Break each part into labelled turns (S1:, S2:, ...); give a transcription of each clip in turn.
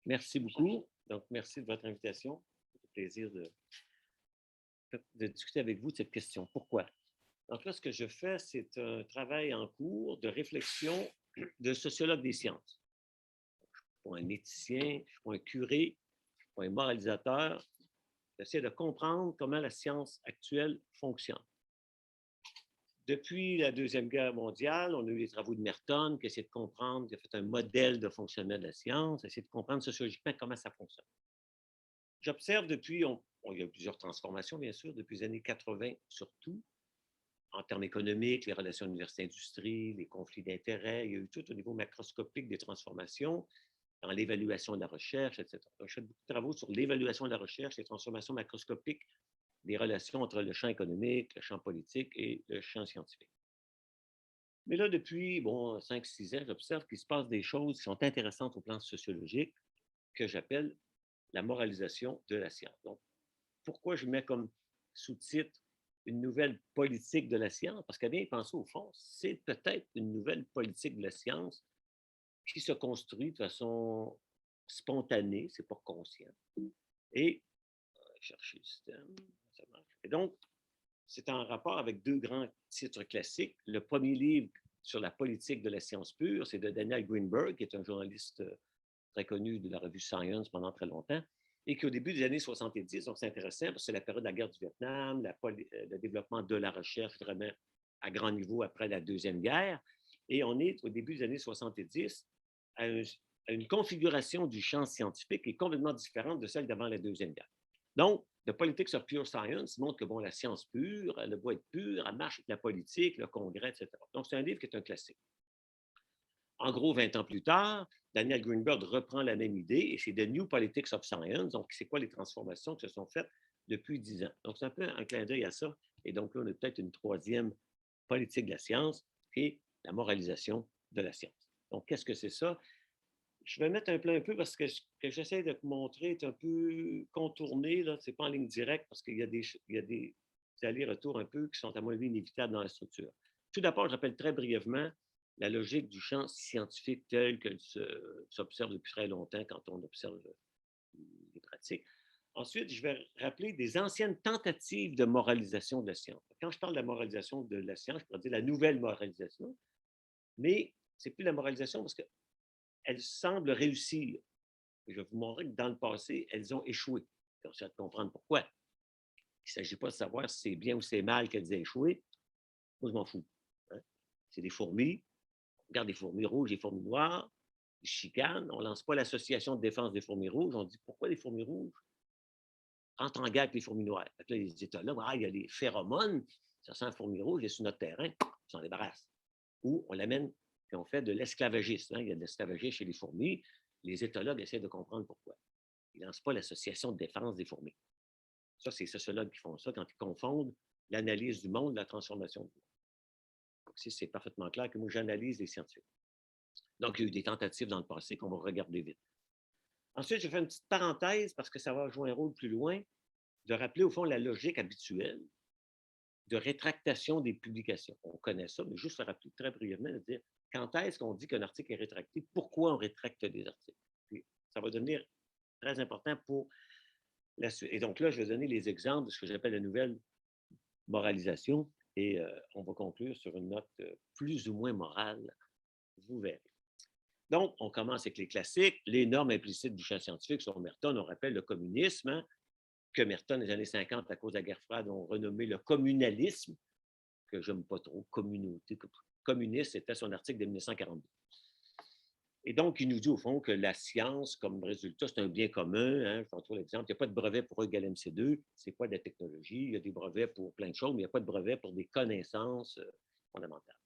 S1: Merci beaucoup. Donc, merci de votre invitation. C'est un plaisir de discuter avec vous de cette question. Pourquoi? Donc là, ce que je fais, c'est un travail en cours de réflexion de sociologue des sciences. Je ne suis pas un éthicien, je ne suis pas un curé, je ne suis pas un moralisateur. J'essaie de comprendre comment la science actuelle fonctionne. Depuis la Deuxième Guerre mondiale, on a eu les travaux de Merton qui essaie de comprendre, qui a fait un modèle de fonctionnement de la science, essaie de comprendre sociologiquement comment ça fonctionne. J'observe depuis, il y a eu plusieurs transformations, bien sûr, depuis les années 80 surtout, en termes économiques, les relations université-industrie, les conflits d'intérêts. Il y a eu tout au niveau macroscopique des transformations dans l'évaluation de la recherche, etc. Donc, je fais beaucoup de travaux sur l'évaluation de la recherche, les transformations macroscopiques des relations entre le champ économique, le champ politique et le champ scientifique. Mais là, depuis 5-6 ans, j'observe qu'il se passe des choses qui sont intéressantes au plan sociologique que j'appelle la moralisation de la science. Donc, pourquoi je mets comme sous-titre une nouvelle politique de la science? Parce qu'à bien y penser, au fond, c'est peut-être une nouvelle politique de la science qui se construit de façon spontanée, c'est pas conscient. Et, chercher le système, ça marche. Et donc, c'est en rapport avec deux grands titres classiques. Le premier livre sur la politique de la science pure, c'est de Daniel Greenberg, qui est un journaliste très connu de la revue Science pendant très longtemps, et qui, au début des années 70, donc c'est intéressant, parce que c'est la période de la guerre du Vietnam, le développement de la recherche vraiment à grand niveau après la Deuxième Guerre, et on est au début des années 70 à, à une configuration du champ scientifique qui est complètement différente de celle d'avant la Deuxième Guerre. Donc, The Politics of Pure Science montre que la science pure, elle doit être pure, elle marche avec la politique, le congrès, etc. Donc, c'est un livre qui est un classique. En gros, 20 ans plus tard, Daniel Greenberg reprend la même idée et c'est The New Politics of Science. Donc, c'est quoi les transformations qui se sont faites depuis 10 ans? Donc, c'est un peu un clin d'œil à ça. Et donc, là, on a peut-être une troisième politique de la science qui est la moralisation de la science. Donc, qu'est-ce que c'est ça? Je vais mettre un plan un peu parce que ce que j'essaie de te montrer est un peu contourné. Ce n'est pas en ligne directe parce qu'il y a des allers-retours un peu qui sont, à mon avis, inévitables dans la structure. Tout d'abord, je rappelle très brièvement la logique du champ scientifique tel qu'elle s'observe depuis très longtemps quand on observe les pratiques. Ensuite, je vais rappeler des anciennes tentatives de moralisation de la science. Quand je parle de la moralisation de la science, je pourrais dire la nouvelle moralisation, mais c'est plus la moralisation parce qu'elle semble réussir. Je vais vous montrer que dans le passé, elles ont échoué. On essaie de comprendre pourquoi. Il ne s'agit pas de savoir si c'est bien ou c'est mal qu'elles aient échoué. Moi, je m'en fous. Hein. C'est des fourmis. On regarde des fourmis rouges et des fourmis noires. Ils chicanent. On ne lance pas l'association de défense des fourmis rouges. On dit pourquoi les fourmis rouges entrent en guerre avec les fourmis noires. Là, les États là, il y a les phéromones. Ça sent la fourmi rouge, il est sur notre terrain. On s'en débarrasse. Ou on l'amène et on fait de l'esclavagisme. Hein. Il y a de l'esclavagisme chez les fourmis. Les éthologues essaient de comprendre pourquoi. Ils ne lancent pas l'association de défense des fourmis. Ça, c'est les sociologues qui font ça quand ils confondent l'analyse du monde et la transformation du monde. Donc, c'est parfaitement clair que moi, j'analyse les scientifiques. Donc, il y a eu des tentatives dans le passé qu'on va regarder vite. Ensuite, je fais une petite parenthèse parce que ça va jouer un rôle plus loin, de rappeler au fond la logique habituelle de rétractation des publications. On connaît ça, mais juste le rappeler très brièvement, de dire quand est-ce qu'on dit qu'un article est rétracté, pourquoi on rétracte des articles. Puis, ça va devenir très important pour la suite. Et donc là, je vais donner les exemples de ce que j'appelle la nouvelle moralisation et on va conclure sur une note plus ou moins morale, vous verrez. Donc, on commence avec les classiques, les normes implicites du champ scientifique sur Merton. On rappelle le communisme, hein, que Merton, dans les années 50, à cause de la guerre froide, ont renommé le communalisme, que j'aime pas trop, communauté. Communiste, c'était son article de 1942. Et donc, il nous dit au fond que la science, comme résultat, c'est un bien commun. Hein, je prends toujours l'exemple. Il n'y a pas de brevet pour E égale MC2. Ce n'est pas de la technologie. Il y a des brevets pour plein de choses, mais il n'y a pas de brevet pour des connaissances fondamentales.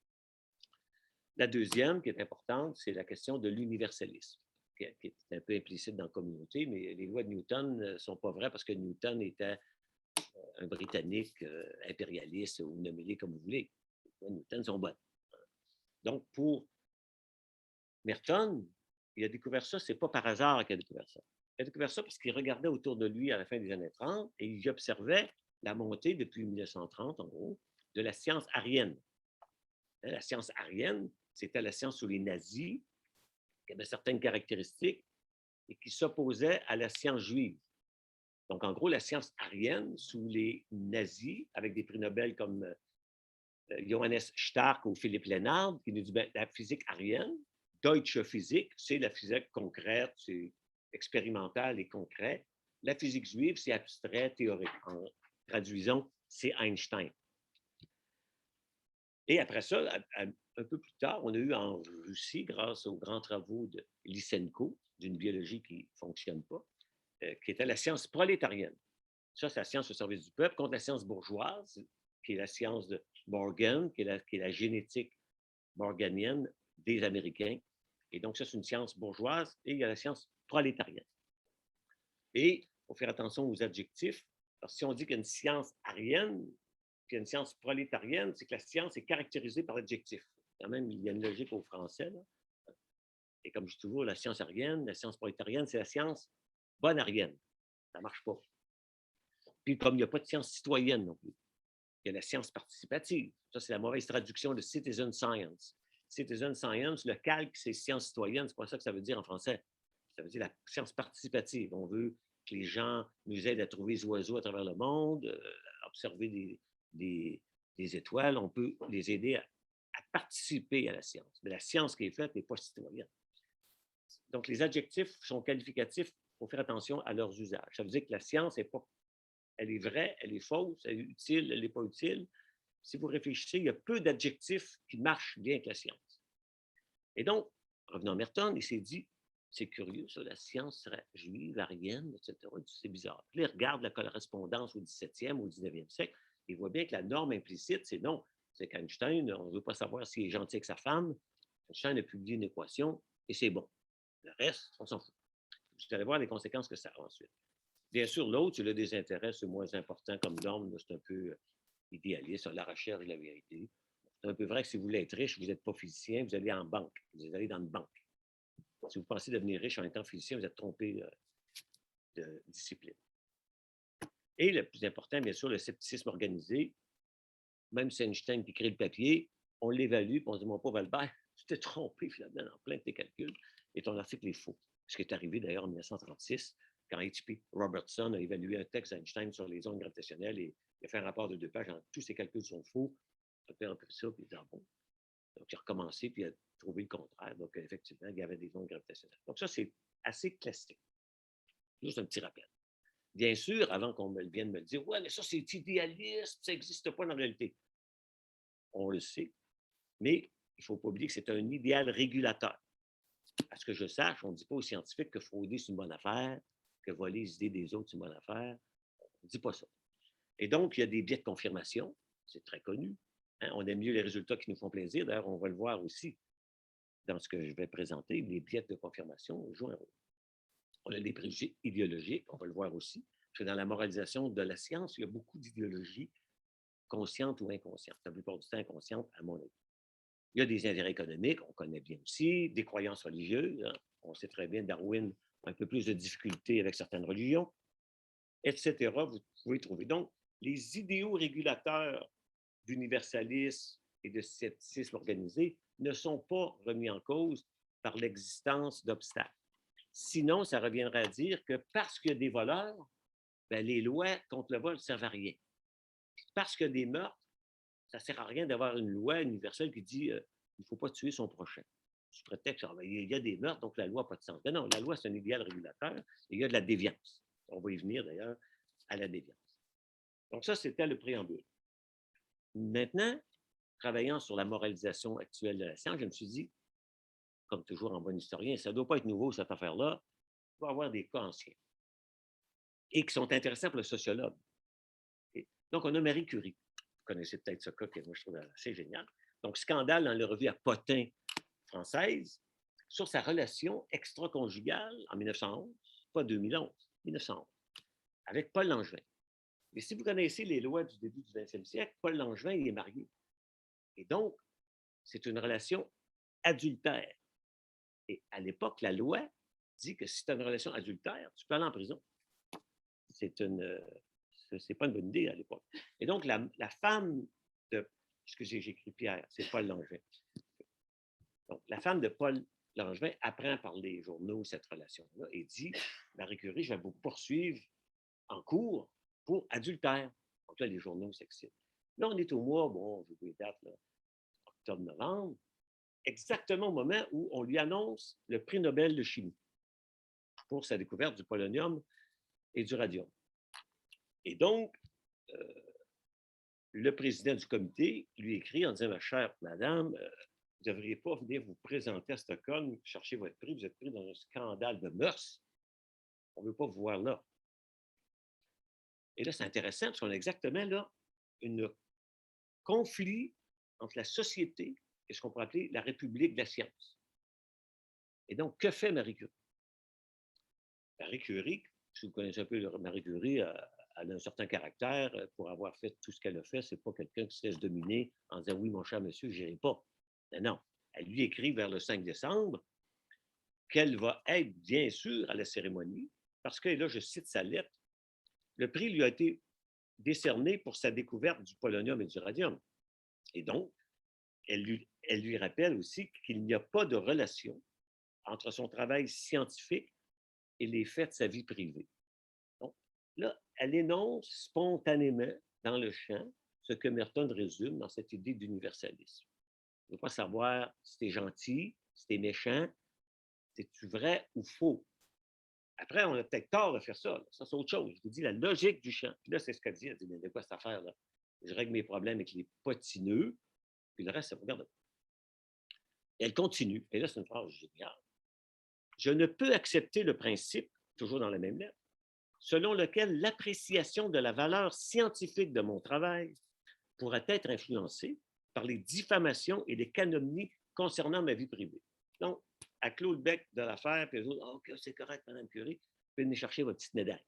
S1: La deuxième, qui est importante, c'est la question de l'universalisme, qui est un peu implicite dans la communauté, mais les lois de Newton ne sont pas vraies parce que Newton était un Britannique impérialiste ou nommez-les comme vous voulez. Les lois de Newton sont bonnes. Donc, pour Merton, il a découvert ça, c'est pas par hasard qu'il a découvert ça. Il a découvert ça parce qu'il regardait autour de lui à la fin des années 30 et il observait la montée depuis 1930, en gros, de la science aryenne. La science aryenne, c'était la science sous les nazis, qui avait certaines caractéristiques et qui s'opposait à la science juive. Donc, en gros, la science aryenne, sous les nazis, avec des prix Nobel comme Johannes Stark ou Philippe Lenard, qui nous dit ben, la physique aryenne, Deutsche Physik, c'est la physique concrète, c'est expérimental et concret. La physique juive, c'est abstrait, théorique. En traduisons, c'est Einstein. Et après ça, un peu plus tard, on a eu en Russie, grâce aux grands travaux de Lysenko, d'une biologie qui ne fonctionne pas, qui était la science prolétarienne. Ça, c'est la science au service du peuple, contre la science bourgeoise, qui est la science de Morgan, qui est la génétique morganienne des Américains. Et donc, ça, c'est une science bourgeoise, et il y a la science prolétarienne. Et il faut faire attention aux adjectifs, parce que si on dit qu'il y a une science aryenne, qu'il y a une science prolétarienne, c'est que la science est caractérisée par l'adjectif. Quand même, il y a une logique au français, là. Et comme je dis toujours, la science aryenne, la science prolétarienne, c'est la science bonarienne. Ça ne marche pas. Puis, comme il n'y a pas de science citoyenne non plus, il y a la science participative. Ça, c'est la mauvaise traduction de citizen science. Citizen science, le calque, c'est science citoyenne. C'est pas ça que ça veut dire en français. Ça veut dire la science participative. On veut que les gens nous aident à trouver les oiseaux à travers le monde, à observer des étoiles. On peut les aider à participer à la science. Mais la science qui est faite n'est pas citoyenne. Donc, les adjectifs sont qualificatifs. Il faut faire attention à leurs usages. Ça veut dire que la science n'est pas elle est vraie, elle est fausse, elle est utile, elle n'est pas utile. Si vous réfléchissez, il y a peu d'adjectifs qui marchent bien avec la science. Et donc, revenons à Merton, il s'est dit, c'est curieux, ça, la science serait juive, aryenne, etc. C'est bizarre. Puis là, il regarde la correspondance au 17e, au 19e siècle, et il voit bien que la norme implicite, c'est non. C'est qu'Einstein, on ne veut pas savoir s'il est gentil avec sa femme. Einstein a publié une équation, et c'est bon. Le reste, on s'en fout. Vous allez voir les conséquences que ça a ensuite. Bien sûr, l'autre, il a des intérêts, c'est moins important comme norme, c'est un peu idéaliste, la recherche de la vérité. C'est un peu vrai que si vous voulez être riche, vous n'êtes pas physicien, vous allez en banque, vous allez dans une banque. Si vous pensez devenir riche en étant physicien, vous êtes trompé de discipline. Et le plus important, bien sûr, le scepticisme organisé. Même si Einstein qui crée le papier, on l'évalue, puis on se dit, mon pauvre Albert, tu t'es trompé finalement dans plein de tes calculs, et ton article est faux. Ce qui est arrivé d'ailleurs en 1936, quand H.P. Robertson a évalué un texte d'Einstein sur les ondes gravitationnelles et il a fait un rapport de 2 pages, tous ses calculs sont faux. Il a fait un peu ça, puis il a dit, bon. Donc, il a recommencé, puis il a trouvé le contraire. Donc, effectivement, il y avait des ondes gravitationnelles. Donc, ça, c'est assez classique. Juste un petit rappel. Bien sûr, avant qu'on vienne me le dire, ouais, mais ça, c'est idéaliste, ça n'existe pas dans la réalité. On le sait, mais il ne faut pas oublier que c'est un idéal régulateur. À ce que je sache, on ne dit pas aux scientifiques que frauder, c'est une bonne affaire, que voler les idées des autres, c'est une bonne affaire. On ne dit pas ça. Et donc, il y a des biais de confirmation, c'est très connu. Hein? On aime mieux les résultats qui nous font plaisir. D'ailleurs, on va le voir aussi dans ce que je vais présenter. Les biais de confirmation jouent un rôle. On a des préjugés idéologiques, on va le voir aussi. Parce que dans la moralisation de la science, il y a beaucoup d'idéologies conscientes ou inconscientes. La plupart du temps, inconscientes, à mon avis. Il y a des intérêts économiques, on connaît bien aussi, des croyances religieuses. Hein? On sait très bien, Darwin a un peu plus de difficultés avec certaines religions, etc. Vous pouvez trouver. Donc, les idéaux régulateurs d'universalisme et de scepticisme organisé ne sont pas remis en cause par l'existence d'obstacles. Sinon, ça reviendrait à dire que parce qu'il y a des voleurs, ben, les lois contre le vol ne servent à rien. Parce qu'il y a des meurtres, ça ne sert à rien d'avoir une loi universelle qui dit il ne faut pas tuer son prochain. Sous prétexte il y a des meurtres, donc la loi n'a pas de sens. Mais non, la loi, c'est un idéal régulateur et il y a de la déviance. On va y venir d'ailleurs à la déviance. Donc ça, c'était le préambule. Maintenant, travaillant sur la moralisation actuelle de la science, je me suis dit, comme toujours en bon historien, ça ne doit pas être nouveau cette affaire-là, il va y avoir des cas anciens et qui sont intéressants pour le sociologue. Et donc, on a Marie Curie. Vous connaissez peut-être ce cas que moi, je trouve assez génial. Donc, scandale dans la revue à Potin française sur sa relation extra-conjugale en 1911, pas 2011, 1911, avec Paul Langevin. Et si vous connaissez les lois du début du 20e siècle, Paul Langevin, il est marié. Et donc, c'est une relation adultère. Et à l'époque, la loi dit que si tu as une relation adultère, tu peux aller en prison. C'est pas une bonne idée à l'époque. Et donc, la femme de, excusez, j'ai écrit Pierre, c'est Paul Langevin. Donc, la femme de Paul Langevin apprend par les journaux cette relation-là et dit, Marie Curie, je vais vous poursuivre en cours pour adultère. Donc là, les journaux s'excitent. Là, on est au mois, bon, je vous les dates, là, octobre-novembre, exactement au moment où on lui annonce le prix Nobel de chimie pour sa découverte du polonium et du radium. Et donc, le président du comité lui écrit en disant, ma chère madame, vous ne devriez pas venir vous présenter à Stockholm, chercher votre prix, vous êtes pris dans un scandale de mœurs. On ne veut pas vous voir là. Et là, c'est intéressant parce qu'on a exactement là un conflit entre la société et ce qu'on pourrait appeler la République de la science. Et donc, que fait Marie Curie? Marie Curie, si vous connaissez un peu Marie Curie, elle a un certain caractère. Pour avoir fait tout ce qu'elle a fait, ce n'est pas quelqu'un qui se laisse dominer en disant oui, mon cher monsieur, je n'irai pas. Non, non. Elle lui écrit vers le 5 décembre qu'elle va être, bien sûr, à la cérémonie, parce que là, je cite sa lettre, le prix lui a été décerné pour sa découverte du polonium et du radium. Et donc, elle lui rappelle aussi qu'il n'y a pas de relation entre son travail scientifique et les faits de sa vie privée. Donc, là, elle énonce spontanément dans le champ ce que Merton résume dans cette idée d'universalisme. On ne veut pas savoir si tu es gentil, si tu es méchant, si tu vrai ou faux. Après, on a peut-être tort de faire ça. Ça, c'est autre chose. Je vous dis la logique du champ. Puis là, c'est ce qu'elle dit. Elle dit, mais de quoi cette affaire-là? Je règle mes problèmes avec les potineux, puis le reste, ça ne regarde pas. Et elle continue. Et là, c'est une phrase géniale. Je ne peux accepter le principe, toujours dans la même lettre, selon lequel l'appréciation de la valeur scientifique de mon travail pourrait être influencée par les diffamations et les calomnies concernant ma vie privée. Donc, à clôt le bec de l'affaire, puis les autres, OK, c'est correct, Mme Curie, vous pouvez venir chercher votre petite médaille.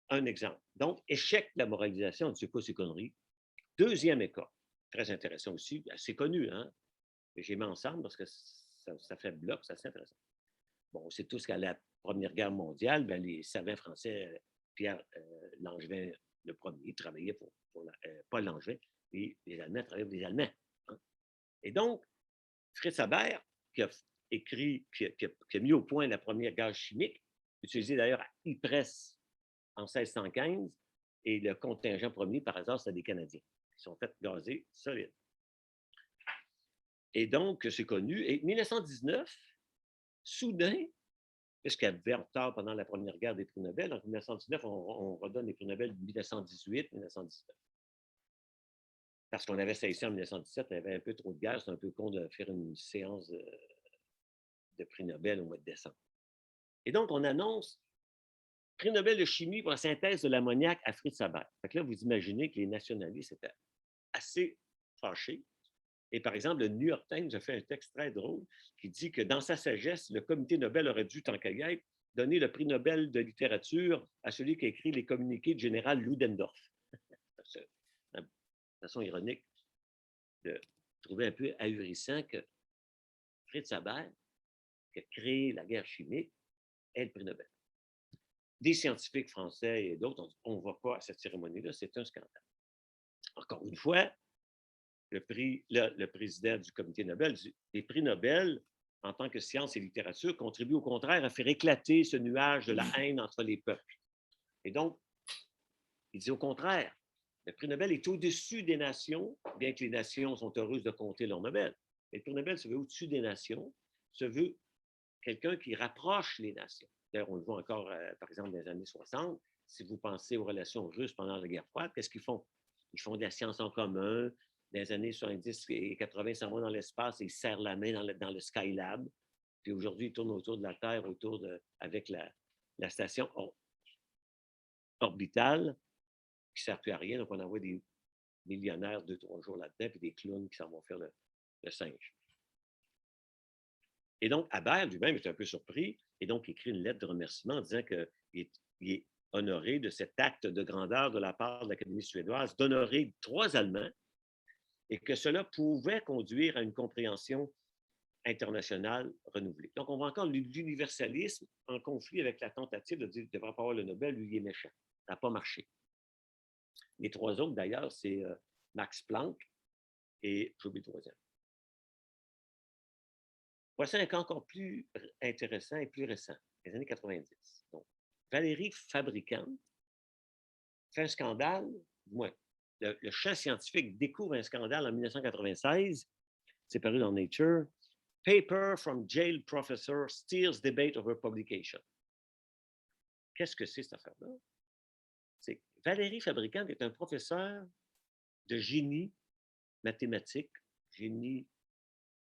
S1: Un exemple. Donc, échec de la moralisation, on ne sait pas ces conneries. Deuxième école, très intéressant aussi, assez connu, hein? J'ai mis ensemble parce que ça fait bloc, c'est assez intéressant. Bon, c'est tout ce qu'à la Première Guerre mondiale, ben, les savants français, Pierre Langevin, le premier, travaillait pour pas Langevin, et les Allemands travaillaient pour les Allemands. Hein? Et donc, Fritz Haber, qui a écrit, qui a mis au point la première gaz chimique, utilisée d'ailleurs à Ypres en 1615, et le contingent premier, par hasard, c'était des Canadiens qui sont fait gazer solide. Et donc, c'est connu. Et 1919, soudain, puisqu'il y avait retard pendant la Première Guerre des prix Nobel, en 1919, on redonne les prix Nobel de 1918, 1919. Parce qu'on avait cessé en 1917, il y avait un peu trop de guerre, c'est un peu con de faire une séance de prix Nobel au mois de décembre. Et donc, on annonce prix Nobel de chimie pour la synthèse de l'ammoniac à Fritz Haber. Fait que là, vous imaginez que les nationalistes étaient assez fâchés. Et par exemple, le New York Times a fait un texte très drôle qui dit que dans sa sagesse, le comité Nobel aurait dû, tant qu'à y être, donner le prix Nobel de littérature à celui qui a écrit les communiqués du général Ludendorff. C'est une façon ironique de trouver un peu ahurissant que Fritz Haber, qui a créé la guerre chimique, ait le prix Nobel. Des scientifiques français et d'autres ont dit on ne va pas à cette cérémonie-là, c'est un scandale. Encore une fois, le président du comité Nobel dit les prix Nobel, en tant que science et littérature, contribuent au contraire à faire éclater ce nuage de la haine entre les peuples. Et donc, il dit au contraire, le prix Nobel est au-dessus des nations, bien que les nations sont heureuses de compter leur Nobel. Mais le prix Nobel se veut au-dessus des nations, se veut quelqu'un qui rapproche les nations. D'ailleurs, on le voit encore, par exemple, dans les années 60. Si vous pensez aux relations russes pendant la guerre froide, qu'est-ce qu'ils font? Ils font de la science en commun. Dans les années 70 et 80, ils s'en vont dans l'espace et ils serrent la main dans le Skylab. Puis aujourd'hui, ils tournent autour de la Terre, avec la station orbitale qui ne sert plus à rien. Donc, on envoie des millionnaires 2-3 jours là-dedans, puis des clowns qui s'en vont faire le singe. Et donc, Haber lui-même est un peu surpris et donc écrit une lettre de remerciement en disant qu'il est honoré de cet acte de grandeur de la part de l'Académie suédoise d'honorer 3 Allemands et que cela pouvait conduire à une compréhension internationale renouvelée. Donc, on voit encore l'universalisme en conflit avec la tentative de dire qu'il ne devrait pas avoir le Nobel, lui, il est méchant. Ça n'a pas marché. Les 3 autres, d'ailleurs, c'est Max Planck et, j'oublie le troisième. Voici un cas encore plus intéressant et plus récent, les années 90. Donc, Valérie Fabricant fait un scandale, du moins, le champ scientifique découvre un scandale en 1996, c'est paru dans Nature, Paper from Jail Professor Steers Debate Over Publication. Qu'est-ce que c'est cette affaire-là? C'est Valérie Fabricant est un professeur de génie mathématique, génie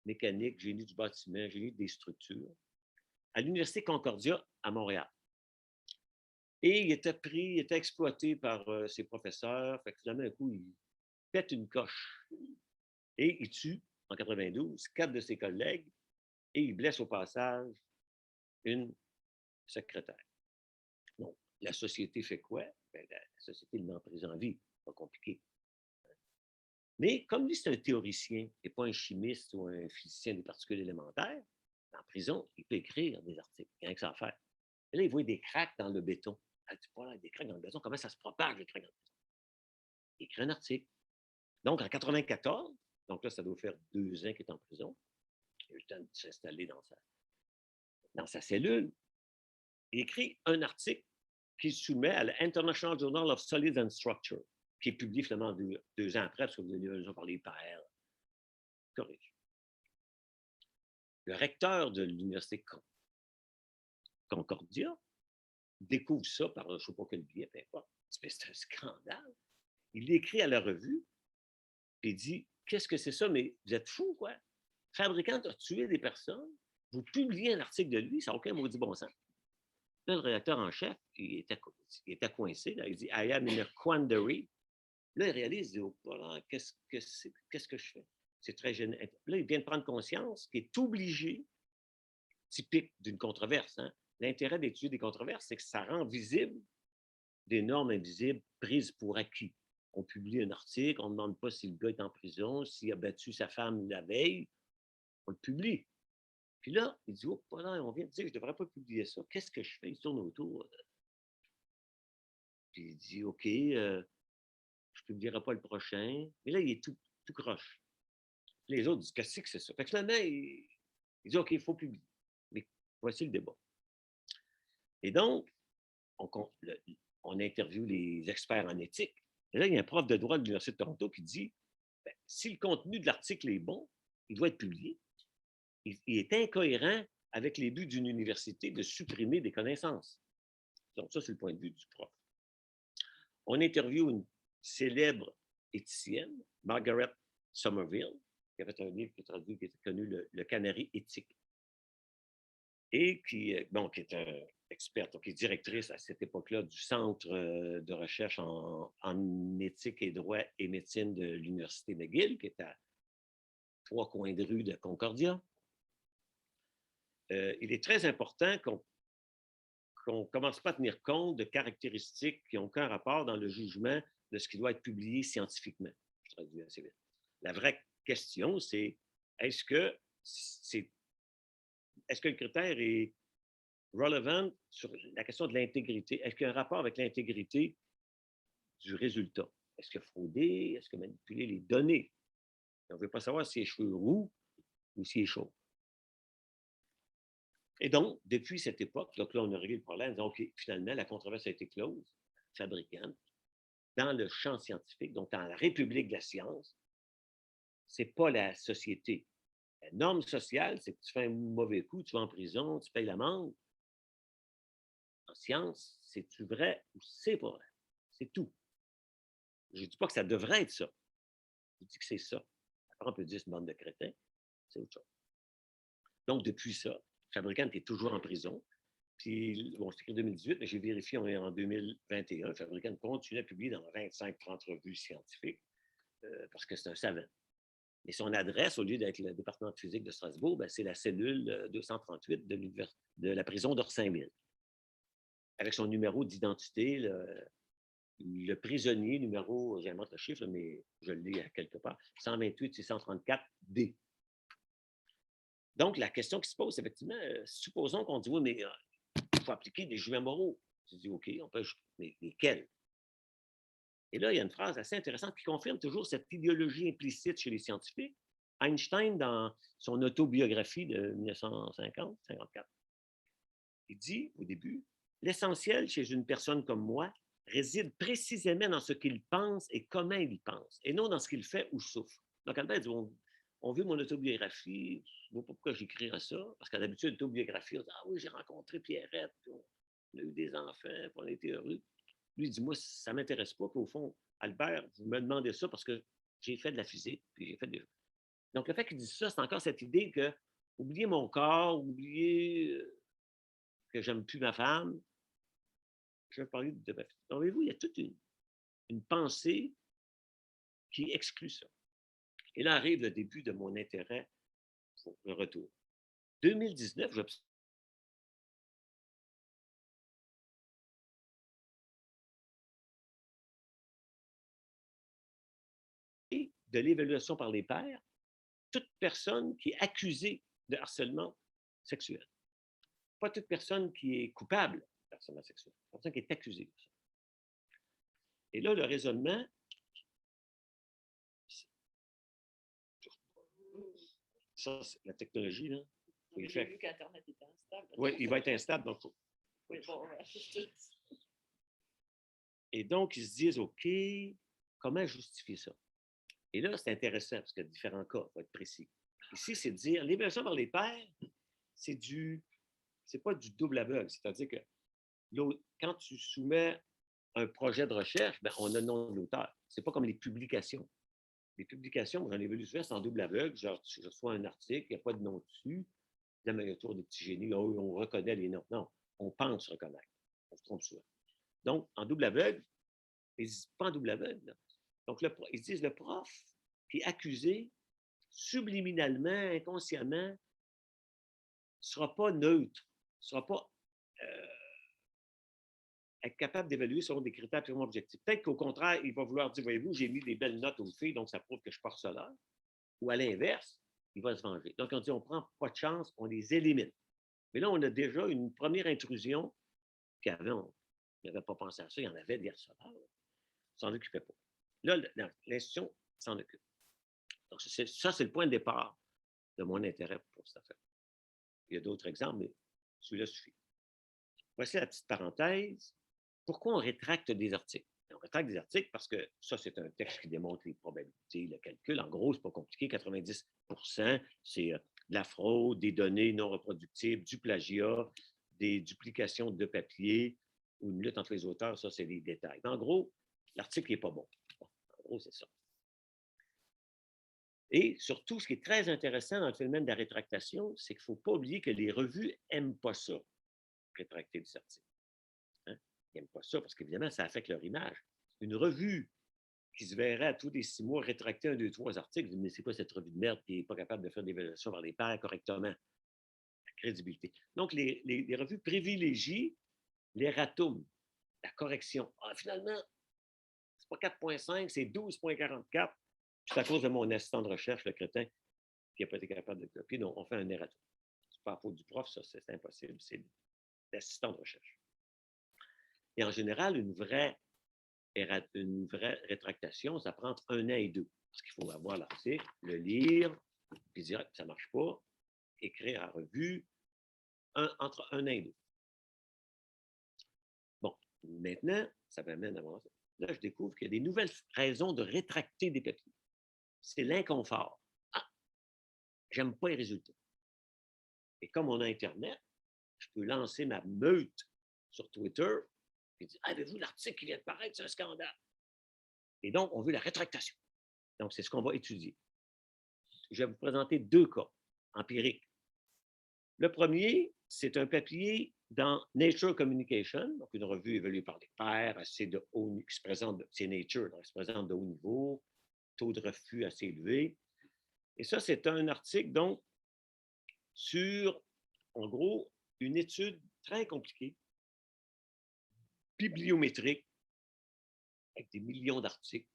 S1: mécanique, génie du bâtiment, génie des structures, à l'Université Concordia à Montréal. Et il était exploité par ses professeurs. Fait que finalement, un coup, il pète une coche. Et il tue, en 92, 4 de ses collègues et il blesse au passage une secrétaire. Donc, la société fait quoi? Ben, la société le met en prison à vie. Pas compliqué. Mais comme lui, c'est un théoricien et pas un chimiste ou un physicien des particules élémentaires, en prison, il peut écrire des articles. Il n'y a rien que ça à faire. Et là, il voit des craques dans le béton. Elle dit, voilà, des craques dans le béton, comment ça se propage, les craques dans le béton? Il écrit un article. Donc, en 94, donc là, ça doit faire 2 ans qu'il est en prison, il a eu le temps de s'installer dans sa cellule. Il écrit un article qu'il soumet à l'International Journal of Solids and Structure, qui est publié finalement 2 ans après, parce que vous avez déjà parlé pairs. Corrige. Le recteur de l'Université Concordia découvre ça par je ne sais pas quel biais, peu importe. C'est un scandale. Il écrit à la revue, et il dit, qu'est-ce que c'est ça, mais vous êtes fous, quoi? Fabricant a tué des personnes, vous publiez un article de lui, ça n'a aucun maudit bon sens. Là, le rédacteur en chef, il était coincé, là, il dit, I am in a quandary. Là, il réalise, il dit, oh, voilà, qu'est-ce que je fais? C'est très gênant. Là, il vient de prendre conscience qu'il est obligé, typique d'une controverse, hein? L'intérêt d'étudier des controverses, c'est que ça rend visible des normes invisibles prises pour acquis. On publie un article, on ne demande pas si le gars est en prison, s'il a battu sa femme la veille, on le publie. Puis là, il dit, oh, voilà, on vient de dire que je ne devrais pas publier ça. Qu'est-ce que je fais? Il tourne autour. Puis il dit, OK, je ne publierai pas le prochain. Mais là, il est tout croche. Les autres disent, qu'est-ce que c'est ça? Fait que finalement, il dit, OK, il faut publier. Mais voici le débat. Et donc, on interviewe les experts en éthique. Et là, il y a un prof de droit de l'Université de Toronto qui dit, ben, si le contenu de l'article est bon, il doit être publié. Il est incohérent avec les buts d'une université de supprimer des connaissances. Donc, ça, c'est le point de vue du prof. On interviewe une célèbre éthicienne, Margaret Somerville, qui a fait un livre qui est traduit, qui est connu, le Canari éthique, et qui est un experte, qui est directrice à cette époque-là du Centre de recherche en éthique et droit et médecine de l'Université McGill, qui est à 3 coins de rue de Concordia. Il est très important qu'on ne commence pas à tenir compte de caractéristiques qui n'ont aucun rapport dans le jugement de ce qui doit être publié scientifiquement. Je traduis assez vite. La vraie question, c'est est-ce que le critère est relevant sur la question de l'intégrité? Est-ce qu'il y a un rapport avec l'intégrité du résultat? Est-ce qu'il a fraudé? Est-ce qu'il a manipulé les données? On ne veut pas savoir s'il est cheveux roux ou s'il est chaud. Et donc, depuis cette époque, donc là, on a réglé le problème. Donc, finalement, la controverse a été close, fabricante, dans le champ scientifique, donc dans la République de la science. Ce n'est pas la société. La norme sociale, c'est que tu fais un mauvais coup, tu vas en prison, tu payes l'amende. En science, c'est-tu vrai ou c'est pas vrai? C'est tout. Je ne dis pas que ça devrait être ça. Je dis que c'est ça. Après, on peut dire c'est une bande de crétins. C'est autre chose. Donc, depuis ça, Fabricant est toujours en prison. Puis, bon, c'est écrit en 2018, mais j'ai vérifié, on est en 2021. Fabricant continue à publier dans 25-30 revues scientifiques parce que c'est un savant. Et son adresse, au lieu d'être le département de physique de Strasbourg, ben, c'est la cellule 238 de la prison d'Orsainville. Avec son numéro d'identité, le prisonnier numéro, j'invente le chiffre, mais je le lis à quelque part, 128-634-D. Donc, la question qui se pose, effectivement, supposons qu'on dit, oui, mais il faut appliquer des jugements moraux. Je dis, OK, on peut, mais lesquels? Et là, il y a une phrase assez intéressante qui confirme toujours cette idéologie implicite chez les scientifiques. Einstein, dans son autobiographie de 1950-54, il dit au début, l'essentiel chez une personne comme moi réside précisément dans ce qu'il pense et comment il y pense, et non dans ce qu'il fait ou souffre. Donc, Albert dit, on veut mon autobiographie, je ne vois pas pourquoi j'écrirais ça, parce qu'à l'habitude, l'autobiographie, on dit, ah oui, j'ai rencontré Pierrette, puis on a eu des enfants, puis on a été heureux. Lui, il dit, moi, ça ne m'intéresse pas, puis au fond, Albert, vous me demandez ça parce que j'ai fait de la physique, puis j'ai fait des... Donc, le fait qu'il dise ça, c'est encore cette idée que, oubliez mon corps, oubliez que j'aime plus ma femme, je vais parler de ma fille. Donc, voyez-vous, il y a toute une pensée qui exclut ça. Et là arrive le début de mon intérêt pour le retour. 2019, j'observe de l'évaluation par les pairs toute personne qui est accusée de harcèlement sexuel. Pas toute personne qui est coupable de harcèlement sexuel, personne qui est accusée de ça. Et là, le raisonnement, ça, c'est la technologie, là.
S2: J'ai vu qu'Internet était instable.
S1: Oui, il va être instable, donc faut...
S2: Oui, bon, ouais.
S1: Et donc, ils se disent, OK, comment justifier ça? Et là, c'est intéressant, parce qu'il y a différents cas, il faut être précis. Ici, c'est de dire, l'évaluation par les pairs, c'est pas du double aveugle, c'est-à-dire que quand tu soumets un projet de recherche, ben, on a le nom de l'auteur. C'est pas comme les publications. Les publications, j'en ai vu souvent, c'est en double aveugle. Genre, je reçois un article, il n'y a pas de nom dessus. Là, il y a autour des petits génies, on reconnaît les noms. Non, on pense reconnaître. On se trompe souvent. Donc, en double aveugle, ils ne disent pas en double aveugle. Là. Donc, ils disent le prof qui est accusé, subliminalement, inconsciemment, ne sera pas neutre, ne sera pas être capable d'évaluer selon des critères purement objectifs. Peut-être qu'au contraire, il va vouloir dire, voyez-vous, j'ai mis des belles notes aux filles, donc ça prouve que je suis harceleur. Ou à l'inverse, il va se venger. Donc, on dit, on ne prend pas de chance, on les élimine. Mais là, on a déjà une première intrusion qu'avant, on n'avait pas pensé à ça, il y en avait des harceleurs. On ne s'en occupait pas. Là, l'institution s'en occupe. Donc, ça, c'est le point de départ de mon intérêt pour cette affaire. Il y a d'autres exemples, mais celui-là suffit. Voici la petite parenthèse. Pourquoi on rétracte des articles? On rétracte des articles parce que ça, c'est un texte qui démontre les probabilités, le calcul. En gros, ce n'est pas compliqué. 90%, c'est de la fraude, des données non reproductibles, du plagiat, des duplications de papier ou une lutte entre les auteurs. Ça, c'est des détails. En gros, l'article n'est pas bon. En gros, c'est ça. Et surtout, ce qui est très intéressant dans le phénomène de la rétractation, c'est qu'il ne faut pas oublier que les revues n'aiment pas ça, rétracter des articles. Hein? Ils n'aiment pas ça parce qu'évidemment, ça affecte leur image. Une revue qui se verrait à tous les 6 mois rétracter 1, 2, 3 articles, mais c'est quoi cette revue de merde qui n'est pas capable de faire des évaluations par les pairs correctement? La crédibilité. Donc, les revues privilégient l'erratum, la correction. Ah, finalement, c'est pas 4,5, c'est 12,44. C'est à cause de mon assistant de recherche, le crétin, qui n'a pas été capable de copier. Donc, on fait un erratum. C'est pas à faute du prof, ça, c'est impossible. C'est l'assistant de recherche. Et en général, une vraie rétractation, ça prend entre 1 an et 2. Parce qu'il faut avoir l'article, le lire, puis dire que ça ne marche pas, écrire à revue, entre 1 an et 2. Bon, maintenant, ça m'amène à voir ça. Là, je découvre qu'il y a des nouvelles raisons de rétracter des papiers. C'est l'inconfort. Ah, j'aime pas les résultats. Et comme on a Internet, je peux lancer ma meute sur Twitter et dire, avez-vous l'article qui vient de paraître, c'est un scandale. Et donc, on veut la rétractation. Donc, c'est ce qu'on va étudier. Je vais vous présenter 2 cas empiriques. Le premier, c'est un papier dans Nature Communication, donc une revue évaluée par les pairs, qui se présente, c'est Nature, donc, qui se présente de haut niveau, taux de refus assez élevé. Et ça, c'est un article, donc, sur, en gros, une étude très compliquée, bibliométrique, avec des millions d'articles,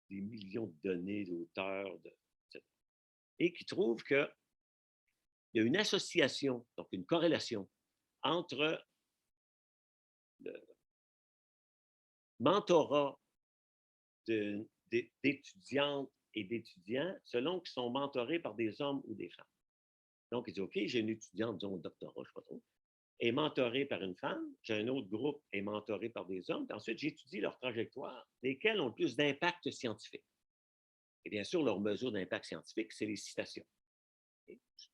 S1: des millions de données d'auteurs, etc. Et qui trouve qu'il y a une association, donc une corrélation entre le mentorat d'étudiantes et d'étudiants selon qu'ils sont mentorés par des hommes ou des femmes. Donc, il dit, OK, j'ai une étudiante, disons, au doctorat, je ne sais pas trop, est mentorée par une femme, j'ai un autre groupe est mentoré par des hommes, puis ensuite, j'étudie leur trajectoire, lesquels ont le plus d'impact scientifique. Et bien sûr, leur mesure d'impact scientifique, c'est les citations.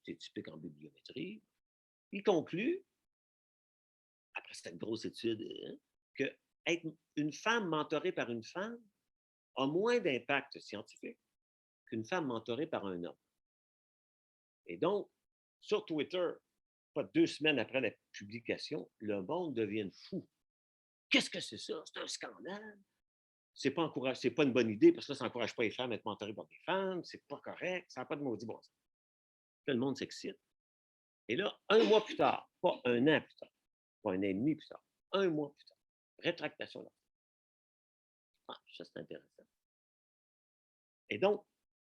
S1: C'est typique en bibliométrie. Il conclut, après cette grosse étude, que être une femme mentorée par une femme a moins d'impact scientifique qu'une femme mentorée par un homme. Et donc, sur Twitter, pas 2 semaines après la publication, le monde devient fou. Qu'est-ce que c'est ça? C'est un scandale. C'est pas une bonne idée parce que ça n'encourage pas les femmes à être mentorées par des femmes. C'est pas correct. Ça n'a pas de maudit bon sens. Là, le monde s'excite. Et là, 1 mois plus tard, pas 1 an plus tard, pas 1 an et demi plus tard, 1 mois plus tard, rétractation là. Ah, ça, c'est intéressant. Et donc,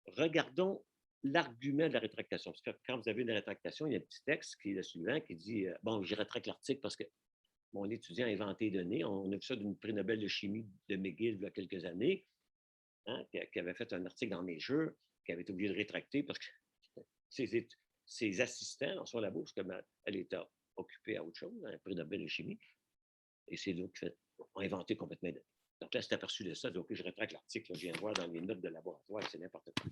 S1: regardons l'argument de la rétractation. Parce que quand vous avez une rétractation, il y a un petit texte qui est le suivant qui dit bon, je rétracte l'article parce que mon étudiant a inventé des données. On a vu ça d'une prix Nobel de chimie de McGill il y a quelques années, qui avait fait un article dans Nature, qui avait été obligé de rétracter parce que ses assistants dans son labo, parce qu'elle était occupée à autre chose, un prix Nobel de chimie, et c'est là qu'ils ont inventé complètement des données. Donc là, c'est aperçu de ça. Donc, je rétracte l'article, je viens voir dans les notes de laboratoire, c'est n'importe quoi.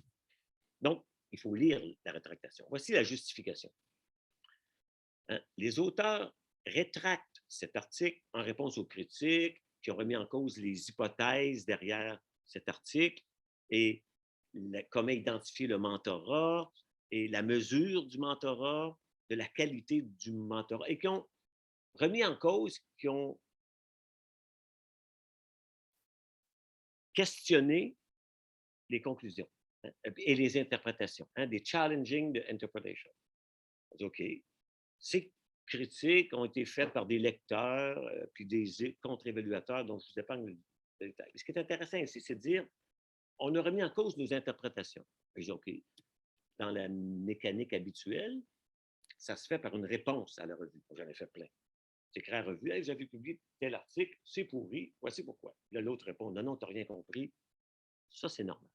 S1: Donc, il faut lire la rétractation. Voici la justification. Les auteurs rétractent cet article en réponse aux critiques qui ont remis en cause les hypothèses derrière cet article et comment identifier le mentorat et la mesure du mentorat, de la qualité du mentorat, et qui ont remis en cause, qui ont questionné les conclusions et les interprétations, des challenging the interpretation. OK. Ces critiques ont été faites par des lecteurs puis des contre-évaluateurs, donc je vous épargne le détail. Ce qui est intéressant ici, c'est de dire on a remis en cause nos interprétations. Je dis, OK, dans la mécanique habituelle, ça se fait par une réponse à la revue. J'en ai fait plein. J'écris à la revue, hey, vous avez publié tel article, c'est pourri, voici pourquoi. Là, l'autre répond, non, non, tu n'as rien compris. Ça, c'est normal.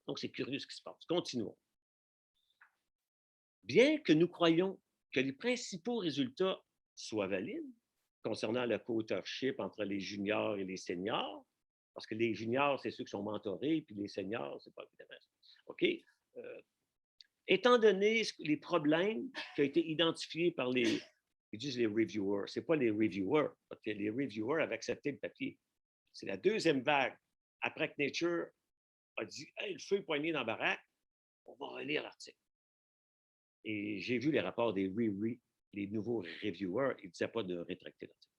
S1: Donc, c'est curieux ce qui se passe. Continuons. Bien que nous croyions que les principaux résultats soient valides concernant le co-authorship entre les juniors et les seniors, parce que les juniors, c'est ceux qui sont mentorés, puis les seniors, c'est pas évidemment ça. OK? Étant donné les problèmes qui ont été identifiés par ils disent les reviewers, c'est pas les reviewers, parce que les reviewers avaient accepté le papier. C'est la deuxième vague, après que Nature a dit hey, le feu est poigné dans la baraque, on va relire l'article. Et j'ai vu les rapports des les nouveaux reviewers, ils ne disaient pas de rétracter l'article.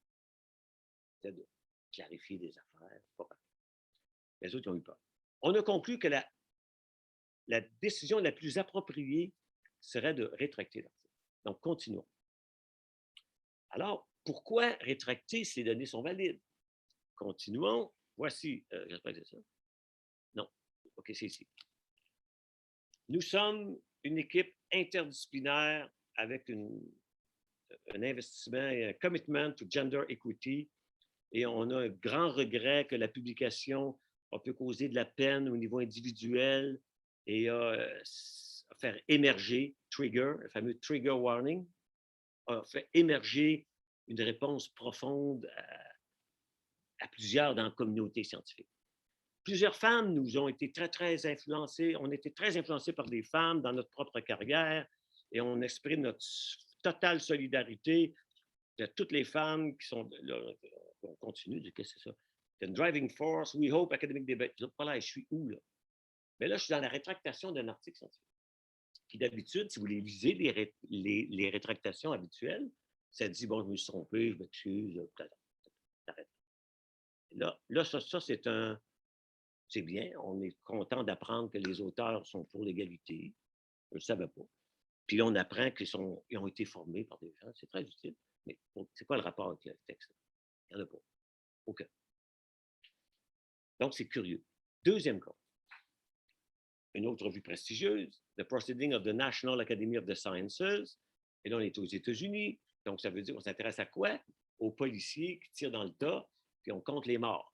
S1: C'était de clarifier des affaires. Pas les autres ont eu peur. On a conclu que la décision la plus appropriée serait de rétracter l'article. Donc, continuons. Alors, pourquoi rétracter si les données sont valides? Continuons. Voici, j'espère que c'est ça. Non, OK, c'est ici. Nous sommes une équipe interdisciplinaire avec un investissement et un commitment to gender equity. Et on a un grand regret que la publication a pu causer de la peine au niveau individuel et a fait émerger, le fameux trigger warning, a fait émerger une réponse profonde à plusieurs dans la communauté scientifique. Plusieurs femmes nous ont été très, très influencées. On a été très influencés par des femmes dans notre propre carrière et on exprime notre totale solidarité de toutes les femmes qui sont là. On continue, qu'est-ce que c'est ça? The driving force, we hope, academic debate. Je suis où, là? Mais là, je suis dans la rétractation d'un article scientifique. Puis d'habitude, si vous les lisez, les rétractations habituelles, ça dit, bon, je me suis trompé, je m'excuse, t'arrêtes. Là ça c'est bien, on est content d'apprendre que les auteurs sont pour l'égalité. Je ne le savais pas. Puis là, on apprend qu'ils ont été formés par des gens. C'est très utile. Mais c'est quoi le rapport avec le texte? Il n'y en a pas. Aucun. Donc, c'est curieux. Deuxième cas. Une autre revue prestigieuse, The Proceeding of the National Academy of the Sciences. Et là, on est aux États-Unis. Donc, ça veut dire qu'on s'intéresse à quoi? Aux policiers qui tirent dans le tas, puis on compte les morts.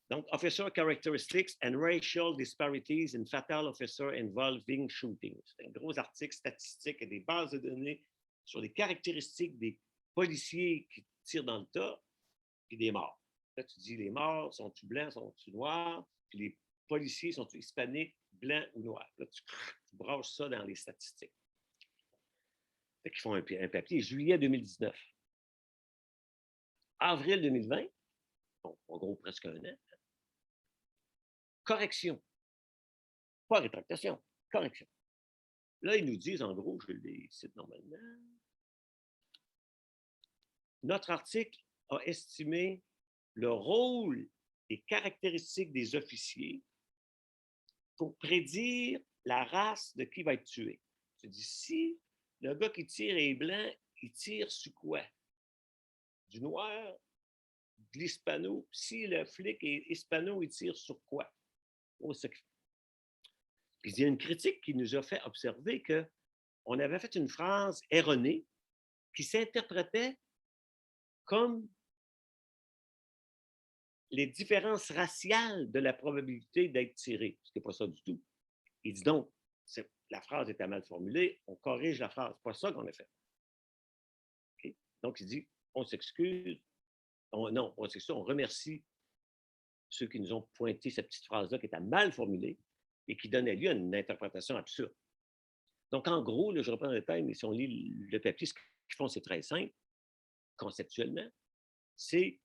S1: Donc, Officer Characteristics and Racial Disparities in Fatal Officer Involving Shooting. C'est un gros article statistique et des bases de données sur les caractéristiques des policiers qui tirent dans le tas et des morts. Là, tu dis, les morts, sont-ils blancs, sont-ils noirs? Puis les policiers, sont-ils hispaniques, blancs ou noirs? Là, tu brasses ça dans les statistiques. Fait qu'ils font un papier, juillet 2019. Avril 2020, bon, en gros, presque un an. Correction. Pas rétractation, correction. Là, ils nous disent, en gros, je les cite normalement, notre article a estimé le rôle et caractéristiques des officiers pour prédire la race de qui va être tué. Tu dis, si le gars qui tire est blanc, il tire sur quoi? Du noir, de l'hispano. Si le flic est hispano, il tire sur quoi? Oh, puis il y a une critique qui nous a fait observer qu'on avait fait une phrase erronée qui s'interprétait comme les différences raciales de la probabilité d'être tiré. Ce n'est pas ça du tout. Il dit donc, la phrase était mal formulée, on corrige la phrase. C'est pas ça qu'on a fait. Okay? Donc, il dit, on s'excuse. Non, on s'excuse, on remercie ceux qui nous ont pointé cette petite phrase-là qui était mal formulée et qui donnait lieu à une interprétation absurde. Donc, en gros, là, je reprends le détail, mais si on lit le papier, ce qu'ils font, c'est très simple, conceptuellement. C'est,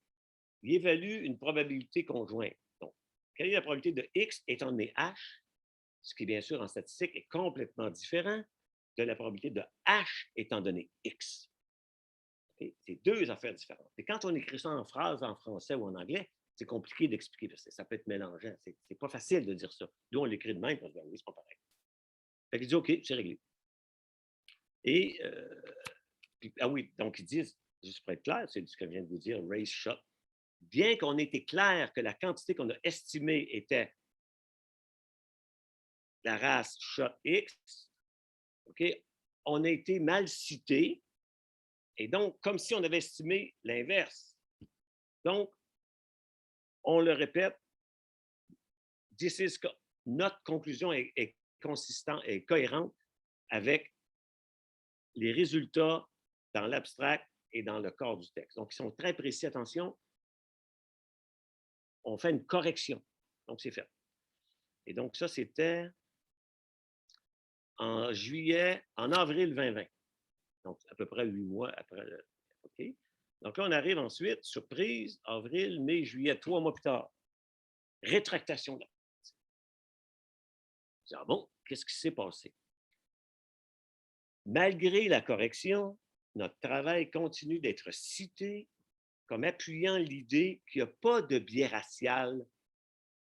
S1: ils évaluent une probabilité conjointe. Donc, quelle est la probabilité de X étant donné H, ce qui, bien sûr, en statistique, est complètement différent de la probabilité de H étant donné X. Okay? C'est deux affaires différentes. Et quand on écrit ça en phrase, en français ou en anglais, c'est compliqué d'expliquer parce que ça peut être mélangeant. C'est pas facile de dire ça. Nous, on l'écrit de même, on se dit, oui, c'est pas pareil. Fait qu'il dit, OK, c'est réglé. Et, puis, ah oui, donc ils disent, juste pour être clair, c'est ce que vient de vous dire, race shot. Bien qu'on ait été clair que la quantité qu'on a estimée était la race shot X, OK, on a été mal cité. Et donc, comme si on avait estimé l'inverse. Donc, on le répète, notre conclusion est consistante et cohérente avec les résultats dans l'abstract et dans le corps du texte. Donc, ils sont très précis. Attention, on fait une correction. Donc, c'est fait. Et donc, ça, c'était en avril 2020. Donc, à peu près 8 mois après le. OK. Donc là, on arrive ensuite, surprise, avril, mai, juillet, 3 mois plus tard. Rétractation de la. Ah bon, qu'est-ce qui s'est passé? Malgré la correction, notre travail continue d'être cité comme appuyant l'idée qu'il n'y a pas de biais racial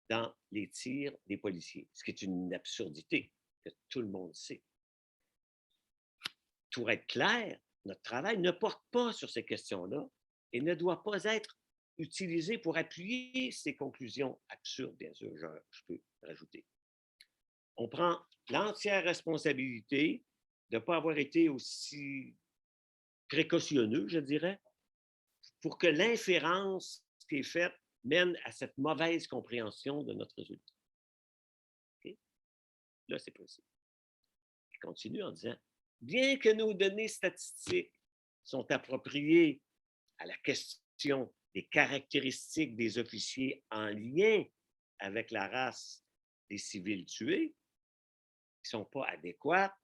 S1: dans les tirs des policiers, ce qui est une absurdité que tout le monde sait. Pour être clair, notre travail ne porte pas sur ces questions-là et ne doit pas être utilisé pour appuyer ces conclusions absurdes, bien sûr, je peux rajouter. On prend l'entière responsabilité de ne pas avoir été aussi précautionneux, je dirais, pour que l'inférence qui est faite mène à cette mauvaise compréhension de notre résultat. Okay? Là, c'est possible. Il continue en disant, bien que nos données statistiques sont appropriées à la question des caractéristiques des officiers en lien avec la race des civils tués, qui ne sont pas adéquates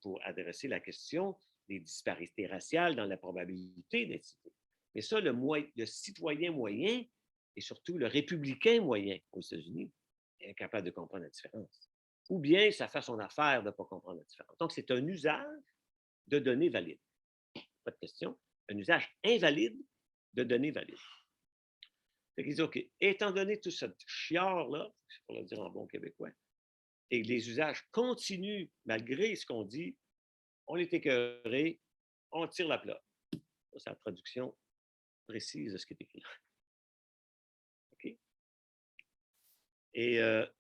S1: pour adresser la question des disparités raciales dans la probabilité d'être cité. Mais ça, le citoyen moyen et surtout le républicain moyen aux États-Unis est incapable de comprendre la différence. Ou bien ça fait son affaire de ne pas comprendre la différence. Donc, c'est un usage de données valides. Pas de question. Un usage invalide de données valides. Fait qu'ils disent, OK, étant donné tout cette chiard-là, pour le dire en bon québécois, et les usages continuent malgré ce qu'on dit, on est écœuré, on tire la plate. Ça, c'est la traduction précise de ce qui est écrit. OK? Et il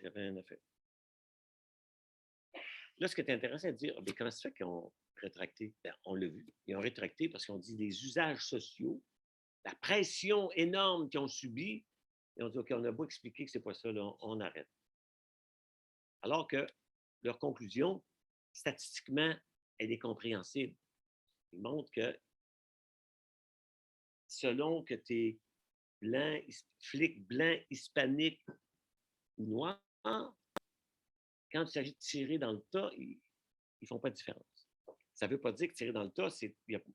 S1: y avait un effet. Là, ce qui est intéressant, c'est de dire, bien, comment ça se fait qu'ils ont rétracté? Bien, on l'a vu. Ils ont rétracté parce qu'on dit les usages sociaux, la pression énorme qu'ils ont subie, et on dit, OK, on a beau expliquer que ce n'est pas ça, là, on arrête. Alors que leur conclusion, statistiquement, elle est compréhensible. Ils montrent que selon que tu es blanc, flic blanc, hispanique ou noir, quand il s'agit de tirer dans le tas, ils ne font pas de différence. Ça ne veut pas dire que tirer dans le tas, il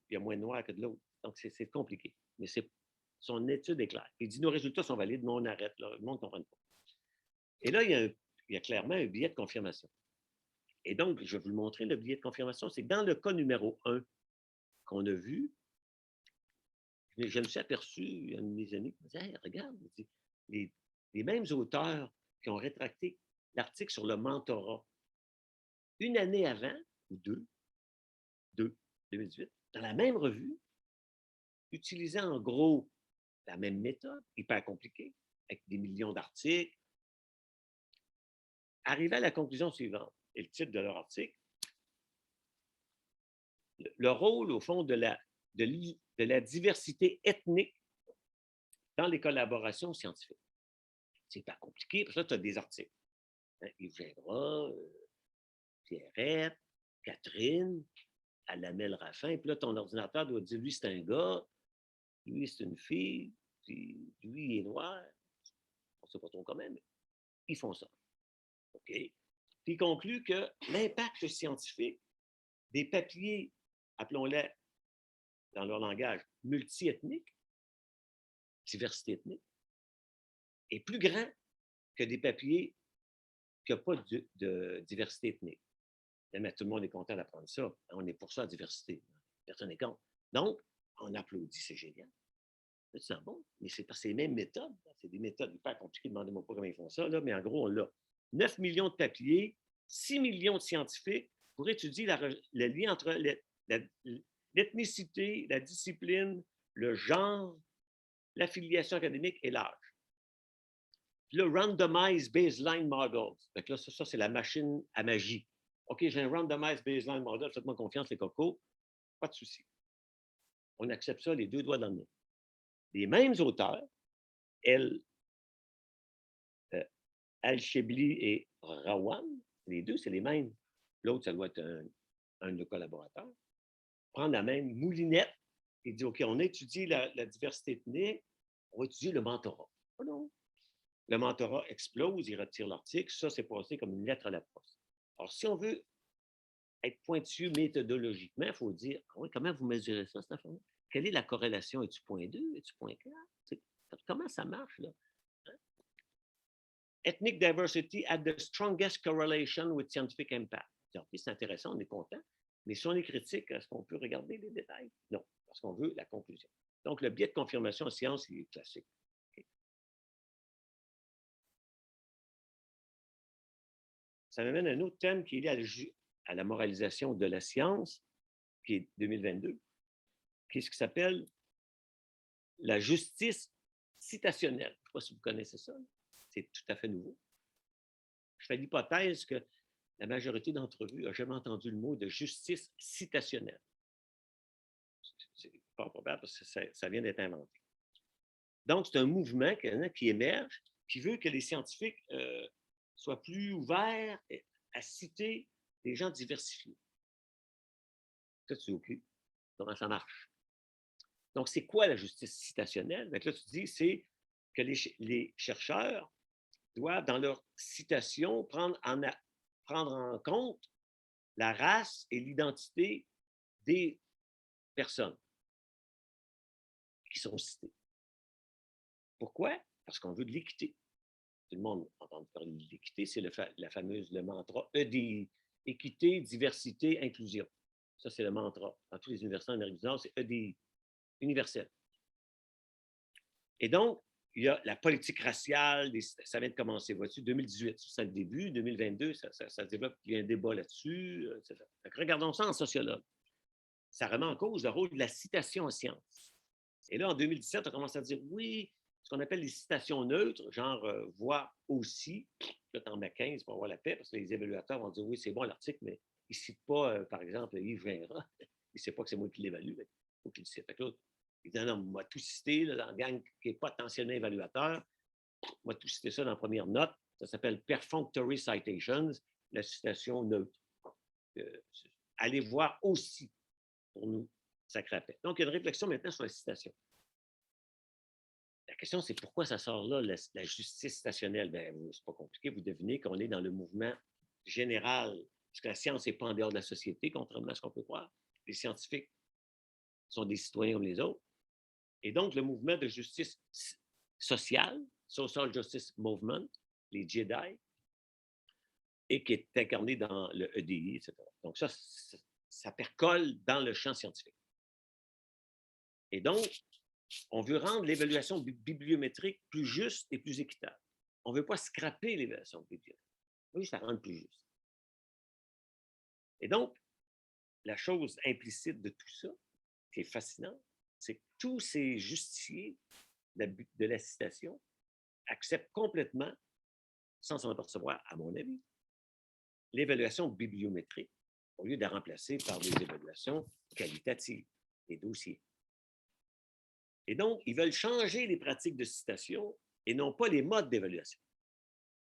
S1: y a moins de noirs que de l'autre. Donc, c'est compliqué. Mais son étude est claire. Il dit, nos résultats sont valides, mais on arrête. Là, le monde ne comprend pas. Et là, il y a clairement un billet de confirmation. Et donc, je vais vous le montrer, le billet de confirmation. C'est que dans le cas numéro 1 qu'on a vu, je me suis aperçu, un de mes amis qui me disait, hey, regarde, les mêmes auteurs qui ont rétracté l'article sur le mentorat une année avant, ou 2018, dans la même revue, utilisant en gros la même méthode, hyper compliquée, avec des millions d'articles, arrivaient à la conclusion suivante. Et le titre de leur article, le rôle, au fond, de la diversité ethnique dans les collaborations scientifiques. C'est pas compliqué, parce que là, tu as des articles. Yves Gingras, Pierrette, Catherine, Alamel Raffin, puis là, ton ordinateur doit dire, lui, c'est un gars, lui, c'est une fille, puis lui, il est noir. On ne sait pas trop quand même, mais ils font ça. OK? Puis il conclut que l'impact scientifique des papiers, appelons-les dans leur langage, multiethniques, diversité ethnique, est plus grand que des papiers qui n'ont pas de diversité ethnique. Mais tout le monde est content d'apprendre ça. On est pour ça, la diversité. Personne n'est contre. Donc, on applaudit, c'est génial. C'est bon, mais c'est parce que c'est les mêmes méthodes. C'est des méthodes hyper compliquées. Demandez-moi pas comment ils font ça, là, mais en gros, on l'a. 9 millions de papiers, 6 millions de scientifiques pour étudier le lien entre l'ethnicité, la discipline, le genre, l'affiliation académique et l'âge. Le Randomized Baseline Model. Donc là, ça c'est la machine à magie. OK, j'ai un Randomized Baseline Model, faites-moi confiance, les cocos. Pas de souci. On accepte ça les 2 doigts dans le nez. Les mêmes auteurs, Al-Shebli et Rawan, les deux, c'est les mêmes. L'autre, ça doit être un de nos collaborateurs. Prendre la même moulinette et dire, OK, on étudie la diversité ethnique, on va étudier le mentorat. Oh non. Le mentorat explose, ils retirent l'article. Ça, c'est passé comme une lettre à la poste. Alors, si on veut être pointu méthodologiquement, il faut dire, oui, comment vous mesurez ça, cette affaire-là? Quelle est la corrélation? Es-tu point 2? Es-tu point 4? Comment ça marche, là? Ethnic diversity had the strongest correlation with scientific impact. C'est intéressant, on est content, mais si on est critique, est-ce qu'on peut regarder les détails? Non, parce qu'on veut la conclusion. Donc, le biais de confirmation en science, il est classique. Okay. Ça m'amène à un autre thème qui est lié à la moralisation de la science, qui est 2022, qui est ce qui s'appelle la justice citationnelle. Je ne sais pas si vous connaissez ça. C'est tout à fait nouveau. Je fais l'hypothèse que la majorité d'entre vous n'a jamais entendu le mot de justice citationnelle. C'est pas probable parce que ça vient d'être inventé. Donc, c'est un mouvement qui émerge, qui veut que les scientifiques soient plus ouverts à citer des gens diversifiés. Ça, tu es OK. Comment ça marche? Donc, c'est quoi la justice citationnelle? Donc là, tu dis, c'est que les chercheurs doivent, dans leur citation, prendre en compte la race et l'identité des personnes qui sont citées. Pourquoi? Parce qu'on veut de l'équité. Tout le monde entend parler de l'équité, c'est le mantra EDI, équité, diversité, inclusion. Ça, c'est le mantra. Dans tous les universités en Amérique du Nord, c'est EDI, universel. Et donc, il y a la politique raciale, ça vient de commencer, vois-tu, 2018, c'est le début, 2022, ça se développe, il y a un débat là-dessus. Regardons ça en sociologue. Ça remet en cause le rôle de la citation en sciences. Et là, en 2017, on commence à dire, oui, ce qu'on appelle les citations neutres, genre voix aussi, là, t'en mets 15 pour avoir la paix, parce que les évaluateurs vont dire, oui, c'est bon l'article, mais il ne cite pas, par exemple, Yves Gingras. Il ne sait pas que c'est moi qui l'évalue, mais il faut qu'il le cite. Évidemment, on m'a tout cité là, dans la gang qui est potentiellement évaluateur. On m'a tout cité ça dans la première note. Ça s'appelle Perfunctory Citations, la citation neutre. Allez voir aussi pour nous, sacré appel. Donc, il y a une réflexion maintenant sur la citation. La question, c'est pourquoi ça sort là, la justice citationnelle? Bien, c'est pas compliqué. Vous devinez qu'on est dans le mouvement général, parce que la science n'est pas en dehors de la société, contrairement à ce qu'on peut croire. Les scientifiques sont des citoyens comme les autres. Et donc, le mouvement de justice sociale, Social Justice Movement, les JEDI, et qui est incarné dans le EDI, etc. Donc, ça percole dans le champ scientifique. Et donc, on veut rendre l'évaluation bibliométrique plus juste et plus équitable. On ne veut pas scraper l'évaluation bibliométrique. On veut juste la rendre plus juste. Et donc, la chose implicite de tout ça, qui est fascinant, c'est que tous ces justiciers de la citation acceptent complètement, sans s'en apercevoir, à mon avis, l'évaluation bibliométrique au lieu de la remplacer par des évaluations qualitatives, des dossiers. Et donc, ils veulent changer les pratiques de citation et non pas les modes d'évaluation.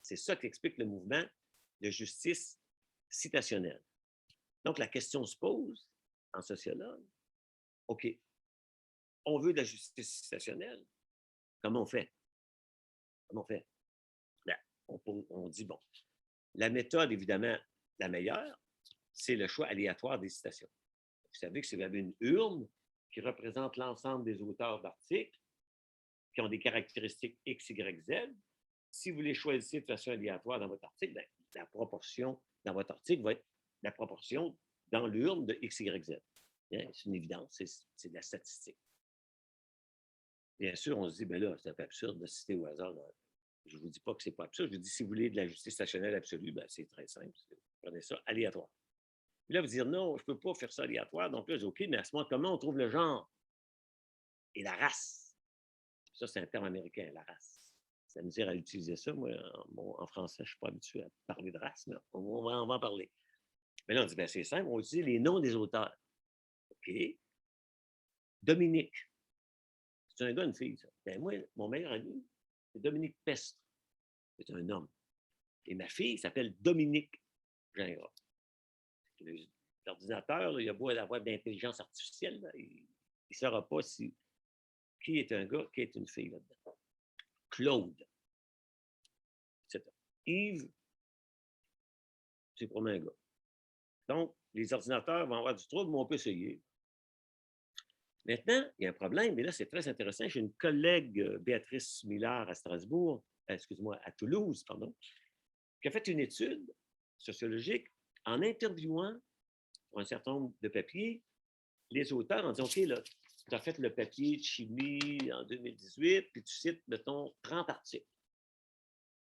S1: C'est ça qu'explique le mouvement de justice citationnelle. Donc, la question se pose, en sociologue, OK, on veut de la justice citationnelle, comment on fait? Comment on fait? Bien, on dit, bon, la méthode, évidemment, la meilleure, c'est le choix aléatoire des citations. Vous savez que si vous avez une urne qui représente l'ensemble des auteurs d'articles qui ont des caractéristiques X, Y, Z, si vous les choisissez de façon aléatoire dans votre article, bien, la proportion dans votre article va être la proportion dans l'urne de X, Y, Z. C'est une évidence, c'est de la statistique. Bien sûr, on se dit, bien là, c'est un peu absurde de citer au hasard. Je ne vous dis pas que ce n'est pas absurde. Je vous dis, si vous voulez de la justice stationnelle absolue, ben, c'est très simple. Vous prenez ça aléatoire. Puis là, vous dire, non, je ne peux pas faire ça aléatoire. Donc là, je dis, OK, mais à ce moment, comment on trouve le genre et la race? Ça, c'est un terme américain, la race. Ça me dire à utiliser ça. Moi, en français, je ne suis pas habitué à parler de race, mais on va en parler. Mais là, on dit, ben, c'est simple, on utilise les noms des auteurs. OK. Dominique. C'est un gars, une fille, ça. Ben, moi, mon meilleur ami, c'est Dominique Pestre. C'est un homme. Et ma fille s'appelle Dominique Gingras. L'ordinateur, il a beau avoir de l'intelligence artificielle, là, il ne saura pas si qui est un gars, qui est une fille là-dedans. Claude. Etc. Yves, c'est probablement un gars. Donc, les ordinateurs vont avoir du trouble, mais on peut essayer. Maintenant, il y a un problème, mais là, c'est très intéressant. J'ai une collègue, Béatrice Miller, à Strasbourg, excuse-moi, à Toulouse, pardon, qui a fait une étude sociologique en interviewant pour un certain nombre de papiers les auteurs en disant, OK, là, tu as fait le papier de chimie en 2018, puis tu cites, mettons, 30 articles.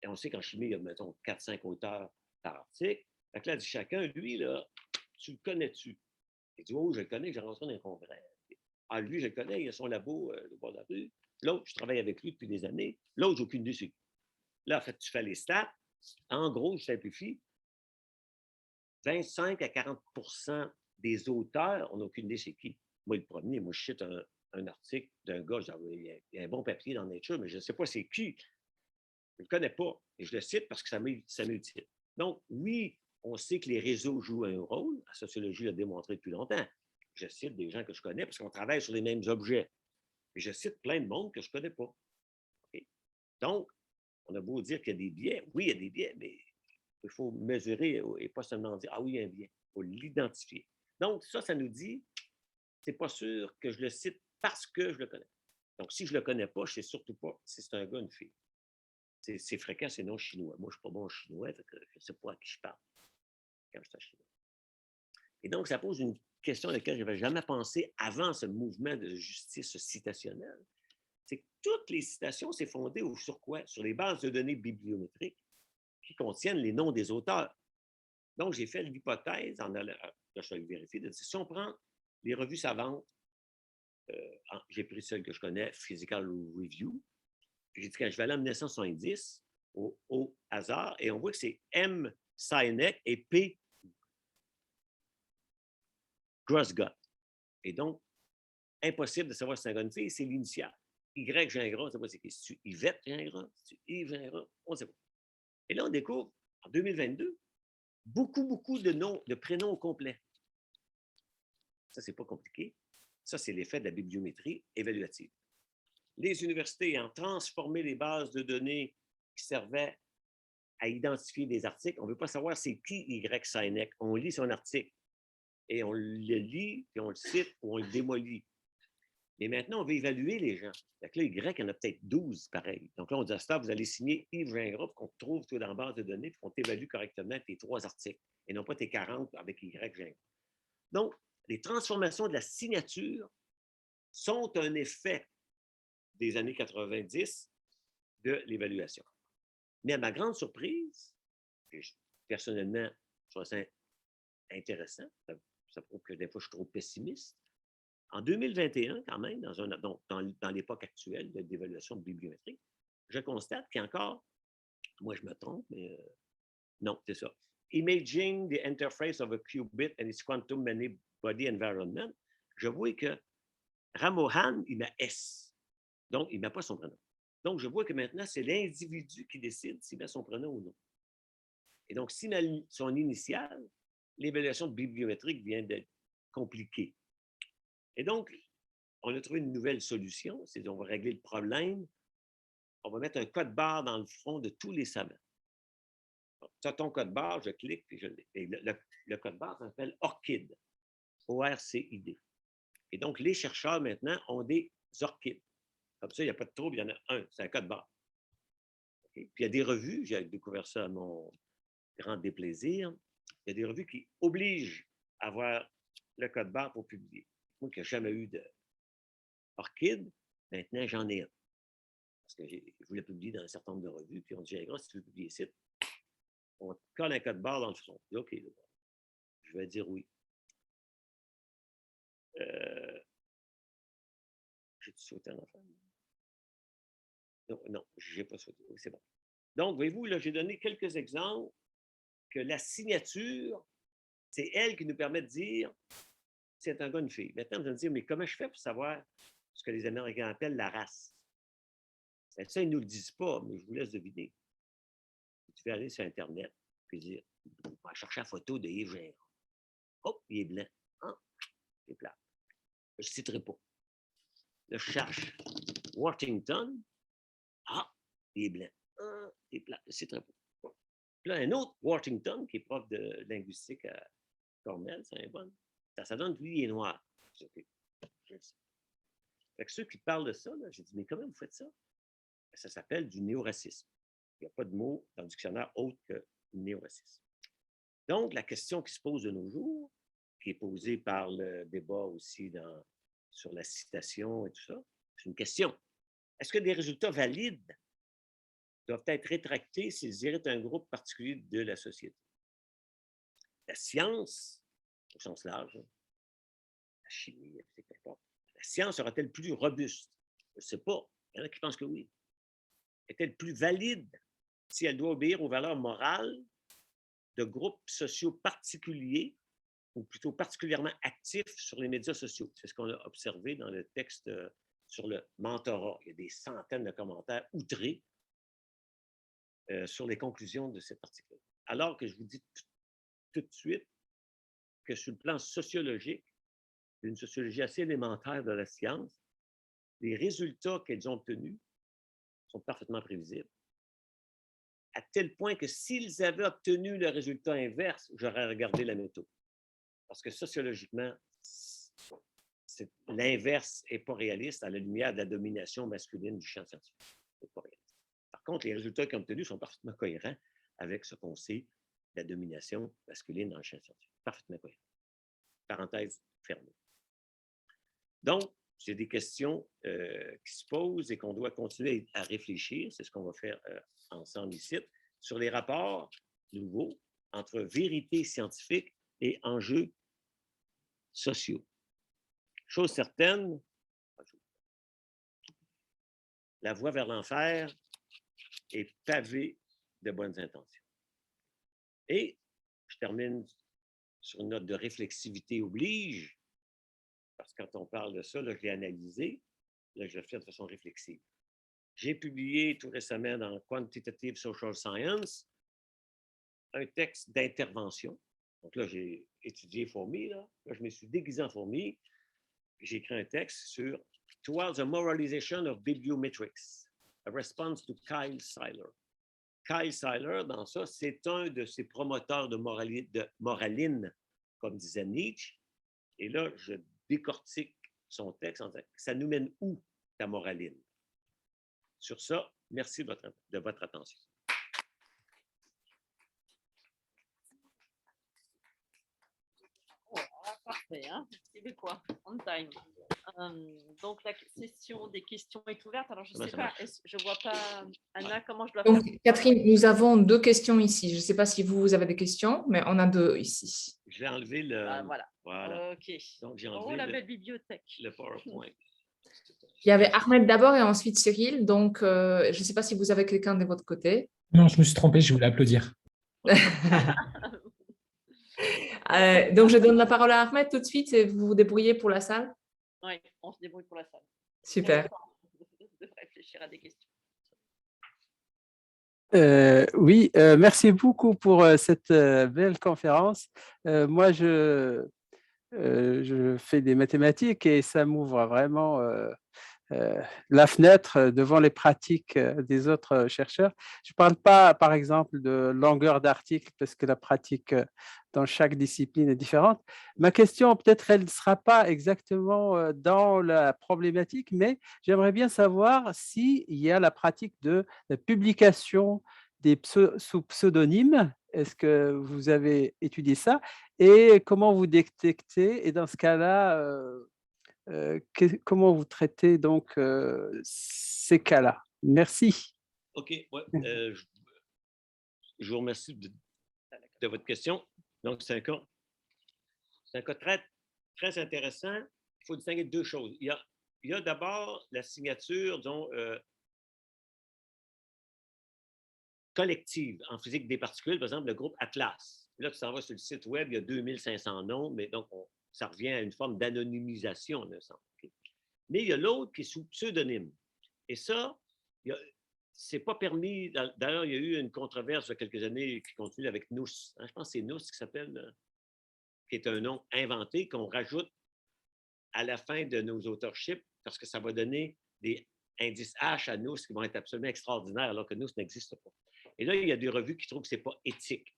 S1: Et on sait qu'en chimie, il y a, mettons, 4-5 auteurs par article. Fait que là, dit chacun, lui, là, tu le connais-tu? Il dit, oh, je le connais, j'ai rencontré dans un congrès. Ah, lui, je le connais, il a son labo au bord de la rue. L'autre, je travaille avec lui depuis des années. L'autre, j'ai aucune idée c'est qui. Là, en fait, tu fais les stats. En gros, je simplifie. 25 à 40 des auteurs, on n'a aucune idée c'est qui. Moi, le premier, moi, je cite un article d'un gars, il y a un bon papier dans Nature, mais je ne sais pas c'est qui. Je ne le connais pas. Et je le cite parce que ça m'utile. Donc, oui, on sait que les réseaux jouent un rôle. La sociologie l'a démontré depuis longtemps. Je cite des gens que je connais parce qu'on travaille sur les mêmes objets. Mais je cite plein de monde que je ne connais pas. Okay? Donc, on a beau dire qu'il y a des biais. Oui, il y a des biais, mais il faut mesurer et pas seulement dire, ah oui, il y a un biais. Il faut l'identifier. Donc, ça nous dit, c'est pas sûr que je le cite parce que je le connais. Donc, si je ne le connais pas, je ne sais surtout pas si c'est un gars ou une fille. C'est fréquent, c'est non chinois. Moi, je ne suis pas bon en chinois, fait que je ne sais pas à qui je parle quand je suis en chinois. Et donc, ça pose une question à laquelle je n'avais jamais pensé avant ce mouvement de justice citationnelle. C'est que toutes les citations, c'est fondé sur quoi? Sur les bases de données bibliométriques qui contiennent les noms des auteurs. Donc, j'ai fait l'hypothèse, là, je vais le vérifier, de dire, si on prend les revues savantes, j'ai pris celle que je connais, Physical Review, j'ai dit quand je vais aller en 1970, au hasard, et on voit que c'est M. Sinek et P. Grosgott. Et donc, impossible de savoir si c'est un gars ou une fille, c'est l'initiale. Y, j'ai un gras, on ne sait pas c'est qui. C'est-tu Yvette, j'ai un gras? C'est-tu Yves, j'ai un gras? On ne sait pas. Et là, on découvre, en 2022, beaucoup de noms, de prénoms au complet. Ça, c'est pas compliqué. Ça, c'est l'effet de la bibliométrie évaluative. Les universités ont transformé les bases de données qui servaient à identifier des articles. On ne veut pas savoir c'est qui Y. Sinek. On lit son article et on le lit, puis on le cite ou on le démolit. Mais maintenant, on veut évaluer les gens. Fait que là, Y, il y en a peut-être 12 pareil. Donc là, on dit à ça, vous allez signer Yves Gingras pour qu'on te trouve tout dans la base de données puis qu'on t'évalue correctement tes 3 articles et non pas tes 40 avec Y Gingras. Donc, les transformations de la signature sont un effet des années 90 de l'évaluation. Mais à ma grande surprise, personnellement, je trouve ça intéressant, ça prouve que des fois, je suis trop pessimiste. En 2021, quand même, dans l'époque actuelle d'évaluation bibliométrique, je constate qu'il y a encore, moi je me trompe, mais non, c'est ça. Imaging the interface of a qubit and its quantum many body environment, je vois que Ramohan, il met S. Donc, il ne met pas son prénom. Donc, je vois que maintenant, c'est l'individu qui décide s'il met son prénom ou non. Et donc, s'il met son initiale, l'évaluation bibliométrique vient d'être compliquée. Et donc, on a trouvé une nouvelle solution, c'est qu'on va régler le problème. On va mettre un code barre dans le front de tous les savants. Tu as ton code barre, je clique, puis je l'ai. Et le code barre s'appelle ORCID. O-R-C-I-D. Et donc, les chercheurs, maintenant, ont des ORCID. Comme ça, il n'y a pas de trouble, il y en a un, c'est un code barre. Okay? Puis il y a des revues, j'ai découvert ça à mon grand déplaisir, il y a des revues qui obligent à avoir le code barre pour publier. Moi qui n'ai jamais eu de ORCID, maintenant j'en ai un. Parce que je voulais publier dans un certain nombre de revues, puis on dit, hey, si tu veux publier ici, on te colle un code barre dans le front. OK, là, je vais dire oui. J'ai-tu sauté en enfant? Non, je n'ai pas sauté. Oui, c'est bon. Donc, voyez-vous, là, j'ai donné quelques exemples que la signature, c'est elle qui nous permet de dire si c'est un gars ou une fille. Maintenant, vous allez me dire, mais comment je fais pour savoir ce que les Américains appellent la race? Ça, ils ne nous le disent pas, mais je vous laisse deviner. Tu peux aller sur Internet et dire, on va chercher la photo de Yves Gingras. Oh, il est blanc. Ah, il est plat. Je ne citerai pas. Là, je cherche Washington. Ah, il est blanc. Ah, il est plat. Je ne citerai pas. Puis là, un autre Washington, qui est prof de linguistique à Cornell, c'est un bon. Ça donne que lui, il est noir. Okay. Je sais. Fait que ceux qui parlent de ça, j'ai dit, mais comment vous faites ça? Ça s'appelle du néoracisme. Il n'y a pas de mot dans le dictionnaire autre que néoracisme. Donc, la question qui se pose de nos jours, qui est posée par le débat aussi sur la citation et tout ça, c'est une question. Est-ce que des résultats valides doivent être rétractés s'ils héritent un groupe particulier de la société? La science, au sens large, la chimie, etc. La science sera-t-elle plus robuste? Je ne sais pas. Il y en a qui pensent que oui. Est-elle plus valide si elle doit obéir aux valeurs morales de groupes sociaux particuliers ou plutôt particulièrement actifs sur les médias sociaux? C'est ce qu'on a observé dans le texte sur le mentorat. Il y a des centaines de commentaires outrés sur les conclusions de cet article. Alors que je vous dis tout de suite que sur le plan sociologique, une sociologie assez élémentaire de la science, les résultats qu'elles ont obtenus sont parfaitement prévisibles. À tel point que s'ils avaient obtenu le résultat inverse, j'aurais regardé la méthode. Parce que sociologiquement, l'inverse n'est pas réaliste à la lumière de la domination masculine du champ scientifique. C'est pas réaliste. Par contre, les résultats qu'ils ont obtenus sont parfaitement cohérents avec ce qu'on sait de la domination masculine dans le champ scientifique. Parfaitement cohérent. Parenthèse fermée. Donc, c'est des questions qui se posent et qu'on doit continuer à réfléchir. C'est ce qu'on va faire ensemble ici, sur les rapports nouveaux entre vérité scientifique et enjeux sociaux. Chose certaine, la voie vers l'enfer est pavée de bonnes intentions. Et je termine sur une note de réflexivité oblige, parce que quand on parle de ça, là, je l'ai analysé, là, je le fais de façon réflexive. J'ai publié tout récemment dans Quantitative Social Science un texte d'intervention. Donc là, j'ai étudié fourmi, là je me suis déguisé en fourmi, puis j'ai écrit un texte sur Towards a Moralization of Bibliometrics, a response to Kyle Seiler. Kyle Seiler, dans ça, c'est un de ses promoteurs de moraline, comme disait Nietzsche. Et là, je décortique son texte en disant, ça nous mène où, ta moraline? Sur ça, merci de votre attention.
S2: Oh, parfait, hein? C'est quoi? On time. Donc, la session des questions est ouverte. Alors, je ne sais pas, je ne vois pas, Anna, comment je dois
S3: Donc,
S2: faire?
S3: Catherine, nous avons 2 questions ici. Je ne sais pas si vous avez des questions, mais on a 2 ici.
S1: Je vais enlever le...
S2: Ah, voilà. OK.
S1: Donc, j'ai
S2: Oh,
S1: enlevé
S2: la belle bibliothèque.
S1: le PowerPoint.
S3: Il y avait Ahmed d'abord et ensuite Cyril. Donc, je ne sais pas si vous avez quelqu'un de votre côté.
S4: Non, je me suis trompé, je voulais applaudir.
S3: Donc, je donne la parole à Ahmed tout de suite et vous vous débrouillez pour la salle.
S2: Oui, on se débrouille pour la salle.
S3: Super.
S2: De réfléchir à des questions.
S5: Oui, merci beaucoup pour cette belle conférence. Moi, je fais des mathématiques et ça m'ouvre vraiment la fenêtre devant les pratiques des autres chercheurs. Je ne parle pas, par exemple, de longueur d'article parce que la pratique dans chaque discipline est différente. Ma question, peut-être, elle ne sera pas exactement dans la problématique, mais j'aimerais bien savoir s'il y a la pratique de la publication des sous pseudonymes. Est-ce que vous avez étudié ça? Et comment vous détectez? Et dans ce cas-là, comment vous traitez donc ces cas-là? Merci.
S1: OK, ouais, je vous remercie de votre question. Donc, c'est un cas très, très intéressant. Il faut distinguer 2 choses. Il y a d'abord la signature, disons, collective en physique des particules, par exemple, le groupe Atlas. Là, tu s'en vas sur le site web, il y a 2500 noms, mais donc, ça revient à une forme d'anonymisation, me semble. Okay? Mais il y a l'autre qui est sous pseudonyme. Et ça, c'est pas permis. D'ailleurs, il y a eu une controverse il y a quelques années qui continue avec Nous. Je pense que c'est Nous qui s'appelle, qui est un nom inventé qu'on rajoute à la fin de nos authorships parce que ça va donner des indices H à Nous qui vont être absolument extraordinaires alors que Nous n'existe pas. Et là, il y a des revues qui trouvent que ce n'est pas éthique.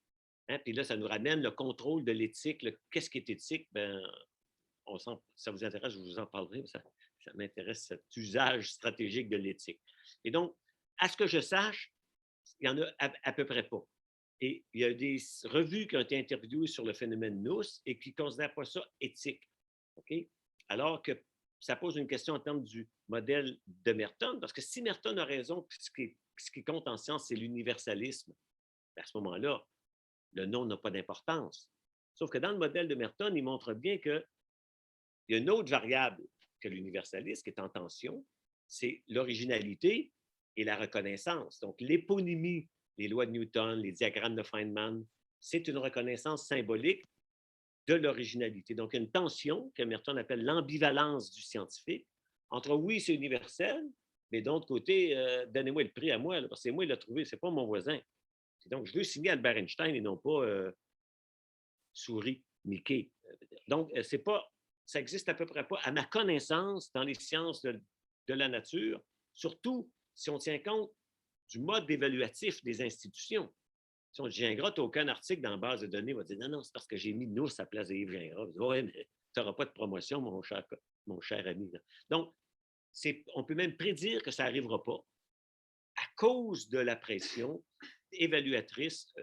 S1: Hein? Puis là, ça nous ramène le contrôle de l'éthique. Qu'est-ce qui est éthique? Ben, ça vous intéresse, je vous en parlerai. Ça m'intéresse, cet usage stratégique de l'éthique. Et donc, à ce que je sache, il y en a à peu près pas. Et il y a des revues qui ont été interviewées sur le phénomène Nous et qui ne considèrent pas ça éthique. Okay? Alors que ça pose une question en termes du modèle de Merton, parce que si Merton a raison, ce qui compte en science, c'est l'universalisme, à ce moment-là, le nom n'a pas d'importance. Sauf que dans le modèle de Merton, il montre bien qu'il y a une autre variable que l'universalisme qui est en tension, c'est l'originalité et la reconnaissance. Donc, l'éponymie, les lois de Newton, les diagrammes de Feynman, c'est une reconnaissance symbolique de l'originalité. Donc, il y a une tension que Merton appelle l'ambivalence du scientifique entre oui, c'est universel, mais d'autre côté, donnez-moi le prix à moi, là, parce que c'est moi qui l'ai trouvé, c'est pas mon voisin. Et donc, je veux signer Albert Einstein et non pas souris Mickey. Donc, c'est pas, ça existe à peu près pas, à ma connaissance, dans les sciences de la nature, surtout si on tient compte du mode évaluatif des institutions. Si on dit Gingras, tu n'as aucun article dans la base de données, on va dire non, c'est parce que j'ai mis Nous à la place de Yves Gingras. Oui, mais tu n'auras pas de promotion, mon cher ami. Donc, on peut même prédire que ça n'arrivera pas à cause de la pression évaluatrice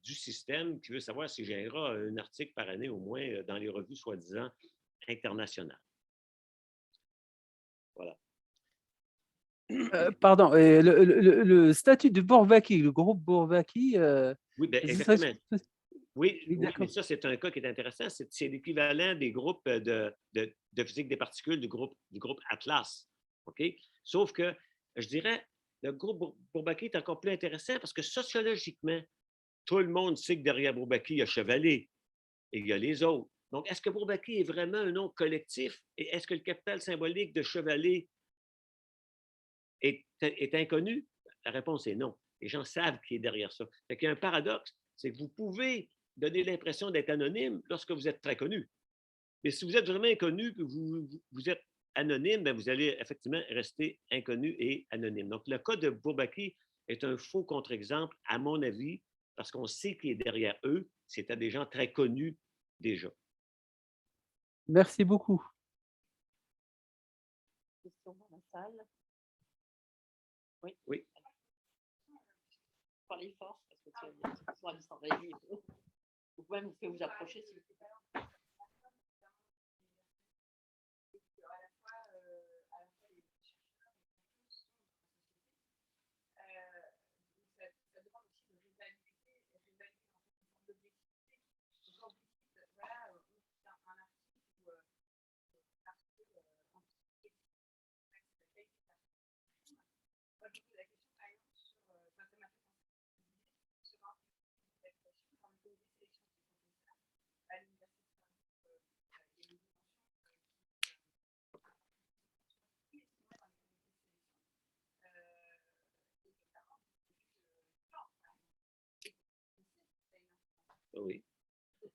S1: du système qui veut savoir si Gingras a un article par année au moins dans les revues soi-disant internationales. Voilà.
S5: Pardon, le statut de Bourbaki, le groupe Bourbaki.
S1: Oui, bien, exactement. Oui, mais ça, c'est un cas qui est intéressant. C'est l'équivalent des groupes de physique des particules du groupe Atlas. OK? Sauf que, je dirais, le groupe Bourbaki est encore plus intéressant parce que sociologiquement, tout le monde sait que derrière Bourbaki, il y a Chevalier et il y a les autres. Donc, est-ce que Bourbaki est vraiment un nom collectif et est-ce que le capital symbolique de Chevalet est inconnu? La réponse est non. Les gens savent qui est derrière ça. Fait qu'il y a un paradoxe, c'est que vous pouvez donner l'impression d'être anonyme lorsque vous êtes très connu. Mais si vous êtes vraiment inconnu, que vous êtes anonyme, bien, vous allez effectivement rester inconnu et anonyme. Donc, le cas de Bourbaki est un faux contre-exemple, à mon avis, parce qu'on sait qui est derrière eux. C'était des gens très connus déjà.
S5: Merci beaucoup.
S2: Question dans la salle. Oui.
S1: Oui.
S2: Parlez fort, parce que c'est une discussion à distance. Vas-y. Vous pouvez vous approcher si vous voulez.
S1: Oui. OK.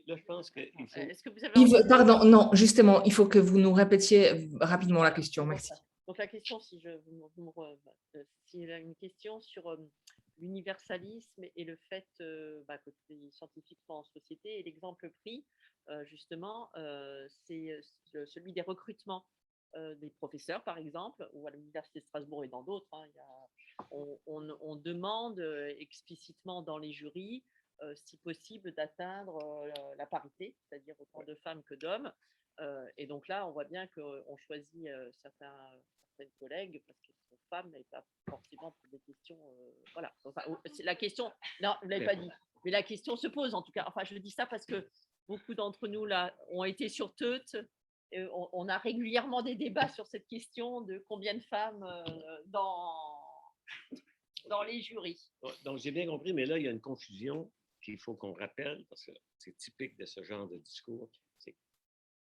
S1: Là, je pense qu'il faut...
S2: Est-ce que vous avez
S3: Pardon, non, justement, il faut que vous nous répétiez rapidement la question. Merci.
S2: Donc la question, si s'il y a une question sur l'universalisme et le fait que les scientifiques sont en société, et l'exemple pris, justement, c'est celui des recrutements des professeurs, par exemple, ou à l'Université de Strasbourg et dans d'autres. On demande explicitement dans les jurys, si possible, d'atteindre la parité, c'est-à-dire autant de femmes que d'hommes. Et donc là, on voit bien qu'on choisit certaines collègues parce qu'elles sont femmes et pas forcément pour des questions. Voilà. Enfin, la question, non, vous ne l'avez pas dit, mais la question se pose en tout cas. Enfin, je dis ça parce que beaucoup d'entre nous là ont été sur Teut. On a régulièrement des débats sur cette question de combien de femmes dans les jurys.
S1: Donc, j'ai bien compris, mais là, il y a une confusion qu'il faut qu'on rappelle, parce que c'est typique de ce genre de discours. C'est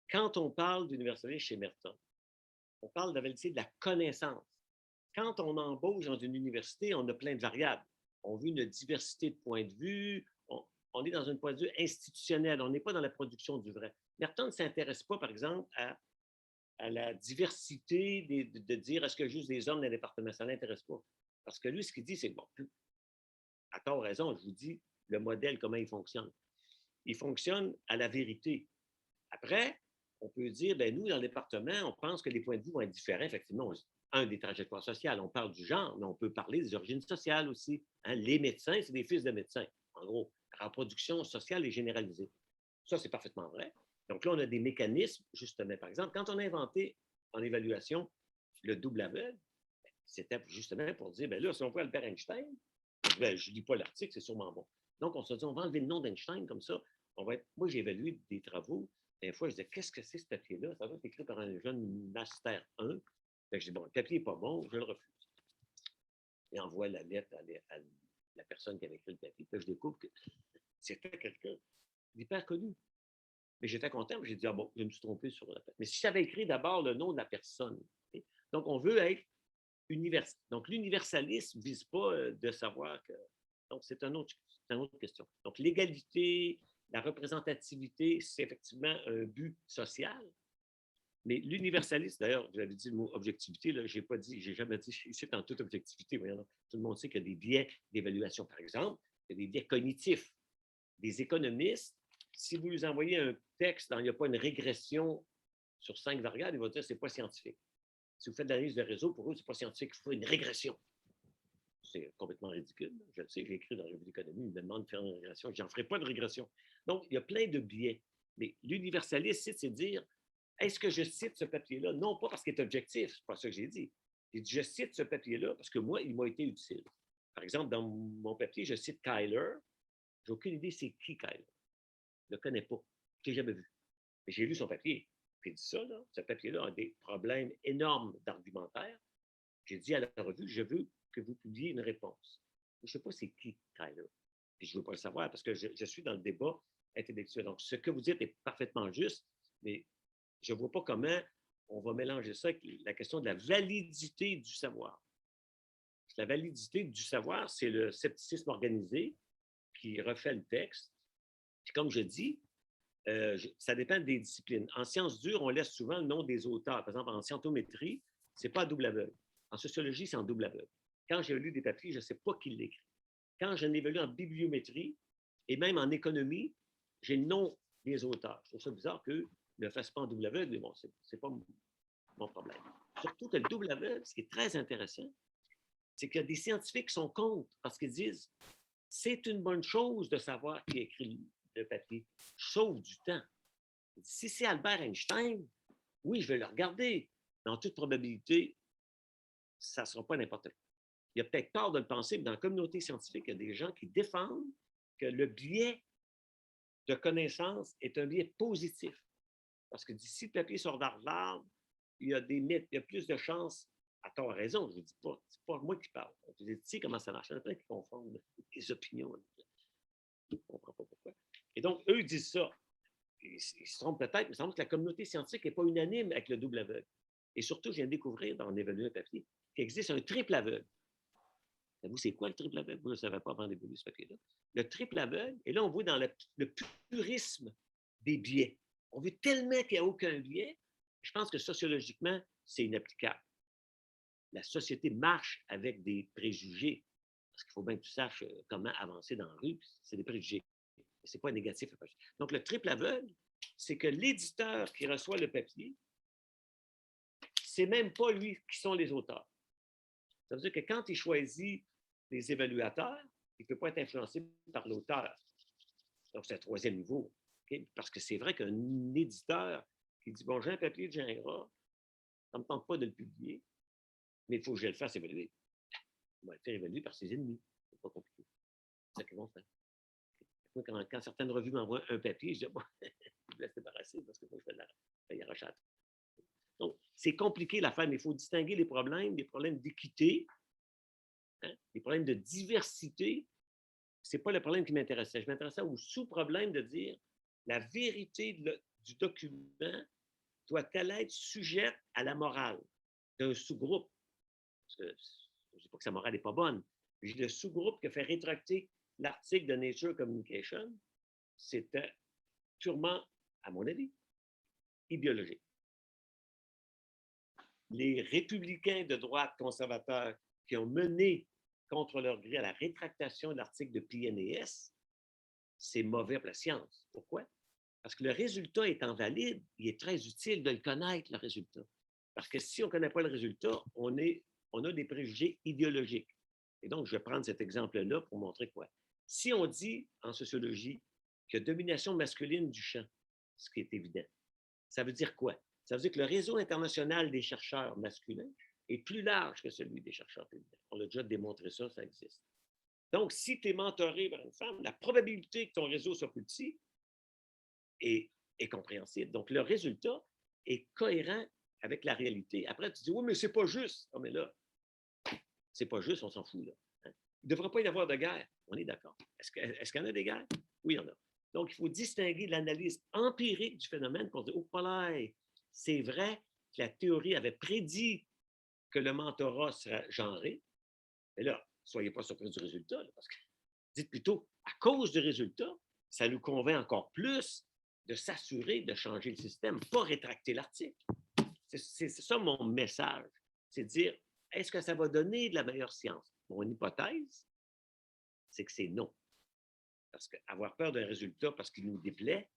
S1: quand on parle d'universalisme chez Merton, on parle de la validité de la connaissance. Quand on embauche dans une université, on a plein de variables. On veut une diversité de points de vue. On est dans un point de vue institutionnel. On n'est pas dans la production du vrai. Merton ne s'intéresse pas, par exemple, à la diversité de dire est-ce que juste des hommes dans le département. Ça ne l'intéresse pas. Parce que lui, ce qu'il dit, c'est bon, à tort raison, je vous dis le modèle, comment il fonctionne. Il fonctionne à la vérité. Après, on peut dire, ben nous, dans le département, on pense que les points de vue vont être différents. Effectivement, un des trajectoires sociales, on parle du genre, mais on peut parler des origines sociales aussi. Hein? Les médecins, c'est des fils de médecins. En gros, la reproduction sociale est généralisée. Ça, c'est parfaitement vrai. Donc là, on a des mécanismes, justement. Par exemple, quand on a inventé en évaluation le double aveugle, c'était justement pour dire, ben là, si on voit Albert Einstein, ben, je ne lis pas l'article, c'est sûrement bon. Donc, on se dit, on va enlever le nom d'Einstein comme ça. Moi, j'ai évalué des travaux. Des fois, je disais, qu'est-ce que c'est ce papier-là? Ça va être écrit par un jeune master 1. Je dis, bon, le papier n'est pas bon, je le refuse. Et envoie la lettre à la personne qui avait écrit le papier. Puis je découvre que c'était quelqu'un d'hyper connu. Mais j'étais content, j'ai dit, ah bon, je me suis trompé sur la tête. Mais si j'avais écrit d'abord le nom de la personne, okay? Donc on veut être universel. Donc l'universalisme ne vise pas de savoir que. Donc c'est une autre question. Donc l'égalité, la représentativité, c'est effectivement un but social. Mais l'universalisme, d'ailleurs, j'avais dit le mot objectivité, là, j'ai jamais dit ici en toute objectivité. Voyons, tout le monde sait qu'il y a des biais d'évaluation. Par exemple, il y a des biais cognitifs. Des économistes, si vous lui envoyez un texte dont il n'y a pas une régression sur 5 variables, ils vont dire que ce n'est pas scientifique. Si vous faites de l'analyse de réseau, pour eux, ce n'est pas scientifique, il faut une régression. C'est complètement ridicule. Je le sais, j'ai écrit dans la revue d'économie, ils me demandent de faire une régression. Je n'en ferai pas de régression. Donc, il y a plein de biais. Mais l'universalisme, c'est dire, est-ce que je cite ce papier-là? Non pas parce qu'il est objectif, ce n'est pas ça que j'ai dit. J'ai dit, je cite ce papier-là parce que moi, il m'a été utile. Par exemple, dans mon papier, je cite Kyler, J'ai aucune idée c'est qui Kyler. Je ne le connais pas. Je ne l'ai jamais vu. Mais j'ai lu son papier. Puis il dit ça, là, ce papier-là a des problèmes énormes d'argumentaire. J'ai dit à la revue, je veux que vous publiez une réponse. Je ne sais pas c'est qui Kyler. Puis je ne veux pas le savoir parce que je suis dans le débat intellectuel. Donc, ce que vous dites est parfaitement juste, mais je ne vois pas comment on va mélanger ça avec la question de la validité du savoir. La validité du savoir, c'est le scepticisme organisé qui refait le texte. Puis comme je dis, ça dépend des disciplines. En sciences dures, on laisse souvent le nom des auteurs. Par exemple, en scientométrie, ce n'est pas à double aveugle. En sociologie, c'est en double aveugle. Quand j'ai lu des papiers, je ne sais pas qui l'écrit. Quand je l'ai lu en bibliométrie et même en économie, j'ai le nom des auteurs. Je trouve ça bizarre qu'eux ne le fassent pas en double aveugle, mais bon, ce n'est pas mon problème. Surtout que le double aveugle, ce qui est très intéressant, c'est qu'il y a des scientifiques qui sont contre parce qu'ils disent c'est une bonne chose de savoir qui a écrit le papier, sauve du temps. Si c'est Albert Einstein, oui, je vais le regarder. Mais en toute probabilité, ça ne sera pas n'importe quoi. Il y a peut-être tort de le penser, mais dans la communauté scientifique, il y a des gens qui défendent que le biais de connaissance est un biais positif. Parce que d'ici le papier sort d'Harvard, il y a plus de chances, à tort à raison, je ne dis pas, c'est pas moi qui parle. Tu sais comment ça marche. Il y en a plein qui confondent les opinions. Je ne comprends pas pourquoi. Et donc, eux disent ça. Ils se trompent peut-être, mais il semble que la communauté scientifique n'est pas unanime avec le double aveugle. Et surtout, je viens de découvrir, dans évaluer un papier, qu'il existe un triple aveugle. Vous, c'est quoi le triple aveugle? Vous ne le savez pas avant d'évaluer ce papier-là. Le triple aveugle, et là, on voit dans le purisme des biais. On veut tellement qu'il n'y a aucun biais, je pense que sociologiquement, c'est inapplicable. La société marche avec des préjugés, parce qu'il faut bien que tu saches comment avancer dans la rue, c'est des préjugés. Ce n'est pas négatif. Donc, le triple aveugle, c'est que l'éditeur qui reçoit le papier, c'est même pas lui qui sont les auteurs. Ça veut dire que quand il choisit les évaluateurs, il ne peut pas être influencé par l'auteur. Donc, c'est un troisième niveau. Okay? Parce que c'est vrai qu'un éditeur qui dit, bon, j'ai un papier de Jean Gras, ça ne me tente pas de le publier, mais il faut que je le fasse évaluer. On va le faire évaluer par ses ennemis. C'est pas compliqué. C'est ça qu'ils vont faire. Quand certaines revues m'envoient un papier, je dis, bon, je vais se débarrasser parce que moi, je vais y arracher. Donc, c'est compliqué l'affaire, mais il faut distinguer les problèmes d'équité, les problèmes de diversité. Ce n'est pas le problème qui m'intéressait. Je m'intéressais au sous-problème de dire la vérité du document doit-elle être sujette à la morale d'un sous-groupe? Parce que je ne dis pas que sa morale n'est pas bonne. J'ai le sous-groupe qui a fait rétracter l'article de Nature Communication, c'était purement, à mon avis, idéologique. Les républicains de droite conservateurs qui ont mené contre leur gré à la rétractation de l'article de PNAS, c'est mauvais pour la science. Pourquoi? Parce que le résultat étant valide, il est très utile de le connaître, le résultat. Parce que si on ne connaît pas le résultat, on a des préjugés idéologiques. Et donc, je vais prendre cet exemple-là pour montrer quoi. Si on dit en sociologie qu'il y a domination masculine du champ, ce qui est évident, ça veut dire quoi? Ça veut dire que le réseau international des chercheurs masculins est plus large que celui des chercheurs féminins. On a déjà démontré ça, ça existe. Donc, si tu es mentoré par une femme, la probabilité que ton réseau soit plus petit est compréhensible. Donc, le résultat est cohérent avec la réalité. Après, tu dis, oui, mais c'est pas juste. Non, mais là, c'est pas juste, on s'en fout. Là. Hein? Il ne devrait pas y avoir de guerre. On est d'accord. Est-ce qu'il y en a des guerres? Oui, il y en a. Donc, il faut distinguer l'analyse empirique du phénomène pour dire, oh, là, c'est vrai que la théorie avait prédit que le mentorat serait genré. Mais là, ne soyez pas surpris du résultat, là, parce que dites plutôt, à cause du résultat, ça nous convainc encore plus de s'assurer de changer le système, pas rétracter l'article. C'est ça mon message. C'est de dire, est-ce que ça va donner de la meilleure science? Mon hypothèse, c'est que c'est non. Parce qu'avoir peur d'un résultat parce qu'il nous déplaît,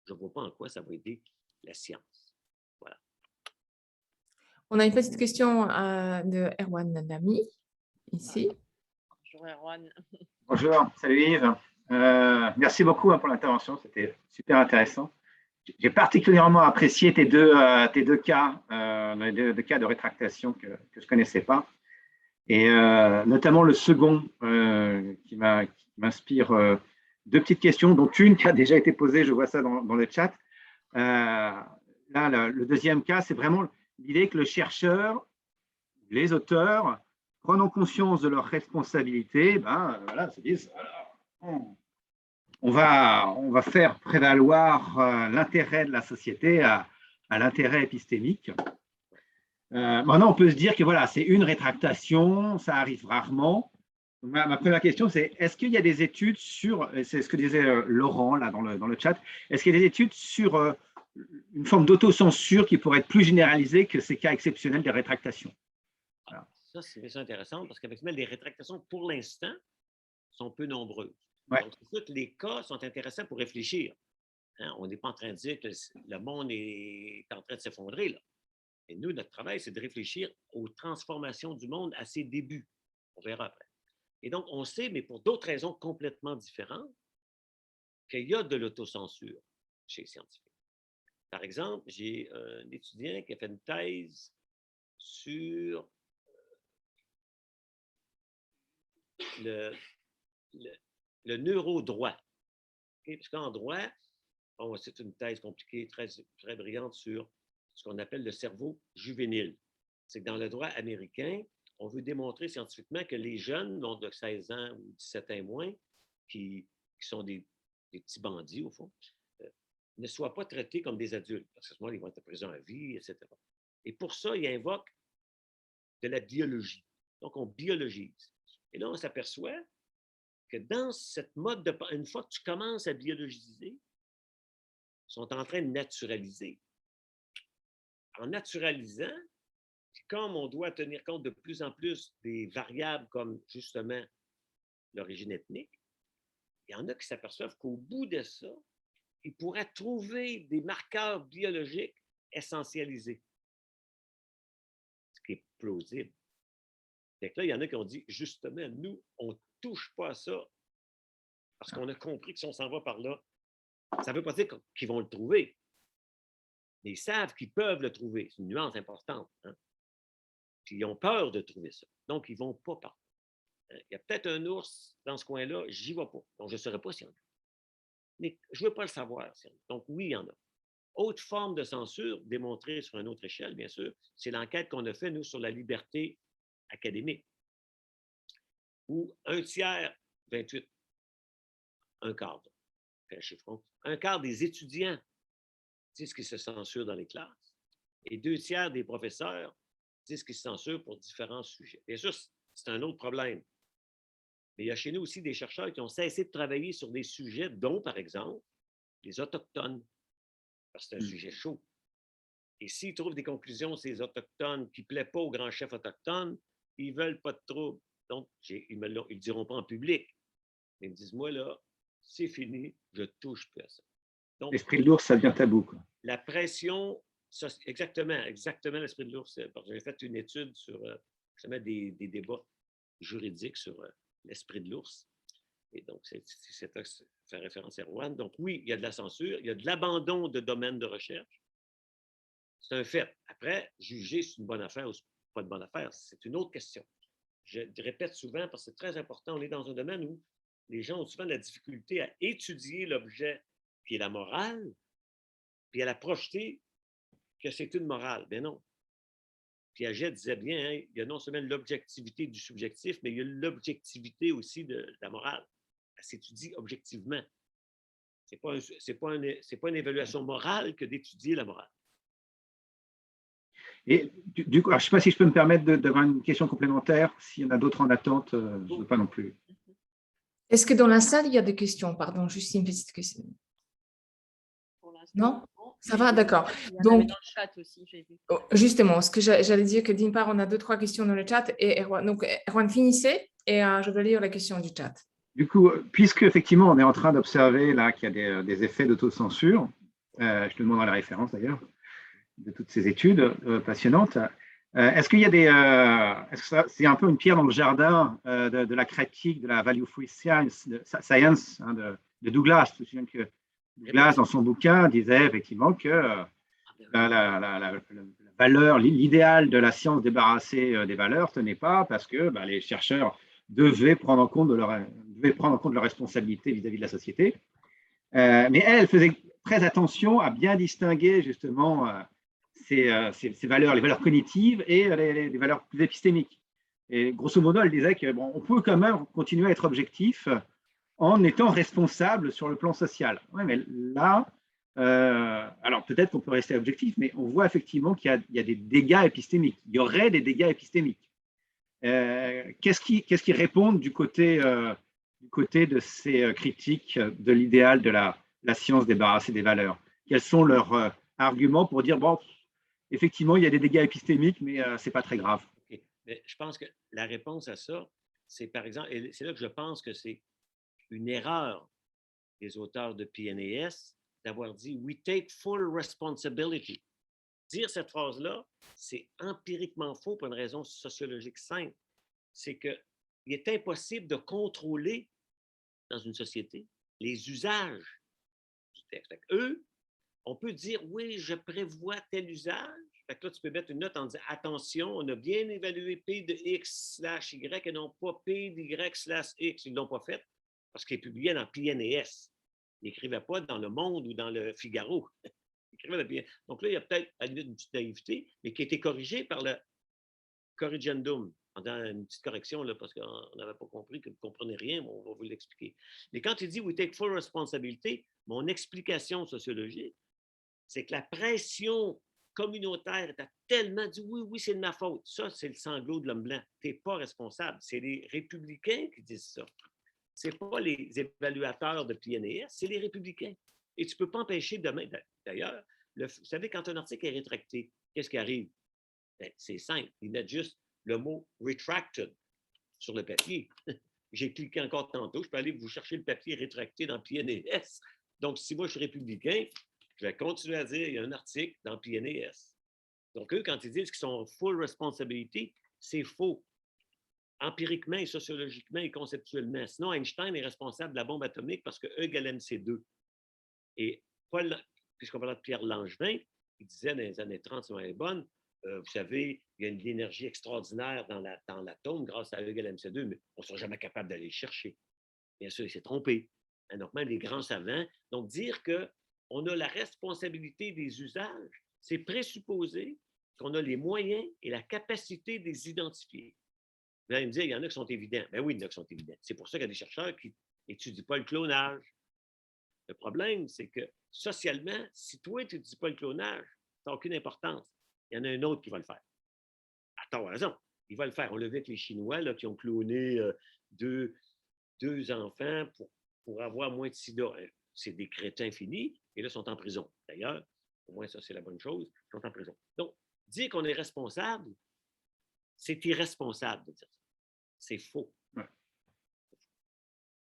S1: je ne vois pas en quoi ça va aider la science. Voilà.
S3: On a une petite question de Erwan Nami, ici.
S2: Bonjour Erwan.
S6: Bonjour, salut Yves. Merci beaucoup pour l'intervention, c'était super intéressant. J'ai particulièrement apprécié tes deux cas, les deux cas de rétractation que je ne connaissais pas. Et notamment le second qui m'inspire deux petites questions, dont une qui a déjà été posée, je vois ça dans le chat. Là, le deuxième cas, c'est vraiment l'idée que le chercheur, les auteurs, prenant conscience de leurs responsabilités, ben, voilà, se disent, on va faire prévaloir l'intérêt de la société à l'intérêt épistémique. Maintenant, on peut se dire que voilà, c'est une rétractation, ça arrive rarement. Ma première question, c'est est-ce qu'il y a des études sur, c'est ce que disait Laurent là dans le chat, est-ce qu'il y a des études sur une forme d'autocensure qui pourrait être plus généralisée que ces cas exceptionnels de rétractation?
S1: Voilà. Ça, c'est intéressant parce qu'effectivement, les rétractations, pour l'instant, sont peu nombreuses.
S6: Ouais.
S1: Donc, tous les cas sont intéressants pour réfléchir. Hein, on n'est pas en train de dire que le monde est en train de s'effondrer, là. Et nous, notre travail, c'est de réfléchir aux transformations du monde à ses débuts. On verra après. Et donc, on sait, mais pour d'autres raisons complètement différentes, qu'il y a de l'autocensure chez les scientifiques. Par exemple, j'ai un étudiant qui a fait une thèse sur le neurodroit. Okay? Parce qu'en droit, bon, c'est une thèse compliquée, très, très brillante sur ce qu'on appelle le cerveau juvénile. C'est que dans le droit américain, on veut démontrer scientifiquement que les jeunes, donc de 16 ans ou 17 ans et moins, qui sont des petits bandits, au fond, ne soient pas traités comme des adultes, parce que ce moment, ils vont être en prison à vie, etc. Et pour ça, ils invoquent de la biologie. Donc, on biologise. Et là, on s'aperçoit que dans cette mode de... Une fois que tu commences à biologiser, ils sont en train de naturaliser. En naturalisant, comme on doit tenir compte de plus en plus des variables comme justement l'origine ethnique, il y en a qui s'aperçoivent qu'au bout de ça, ils pourraient trouver des marqueurs biologiques essentialisés, ce qui est plausible. Donc là, il y en a qui ont dit, justement, nous, on ne touche pas à ça parce qu'on a compris que si on s'en va par là, ça ne veut pas dire qu'ils vont le trouver. Mais ils savent qu'ils peuvent le trouver. C'est une nuance importante. Hein? Puis ils ont peur de trouver ça. Donc, ils ne vont pas par là. Il y a peut-être un ours dans ce coin-là, j'y vais pas. Donc, je ne saurais pas s'il y en a. Mais je ne veux pas le savoir. Donc, oui, il y en a. Autre forme de censure, démontrée sur une autre échelle, bien sûr, c'est l'enquête qu'on a faite, nous, sur la liberté académique, où un tiers, 28, un quart, un quart des étudiants disent qu'ils se censurent dans les classes, et 2 tiers des professeurs disent qu'ils se censurent pour différents sujets. Bien sûr, c'est un autre problème. Mais il y a chez nous aussi des chercheurs qui ont cessé de travailler sur des sujets, dont, par exemple, les Autochtones, parce que c'est un sujet chaud. Et s'ils trouvent des conclusions, ces Autochtones, qui ne plaisent pas aux grands chefs autochtones, ils ne veulent pas de trouble. Donc, ils ne diront pas en public. Mais ils me disent, moi, là, c'est fini, je ne touche plus à ça. Donc,
S6: l'esprit de l'ours, ça devient tabou, quoi.
S1: La pression, ça, exactement l'esprit de l'ours. J'ai fait une étude sur des débats juridiques sur l'esprit de l'ours. Et donc, c'est là que ça fait référence à Erwan. Donc, oui, il y a de la censure, il y a de l'abandon de domaines de recherche. C'est un fait. Après, juger si c'est une bonne affaire ou pas une bonne affaire, c'est une autre question. Je répète souvent, parce que c'est très important, on est dans un domaine où les gens ont souvent de la difficulté à étudier l'objet qui est la morale, puis à la projeter que c'est une morale. Mais non. Piaget disait bien, hein, il y a non seulement l'objectivité du subjectif, mais il y a l'objectivité aussi de la morale. Elle s'étudie objectivement. Ce n'est pas une évaluation morale que d'étudier la morale.
S6: Et du coup, je ne sais pas si je peux me permettre d'avoir une question complémentaire. S'il y en a d'autres en attente, je ne veux pas non plus.
S3: Est-ce que dans la salle, il y a des questions? Pardon, juste une petite question. Non? Ça va, d'accord.
S2: Donc, dans le chat aussi, j'ai vu.
S3: Justement, ce que j'allais dire que d'une part, on a 2-3 questions dans le chat. Et Erwan, donc, Erwan, finissez et je vais lire la question du chat.
S6: Du coup, puisque effectivement, on est en train d'observer là qu'il y a des effets d'autocensure, je te demanderai la référence d'ailleurs de toutes ces études passionnantes. Est-ce qu'il y a est-ce que c'est un peu une pierre dans le jardin de la critique de la value-free science, hein, de Douglas? Je me souviens que Douglas, dans son bouquin, disait effectivement que la valeur, l'idéal de la science débarrassée des valeurs tenait pas parce que les chercheurs devaient prendre en compte de leur responsabilité vis-à-vis de la société. Mais elle faisait très attention à bien distinguer justement ces valeurs, les valeurs cognitives et les valeurs plus épistémiques. Et grosso modo, elle disait que bon, on peut quand même continuer à être objectif en étant responsable sur le plan social. Ouais, mais là, alors peut-être qu'on peut rester objectif, mais on voit effectivement qu'il y a des dégâts épistémiques. Il y aurait des dégâts épistémiques. Qu'est-ce qui répondent du côté de ces critiques de l'idéal de la science débarrassée des valeurs? Quels sont leurs arguments pour dire, bon, effectivement, il y a des dégâts épistémiques, mais ce n'est pas très grave?
S1: Okay. Mais je pense que la réponse à ça, c'est par exemple, et c'est là que je pense que c'est une erreur des auteurs de PNAS d'avoir dit « We take full responsibility ». Dire cette phrase-là, c'est empiriquement faux pour une raison sociologique simple. C'est qu'il est impossible de contrôler dans une société les usages du texte. Eux, on peut dire, oui, je prévois tel usage. Fait que là, tu peux mettre une note en disant, attention, on a bien évalué P de X/Y et non pas P d'Y/X. Ils ne l'ont pas fait parce qu'il est publié dans PNAS. Ils n'écrivaient pas dans Le Monde ou dans le Figaro. Donc là, il y a peut-être à la limite une petite naïveté, mais qui a été corrigée par le corrigendum, pendant une petite correction, là, parce qu'on n'avait pas compris, que vous ne comprenez rien, mais on va vous l'expliquer. Mais quand il dit « we take full responsibility », mon explication sociologique, c'est que la pression communautaire a tellement dit « oui, oui, c'est de ma faute ». Ça, c'est le sanglot de l'homme blanc. Tu n'es pas responsable. C'est les républicains qui disent ça. Ce n'est pas les évaluateurs de PNAS, c'est les républicains. Et tu ne peux pas empêcher demain, d'ailleurs, vous savez, quand un article est rétracté, qu'est-ce qui arrive? Ben, c'est simple, ils mettent juste le mot « retracted » sur le papier. J'ai cliqué encore tantôt, je peux aller vous chercher le papier rétracté dans PNAS. Donc, si moi je suis républicain, je vais continuer à dire il y a un article dans PNAS. Donc, eux, quand ils disent qu'ils sont full responsibility, c'est faux. Empiriquement et sociologiquement et conceptuellement. Sinon, Einstein est responsable de la bombe atomique parce que E égale MC2. Et Paul, puisqu'on parlait de Pierre Langevin, il disait dans les années 30, si on est bonne, vous savez, il y a une énergie extraordinaire dans l'atome grâce à E égale MC2, mais on ne sera jamais capable d'aller le chercher. Bien sûr, il s'est trompé. Donc, même les grands savants. Donc, dire qu'on a la responsabilité des usages, c'est présupposer qu'on a les moyens et la capacité de les identifier. Vous allez me dire, il y en a qui sont évidents. Ben oui, il y en a qui sont évidents. C'est pour ça qu'il y a des chercheurs qui n'étudient pas le clonage. Le problème, c'est que socialement, si toi, tu ne dis pas le clonage, ça n'a aucune importance. Il y en a un autre qui va le faire. Ah, tu as raison, il va le faire. On l'a vu avec les Chinois là, qui ont cloné deux enfants pour avoir moins de sida. C'est des crétins finis, et là, ils sont en prison. D'ailleurs, au moins, ça, c'est la bonne chose, ils sont en prison. Donc, dire qu'on est responsable, c'est irresponsable de dire ça. C'est faux. Ouais.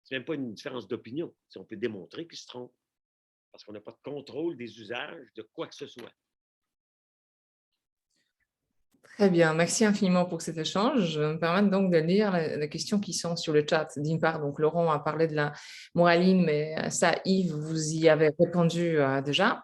S1: C'est même pas une différence d'opinion. Si on peut démontrer qu'ils se trompent. Parce qu'on n'a pas de contrôle des usages de quoi que ce soit.
S3: Très bien, merci infiniment pour cet échange. Je vais me permettre donc de lire les questions qui sont sur le chat. D'une part, donc Laurent a parlé de la moraline, mais ça, Yves, vous y avez répondu déjà.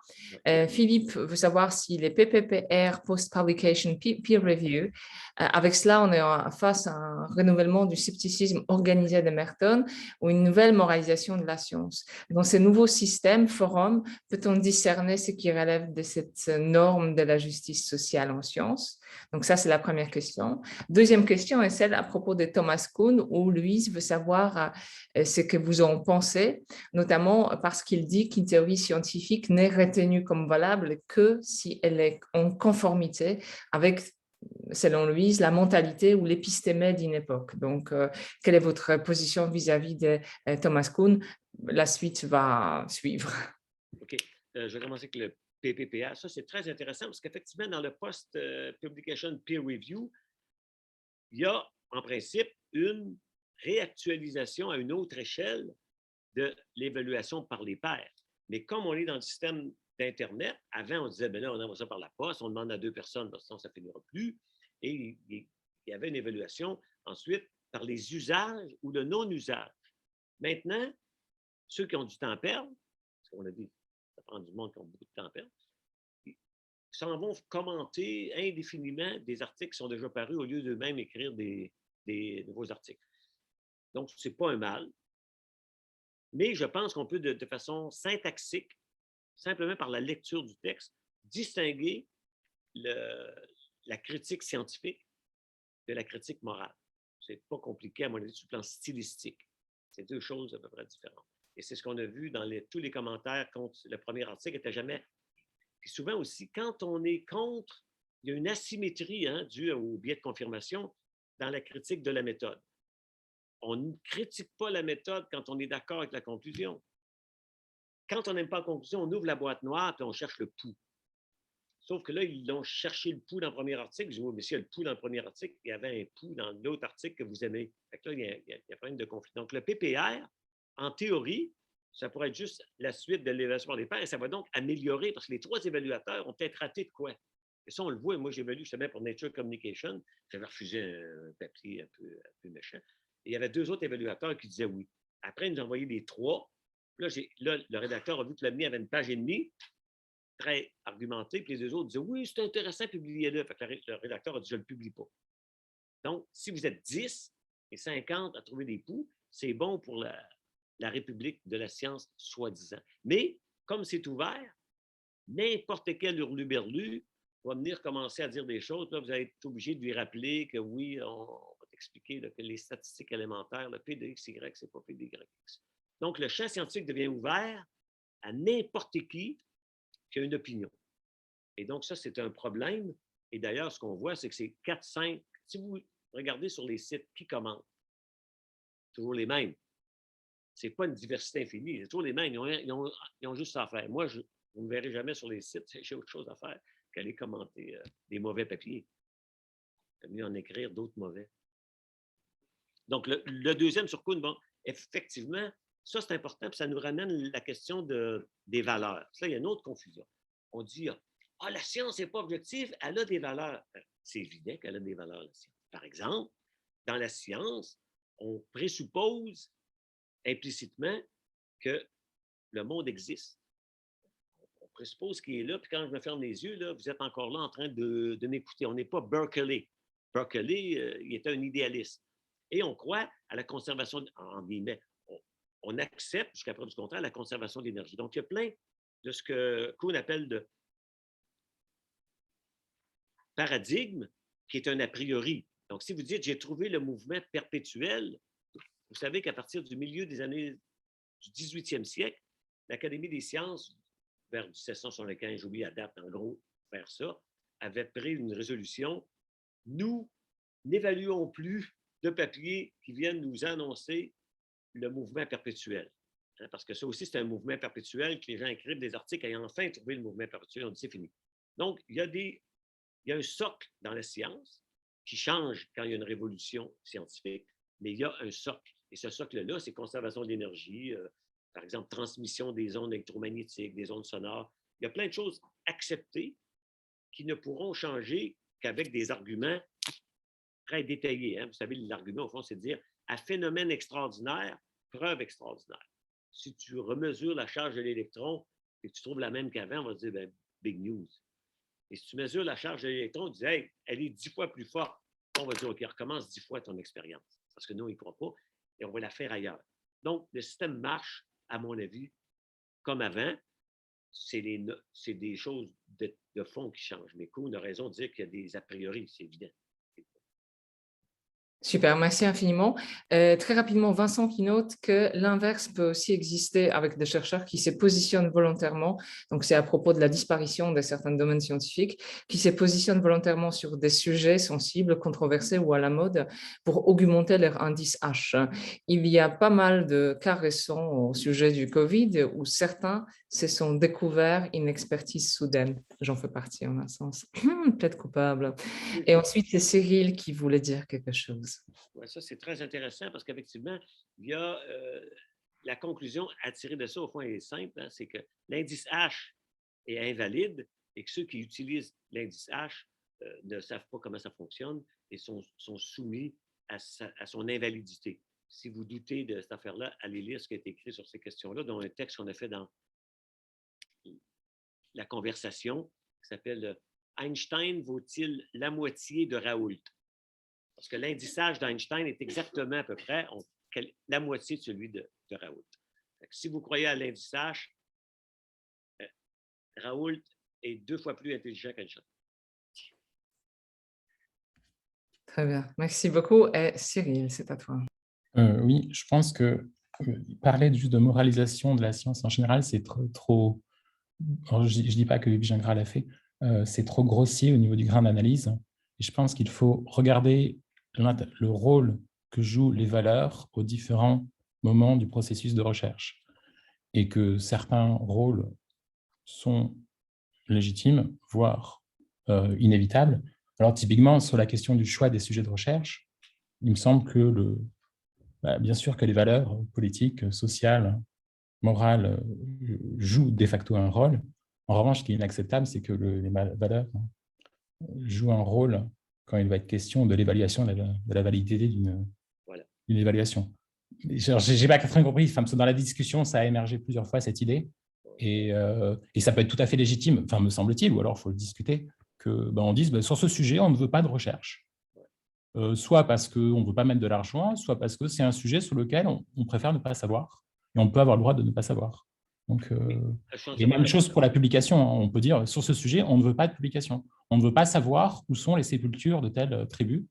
S3: Philippe veut savoir si les PPPR, Post-Publication Peer Review, avec cela, on est face à un renouvellement du scepticisme organisé de Merton ou une nouvelle moralisation de la science. Dans ces nouveaux systèmes, forums, peut-on discerner ce qui relève de cette norme de la justice sociale en sciences? Donc ça, c'est la première question. Deuxième question est celle à propos de Thomas Kuhn, où Louise veut savoir ce que vous en pensez, notamment parce qu'il dit qu'une théorie scientifique n'est retenue comme valable que si elle est en conformité avec, selon Louise, la mentalité ou l'épistémé d'une époque. Donc, quelle est votre position vis-à-vis de Thomas Kuhn? La suite va suivre.
S1: OK. Je vais commencer avec le PPPA. Ça, c'est très intéressant parce qu'effectivement, dans le Post-Publication Peer Review, il y a en principe une réactualisation à une autre échelle de l'évaluation par les pairs. Mais comme on est dans le système d'Internet, avant, on disait, ben là, on envoie ça par la poste, on demande à 2 personnes, parce que sinon, ça ne finira plus. Et il y avait une évaluation ensuite par les usages ou le non-usage. Maintenant, ceux qui ont du temps à perdre, parce qu'on a dit, ça prend du monde qui ont beaucoup de temps à perdre, ils s'en vont commenter indéfiniment des articles qui sont déjà parus au lieu d'eux-mêmes écrire des nouveaux articles. Donc, ce n'est pas un mal. Mais je pense qu'on peut, de façon syntaxique, simplement par la lecture du texte, distinguer la critique scientifique de la critique morale. Ce n'est pas compliqué, à mon avis, sur le plan stylistique. C'est deux choses à peu près différentes. Et c'est ce qu'on a vu dans tous les commentaires contre le premier article, n'était jamais... Puis souvent aussi, quand on est contre, il y a une asymétrie due au biais de confirmation dans la critique de la méthode. On ne critique pas la méthode quand on est d'accord avec la conclusion. Quand on n'aime pas la conclusion, on ouvre la boîte noire et on cherche le pouls. Sauf que là, ils ont cherché le pouls dans le premier article. Je dis, oui, mais s'il y a le pouls dans le premier article, il y avait un pouls dans l'autre article que vous aimez. Fait que là, il y a un problème de conflit. Donc, le PPR, en théorie, ça pourrait être juste la suite de l'évaluation des pairs et ça va donc améliorer parce que les 3 évaluateurs ont peut-être raté de quoi. Et ça, on le voit. Moi, j'évalue justement pour Nature Communication. J'avais refusé un papier un peu méchant. Et il y avait 2 autres évaluateurs qui disaient oui. Après, ils nous ont envoyé les 3. Là, le rédacteur a vu que le mien avait une page et demie, très argumenté, puis les 2 autres disaient oui, c'est intéressant, publiez-le. Fait que le rédacteur a dit je ne le publie pas. Donc, si vous êtes 10 et 50 à trouver des poux, c'est bon pour la République de la science, soi-disant. Mais, comme c'est ouvert, n'importe quel hurluberlu va venir commencer à dire des choses. Là, vous allez être obligé de lui rappeler que oui, on va t'expliquer que les statistiques élémentaires, le P de XY, c'est pas P de YX. Donc, le champ scientifique devient ouvert à n'importe qui a une opinion. Et donc, ça, c'est un problème. Et d'ailleurs, ce qu'on voit, c'est que c'est 4, 5. Si vous regardez sur les sites qui commentent, toujours les mêmes. Ce n'est pas une diversité infinie. C'est toujours les mêmes. Ils ont juste ça à faire. Moi, vous ne me verrez jamais sur les sites. J'ai autre chose à faire qu'aller commenter des mauvais papiers. C'est mieux en écrire d'autres mauvais. Donc, le deuxième sur Kuhn, bon, effectivement, ça, c'est important, puis ça nous ramène la question des valeurs. Ça, il y a une autre confusion. On dit, la science n'est pas objective, elle a des valeurs. C'est évident qu'elle a des valeurs, la science. Par exemple, dans la science, on présuppose implicitement que le monde existe. On présuppose qu'il est là, puis quand je me ferme les yeux, là, vous êtes encore là en train de m'écouter. On n'est pas Berkeley. Berkeley, il était un idéaliste. Et on croit à la conservation, en guillemets, on accepte, jusqu'à preuve du contraire, la conservation de l'énergie. Donc, il y a plein de ce que Kuhn appelle de paradigme, qui est un a priori. Donc, si vous dites, j'ai trouvé le mouvement perpétuel, vous savez qu'à partir du milieu des années du 18e siècle, l'Académie des sciences, vers 1775, j'oublie la date, en gros, vers ça, avait pris une résolution. Nous n'évaluons plus de papiers qui viennent nous annoncer le mouvement perpétuel. Parce que ça aussi, c'est un mouvement perpétuel que les gens écrivent des articles ayant enfin trouvé le mouvement perpétuel. On dit c'est fini. Donc, il y a un socle dans la science qui change quand il y a une révolution scientifique, mais il y a un socle. Et ce socle-là, c'est conservation de l'énergie, par exemple, transmission des ondes électromagnétiques, des ondes sonores. Il y a plein de choses acceptées qui ne pourront changer qu'avec des arguments très détaillés. Vous savez, l'argument, au fond, c'est de dire à phénomène extraordinaire, preuve extraordinaire. Si tu remesures la charge de l'électron et que tu trouves la même qu'avant, on va se dire, big news. Et si tu mesures la charge de l'électron, tu dis, hey, elle est 10 fois plus forte. On va dire, OK, recommence 10 fois ton expérience. Parce que nous, on n'y croit pas et on va la faire ailleurs. Donc, le système marche, à mon avis, comme avant. C'est des choses de fond qui changent. Mais Kuhn a raison de dire qu'il y a des a priori, c'est évident.
S3: Super, merci infiniment. Très rapidement, Vincent qui note que l'inverse peut aussi exister avec des chercheurs qui se positionnent volontairement, donc c'est à propos de la disparition de certains domaines scientifiques, qui se positionnent volontairement sur des sujets sensibles, controversés ou à la mode pour augmenter leur indice H. Il y a pas mal de cas récents au sujet du Covid où certains se sont découverts une expertise soudaine. J'en fais partie en un sens. Peut-être coupable. Et ensuite, c'est Cyril qui voulait dire quelque chose.
S1: Ouais, ça, c'est très intéressant parce qu'effectivement, il y a la conclusion à tirer de ça, au fond, elle est simple, c'est que l'indice H est invalide et que ceux qui utilisent l'indice H ne savent pas comment ça fonctionne et sont soumis à son invalidité. Si vous doutez de cette affaire-là, allez lire ce qui a été écrit sur ces questions-là, dont un texte qu'on a fait dans la conversation qui s'appelle « Einstein vaut-il la moitié de Raoult ?» Parce que l'indissage d'Einstein est exactement à peu près la moitié de celui de Raoult. Fait que si vous croyez à l'indice H, Raoult est 2 fois plus intelligent qu'Einstein.
S3: Très bien. Merci beaucoup. Et Cyril, c'est à toi.
S4: Oui, je pense que parler juste de moralisation de la science en général, c'est trop. Je ne dis pas que Gingras l'a fait, c'est trop grossier au niveau du grain d'analyse. Et je pense qu'il faut regarder le rôle que jouent les valeurs aux différents moments du processus de recherche. Et que certains rôles sont légitimes, voire inévitables. Alors typiquement, sur la question du choix des sujets de recherche, il me semble que bien sûr que les valeurs politiques, sociales, morales jouent de facto un rôle. En revanche, ce qui est inacceptable, c'est que les valeurs jouent un rôle quand il va être question de l'évaluation de la validité d'une évaluation. Je n'ai pas très compris, dans la discussion, ça a émergé plusieurs fois cette idée, et ça peut être tout à fait légitime, me semble-t-il, ou alors il faut le discuter, qu'on dise sur ce sujet, on ne veut pas de recherche. Soit parce qu'on ne veut pas mettre de l'argent, soit parce que c'est un sujet sur lequel on préfère ne pas savoir, et on peut avoir le droit de ne pas savoir. Donc, et même chose pour la publication, hein. On peut dire, sur ce sujet, on ne veut pas de publication. On ne veut pas savoir où sont les sépultures de telle tribu,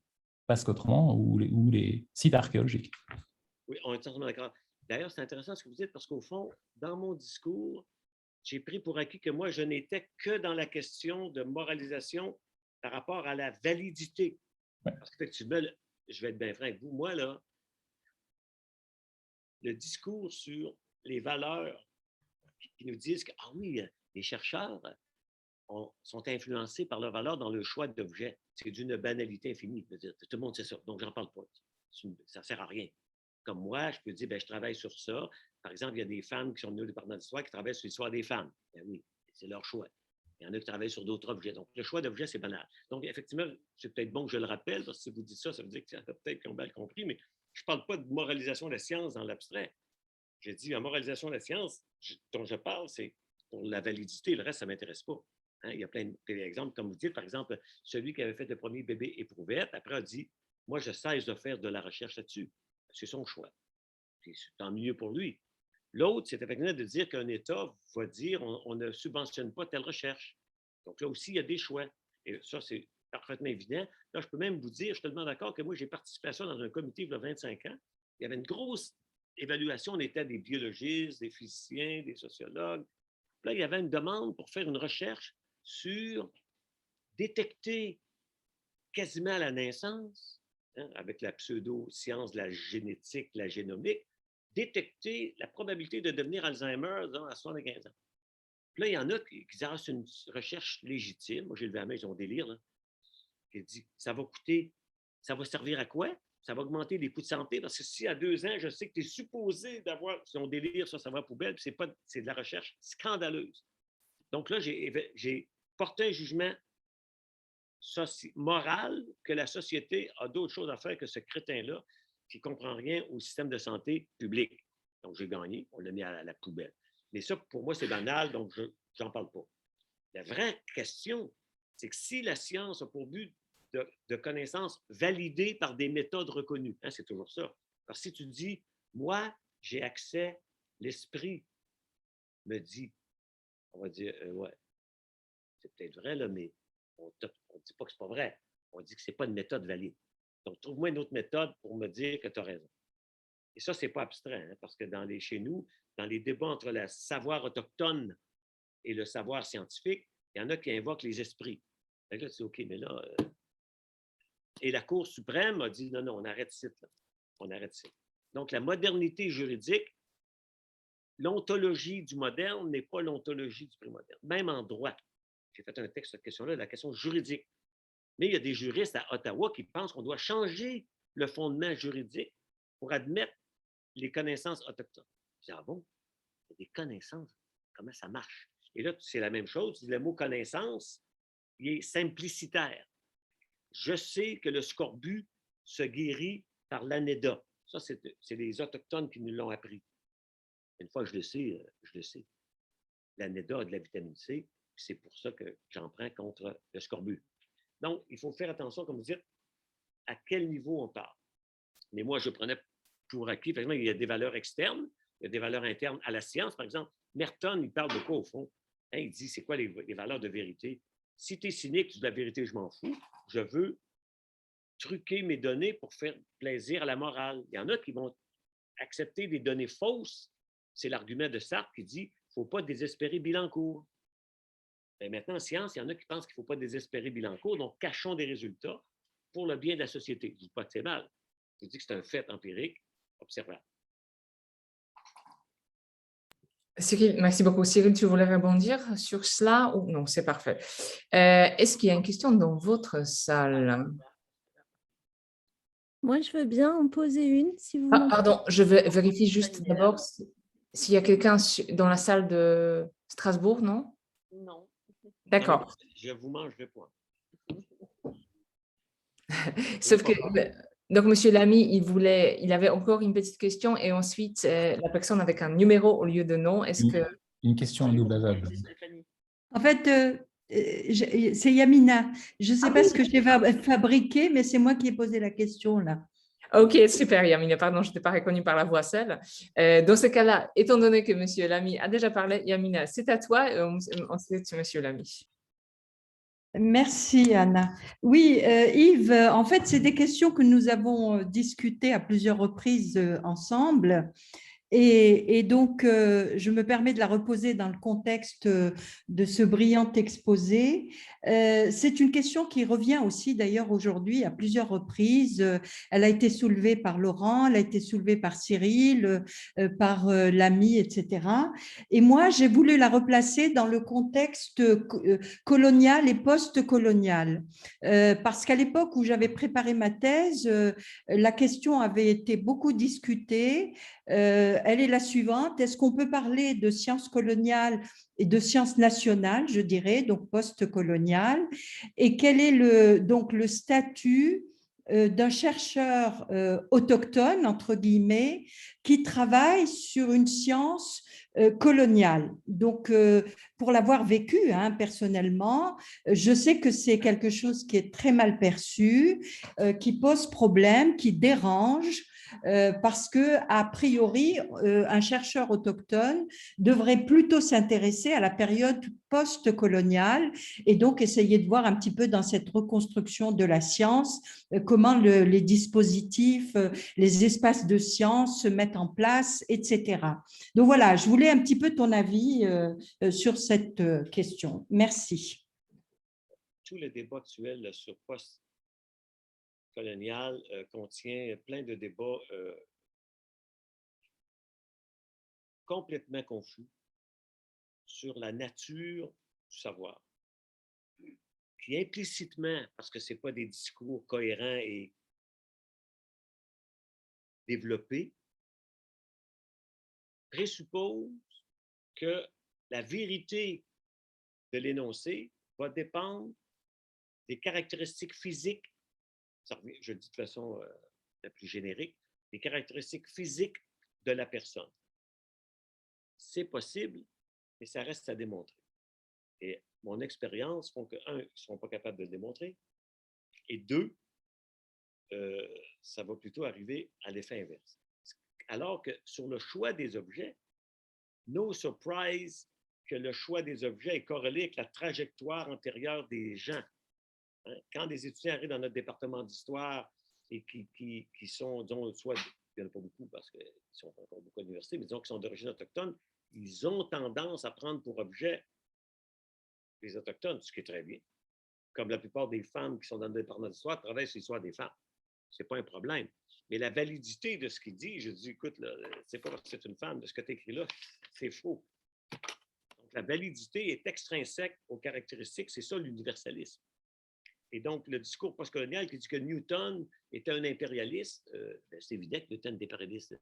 S4: parce qu'autrement, ou les sites archéologiques.
S1: Oui, on est totalement d'accord. D'ailleurs, c'est intéressant ce que vous dites, parce qu'au fond, dans mon discours, j'ai pris pour acquis que moi, je n'étais que dans la question de moralisation par rapport à la validité. Ouais. Parce qu'effectivement, je vais être bien franc avec vous, moi, là, le discours sur les valeurs qui nous disent que, ah oui, les chercheurs sont influencés par leurs valeurs dans le choix d'objets. C'est d'une banalité infinie. Tout le monde sait ça, donc j'en parle pas. Ça ne sert à rien. Comme moi, je peux dire, je travaille sur ça. Par exemple, il y a des femmes qui sont venues au département d'histoire qui travaillent sur l'histoire des femmes. Ben oui, c'est leur choix. Il y en a qui travaillent sur d'autres objets. Donc, le choix d'objets, c'est banal. Donc, effectivement, c'est peut-être bon que je le rappelle, parce que si vous dites ça, ça veut dire que peut-être qu'ils ont mal compris, mais je ne parle pas de moralisation de la science dans l'abstrait. Je dis, la moralisation de la science dont je parle, c'est pour la validité. Le reste, ça ne m'intéresse pas. Hein? Il y a plein d'exemples, comme vous dites, par exemple, celui qui avait fait le premier bébé éprouvette, après a dit, moi, je cesse de faire de la recherche là-dessus. C'est son choix. C'est tant mieux pour lui. L'autre, c'est effectivement de dire qu'un État va dire on ne subventionne pas telle recherche. Donc là aussi, il y a des choix. Et ça, c'est parfaitement évident. Là, je peux même vous dire, je suis tellement d'accord que moi, j'ai participé à ça dans un comité il y a 25 ans. Il y avait une grosse évaluation. On était des biologistes, des physiciens, des sociologues. Là, il y avait une demande pour faire une recherche sur détecter quasiment à la naissance, hein, avec la pseudo-science de la génétique, la génomique, détecter la probabilité de devenir Alzheimer à 75 ans. Puis là, il y en a qui disent c'est une recherche légitime. Moi, j'ai levé la main, ils ont délire. Là. Qui dit ça va coûter, ça va servir à quoi? Ça va augmenter les coûts de santé parce que si à 2 ans, je sais que tu es supposé d'avoir, si on délire, ça va à poubelle, puis c'est de la recherche scandaleuse. Donc là, j'ai porté un jugement moral que la société a d'autres choses à faire que ce crétin-là qui ne comprend rien au système de santé public. Donc, j'ai gagné, on l'a mis à la poubelle. Mais ça, pour moi, c'est banal, donc je n'en parle pas. La vraie question, c'est que si la science a pour but de connaissances validées par des méthodes reconnues, hein, c'est toujours ça. Parce que si tu dis, moi, j'ai accès, l'esprit me dit, on va dire, ouais, c'est peut-être vrai, là, mais on ne dit pas que ce n'est pas vrai. On dit que ce n'est pas une méthode valide. Donc, trouve-moi une autre méthode pour me dire que tu as raison. Et ça, ce n'est pas abstrait, hein, parce que chez nous, dans les débats entre le savoir autochtone et le savoir scientifique, il y en a qui invoquent les esprits. Donc là, c'est OK, mais là... Et la Cour suprême a dit, non, on arrête ici. On arrête ici. Donc, la modernité juridique, l'ontologie du moderne n'est pas l'ontologie du prémoderne. Même en droit. J'ai fait un texte sur cette question-là, la question juridique. Mais il y a des juristes à Ottawa qui pensent qu'on doit changer le fondement juridique pour admettre les connaissances autochtones. Je dis, ah bon? Il y a des connaissances. Comment ça marche? Et là, c'est la même chose. Le mot connaissance, il est simplicitaire. Je sais que le scorbut se guérit par l'anéda. Ça, c'est les Autochtones qui nous l'ont appris. Une fois que je le sais, je le sais. L'anéda a de la vitamine C, c'est pour ça que j'en prends contre le scorbut. Donc, il faut faire attention, comme vous dites, à quel niveau on parle. Mais moi, je prenais pour acquis. Par exemple, il y a des valeurs externes, il y a des valeurs internes à la science. Par exemple, Merton, il parle de quoi au fond? Hein, il dit, c'est quoi les valeurs de vérité? Si tu es cynique, tu dis la vérité, je m'en fous. Je veux truquer mes données pour faire plaisir à la morale. Il y en a qui vont accepter des données fausses. C'est l'argument de Sartre qui dit, il ne faut pas désespérer Bilancourt. Mais maintenant, en science, il y en a qui pensent qu'il ne faut pas désespérer Bilancourt, donc cachons des résultats pour le bien de la société. Je ne dis pas que c'est mal. Je dis que c'est un fait empirique observable.
S3: Cyril, merci beaucoup. Cyril, tu voulais rebondir sur cela ou non? C'est parfait. Est-ce qu'il y a une question dans votre salle?
S7: Moi, je veux bien en poser une, si vous m'entendez.
S3: Pardon, je vérifie juste d'abord s'il y a quelqu'un dans la salle de Strasbourg, non?
S2: Non.
S3: D'accord.
S1: Je vous mangerai point.
S3: Sauf que, donc, Monsieur Lamy, il avait encore une petite question et ensuite, la personne avec un numéro au lieu de nom, est-ce que…
S4: Une question à double aveugle.
S8: En fait, c'est Yamina. Je ne sais pas ce que j'ai fabriqué, mais c'est moi qui ai posé la question là.
S3: Ok, super, Yamina. Pardon, je ne t'ai pas reconnue par la voix seule. Dans ce cas-là, étant donné que Monsieur Lamy a déjà parlé, Yamina, c'est à toi. Ensuite, Monsieur Lamy.
S8: Merci, Anna. Oui, Yves, en fait, c'est des questions que nous avons discutées à plusieurs reprises ensemble. Et donc, je me permets de la reposer dans le contexte de ce brillant exposé. C'est une question qui revient aussi d'ailleurs aujourd'hui à plusieurs reprises. Elle a été soulevée par Laurent, elle a été soulevée par Cyril, par Lamy, etc. Et moi, j'ai voulu la replacer dans le contexte colonial et post-colonial. Parce qu'à l'époque où j'avais préparé ma thèse, la question avait été beaucoup discutée. Elle est la suivante. Est-ce qu'on peut parler de sciences coloniales et de sciences nationales, je dirais, donc post-coloniales? Et quel est donc le statut d'un chercheur autochtone, entre guillemets, qui travaille sur une science coloniale? Donc, pour l'avoir vécu personnellement, je sais que c'est quelque chose qui est très mal perçu, qui pose problème, qui dérange, parce que a priori, un chercheur autochtone devrait plutôt s'intéresser à la période post-coloniale et donc essayer de voir un petit peu dans cette reconstruction de la science comment les dispositifs, les espaces de science se mettent en place, etc. Donc voilà, je voulais un petit peu ton avis sur cette question. Merci.
S1: Tout le débat actuel sur post-colonial contient plein de débats complètement confus sur la nature du savoir, qui implicitement, parce que ce n'est pas des discours cohérents et développés, présuppose que la vérité de l'énoncé va dépendre des caractéristiques physiques, je le dis de façon la plus générique, des caractéristiques physiques de la personne. C'est possible, mais ça reste à démontrer. Et mon expérience font que, un, ils ne seront pas capables de le démontrer, et deux, ça va plutôt arriver à l'effet inverse. Alors que sur le choix des objets, no surprise que le choix des objets est corrélé avec la trajectoire antérieure des gens. Quand des étudiants arrivent dans notre département d'histoire et qui sont, disons, soit, il n'y en a pas beaucoup parce qu'ils sont encore beaucoup à l'université, mais disons qu'ils sont d'origine autochtone, ils ont tendance à prendre pour objet les Autochtones, ce qui est très bien. Comme la plupart des femmes qui sont dans le département d'histoire travaillent sur l'histoire des femmes. Ce n'est pas un problème. Mais la validité de ce qu'il dit, je dis, écoute, c'est pas parce que c'est une femme, de ce que tu écris là, c'est faux. Donc, la validité est extrinsèque aux caractéristiques, c'est ça l'universalisme. Et donc, le discours postcolonial qui dit que Newton était un impérialiste, c'est évident que Newton était impérialiste.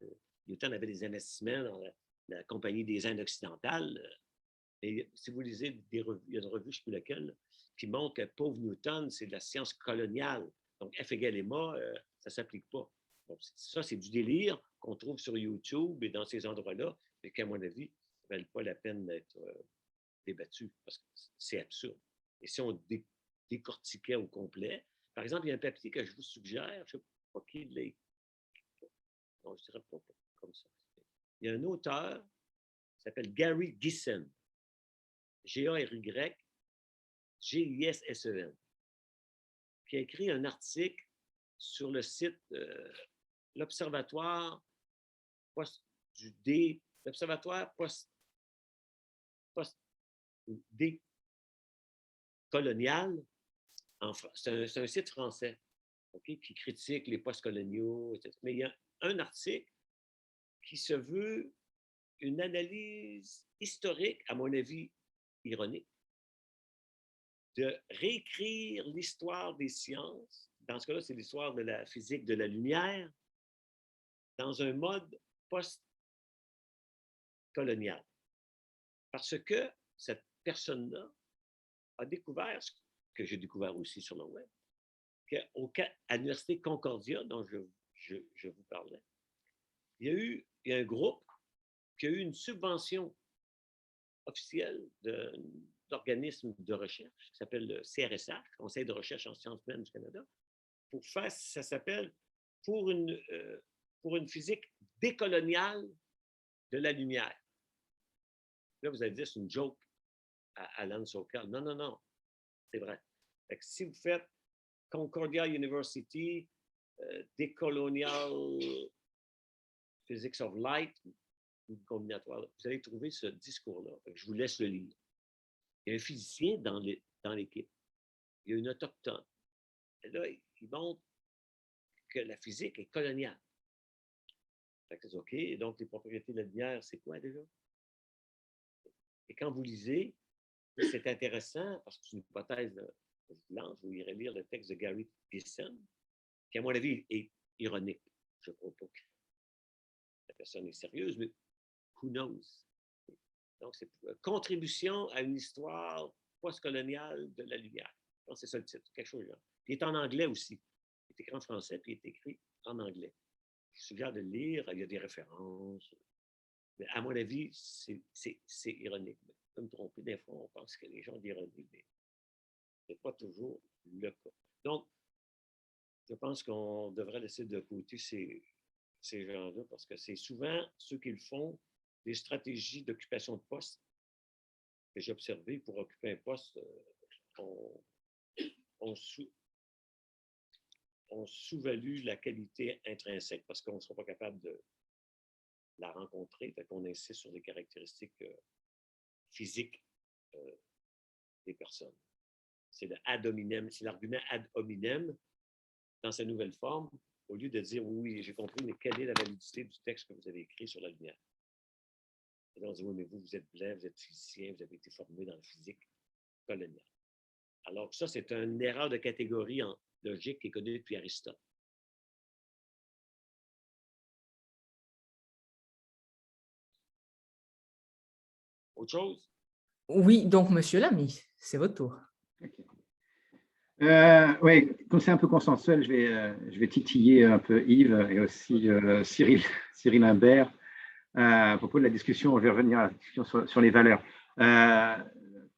S1: Newton avait des investissements dans la Compagnie des Indes occidentales. Et si vous lisez des revues, il y a une revue, je ne sais plus laquelle, qui montre que pauvre Newton, c'est de la science coloniale. Donc, F égale MA, ça ne s'applique pas. Donc, ça, c'est du délire qu'on trouve sur YouTube et dans ces endroits-là, mais qu'à mon avis, ne valent pas la peine d'être débattus parce que c'est absurde. Et si on décortiquait au complet, par exemple, il y a un papier que je vous suggère, je ne sais pas qui l'a Non, je ne dirais pas comme ça. Il y a un auteur qui s'appelle Gary Gissen, G-A-R-Y, G-I-S-S-E-N, qui a écrit un article sur le site l'Observatoire décolonial. C'est un site français, okay, qui critique les postcoloniaux, etc. Mais il y a un article qui se veut une analyse historique, à mon avis ironique, de réécrire l'histoire des sciences. Dans ce cas-là, c'est l'histoire de la physique de la lumière dans un mode post-colonial. Parce que cette personne-là a découvert, ce que j'ai découvert aussi sur le web, qu'à l'Université Concordia, dont je vous parlais, il y a un groupe qui a eu une subvention officielle d'organisme de recherche qui s'appelle le CRSH, Conseil de recherche en sciences humaines du Canada, pour faire, ça s'appelle pour une physique décoloniale de la lumière. Là, vous allez dire, c'est une joke à Alan Sokal. Non, non, non, c'est vrai. Fait que si vous faites Concordia University, Decolonial Physics of Light, ou combinatoire, vous allez trouver ce discours-là. Je vous laisse le lire. Il y a un physicien dans l'équipe. Il y a une autochtone. Et là, il montre que la physique est coloniale. C'est OK. Et donc, les propriétés de la lumière, c'est quoi déjà? Et quand vous lisez, c'est intéressant parce que c'est une hypothèse de lance. Vous irez lire le texte de Gary Gissen, qui, à mon avis, est ironique. Je ne crois pas que la personne est sérieuse, mais who knows? Donc, c'est contribution à une histoire postcoloniale de la lumière. Je pense que c'est ça le titre, quelque chose là. Il est en anglais aussi. Il est écrit en français, puis il est écrit en anglais. Je suggère de le lire, il y a des références. Mais à mon avis, c'est ironique. Je peux me tromper, des fois, on pense que les gens d'ironie, mais ce n'est pas toujours le cas. Donc, je pense qu'on devrait laisser de côté ces gens-là parce que c'est souvent ceux qui le font des stratégies d'occupation de poste que j'ai observées pour occuper un poste, on sous-value la qualité intrinsèque parce qu'on ne sera pas capable de la rencontrer, fait qu'on insiste sur les caractéristiques physiques des personnes. C'est le ad hominem, c'est l'argument ad hominem dans sa nouvelle forme, au lieu de dire oui, j'ai compris, mais quelle est la validité du texte que vous avez écrit sur la lumière? Et là, on dit oui, mais vous êtes blanc, vous êtes physicien, vous avez été formé dans la physique coloniale. Alors ça, c'est une erreur de catégorie en logique qui est connue depuis Aristote. Autre chose?
S3: Oui, donc Monsieur Lamy, c'est votre tour.
S6: Okay. Oui, comme c'est un peu consensuel, je vais titiller un peu Yves et aussi Cyril Imbert à propos de la discussion. Je vais revenir à la discussion sur les valeurs.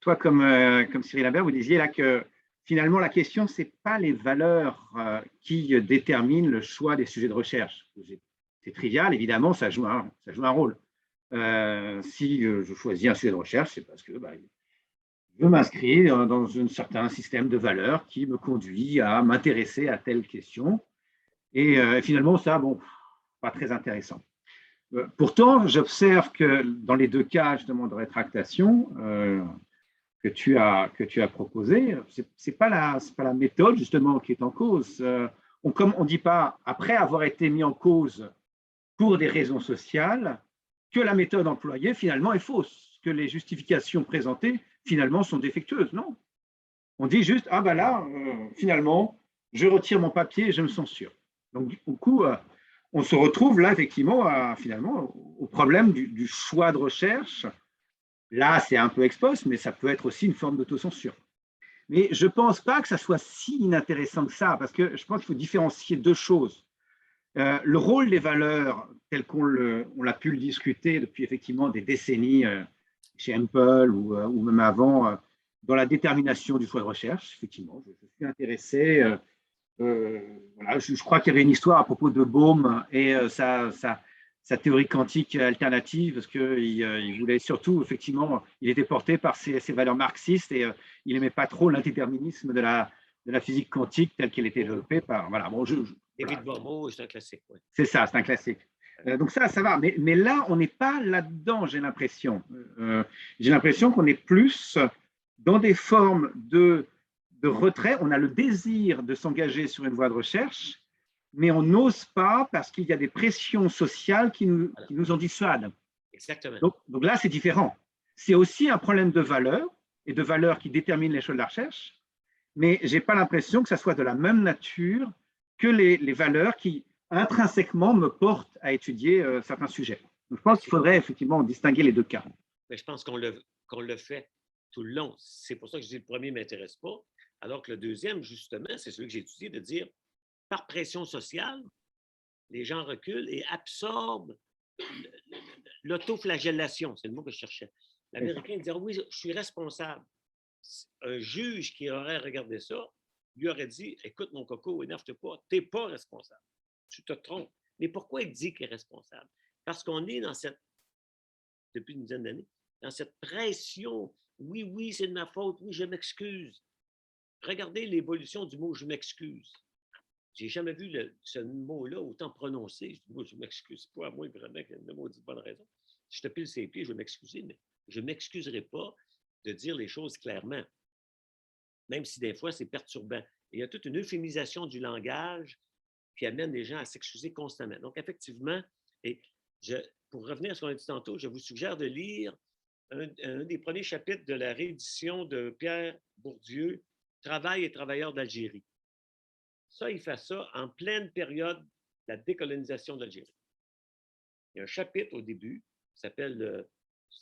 S6: Toi, comme Cyril Imbert, vous disiez là que finalement, la question, ce n'est pas les valeurs qui déterminent le choix des sujets de recherche. C'est trivial, évidemment, ça joue un rôle. Si je choisis un sujet de recherche, c'est parce que je veux m'inscrire dans un certain système de valeurs qui me conduit à m'intéresser à telle question. Et finalement, ça, bon, pas très intéressant. Pourtant, j'observe que dans les deux cas justement de rétractation que tu as proposé, c'est pas la méthode justement qui est en cause. Comme on ne dit pas, après avoir été mis en cause pour des raisons sociales, que la méthode employée finalement est fausse, que les justifications présentées finalement sont défectueuses, non? On dit juste, ah ben là, finalement, je retire mon papier et je me censure. Donc du coup, on se retrouve là effectivement finalement au problème du choix de recherche. Là, c'est un peu expose, mais ça peut être aussi une forme d'autocensure. Mais je ne pense pas que ça soit si inintéressant que ça, parce que je pense qu'il faut différencier deux choses. Le rôle des valeurs, tel qu'on l'a pu le discuter depuis effectivement des décennies chez Hempel ou même avant, dans la détermination du choix de recherche, effectivement, je suis intéressé Voilà, je crois qu'il y avait une histoire à propos de Bohm et sa théorie quantique alternative, parce qu'il voulait surtout, effectivement, il était porté par ses valeurs marxistes et il n'aimait pas trop l'antidéterminisme de la physique quantique telle qu'elle était développée par… Voilà, bon,
S1: David Bohm, c'est un classique. Ouais.
S6: C'est ça, c'est un classique. Donc ça va. Mais là, on n'est pas là-dedans, j'ai l'impression. J'ai l'impression qu'on est plus dans des formes de retrait. On a le désir de s'engager sur une voie de recherche, mais on n'ose pas parce qu'il y a des pressions sociales qui nous en dissuadent.
S1: Exactement.
S6: Donc là, c'est différent. C'est aussi un problème de valeur, et de valeurs qui déterminent les choix de la recherche, mais je n'ai pas l'impression que ça soit de la même nature que les valeurs qui intrinsèquement me portent à étudier certains sujets. Donc, je pense qu'il faudrait effectivement distinguer les deux cas.
S1: Mais je pense qu'on le fait tout le long. C'est pour ça que je dis le premier ne m'intéresse pas, alors que le deuxième, justement, c'est celui que j'ai étudié, de dire, par pression sociale, les gens reculent et absorbent l'autoflagellation, c'est le mot que je cherchais. L'Américain disait, oui, je suis responsable. Un juge qui aurait regardé ça lui aurait dit, écoute mon coco, énerve-toi pas, tu n'es pas responsable. Tu te trompes. Mais pourquoi il dit qu'il est responsable? Parce qu'on est depuis une dizaine d'années, dans cette pression. Oui, c'est de ma faute. Oui, je m'excuse. Regardez l'évolution du mot « je m'excuse ». Je n'ai jamais vu ce mot-là autant prononcé. Je dis, moi, je ne m'excuse pas, à moins vraiment qu'il y ait une maudite bonne raison. Je te pile ses pieds, je vais m'excuser, mais je ne m'excuserai pas de dire les choses clairement, même si des fois, c'est perturbant. Et il y a toute une euphémisation du langage qui amène les gens à s'excuser constamment. Donc, effectivement, pour revenir à ce qu'on a dit tantôt, je vous suggère de lire un des premiers chapitres de la réédition de Pierre Bourdieu, « Travail et travailleurs d'Algérie ». Ça, il fait ça en pleine période de la décolonisation d'Algérie. Il y a un chapitre au début qui s'appelle,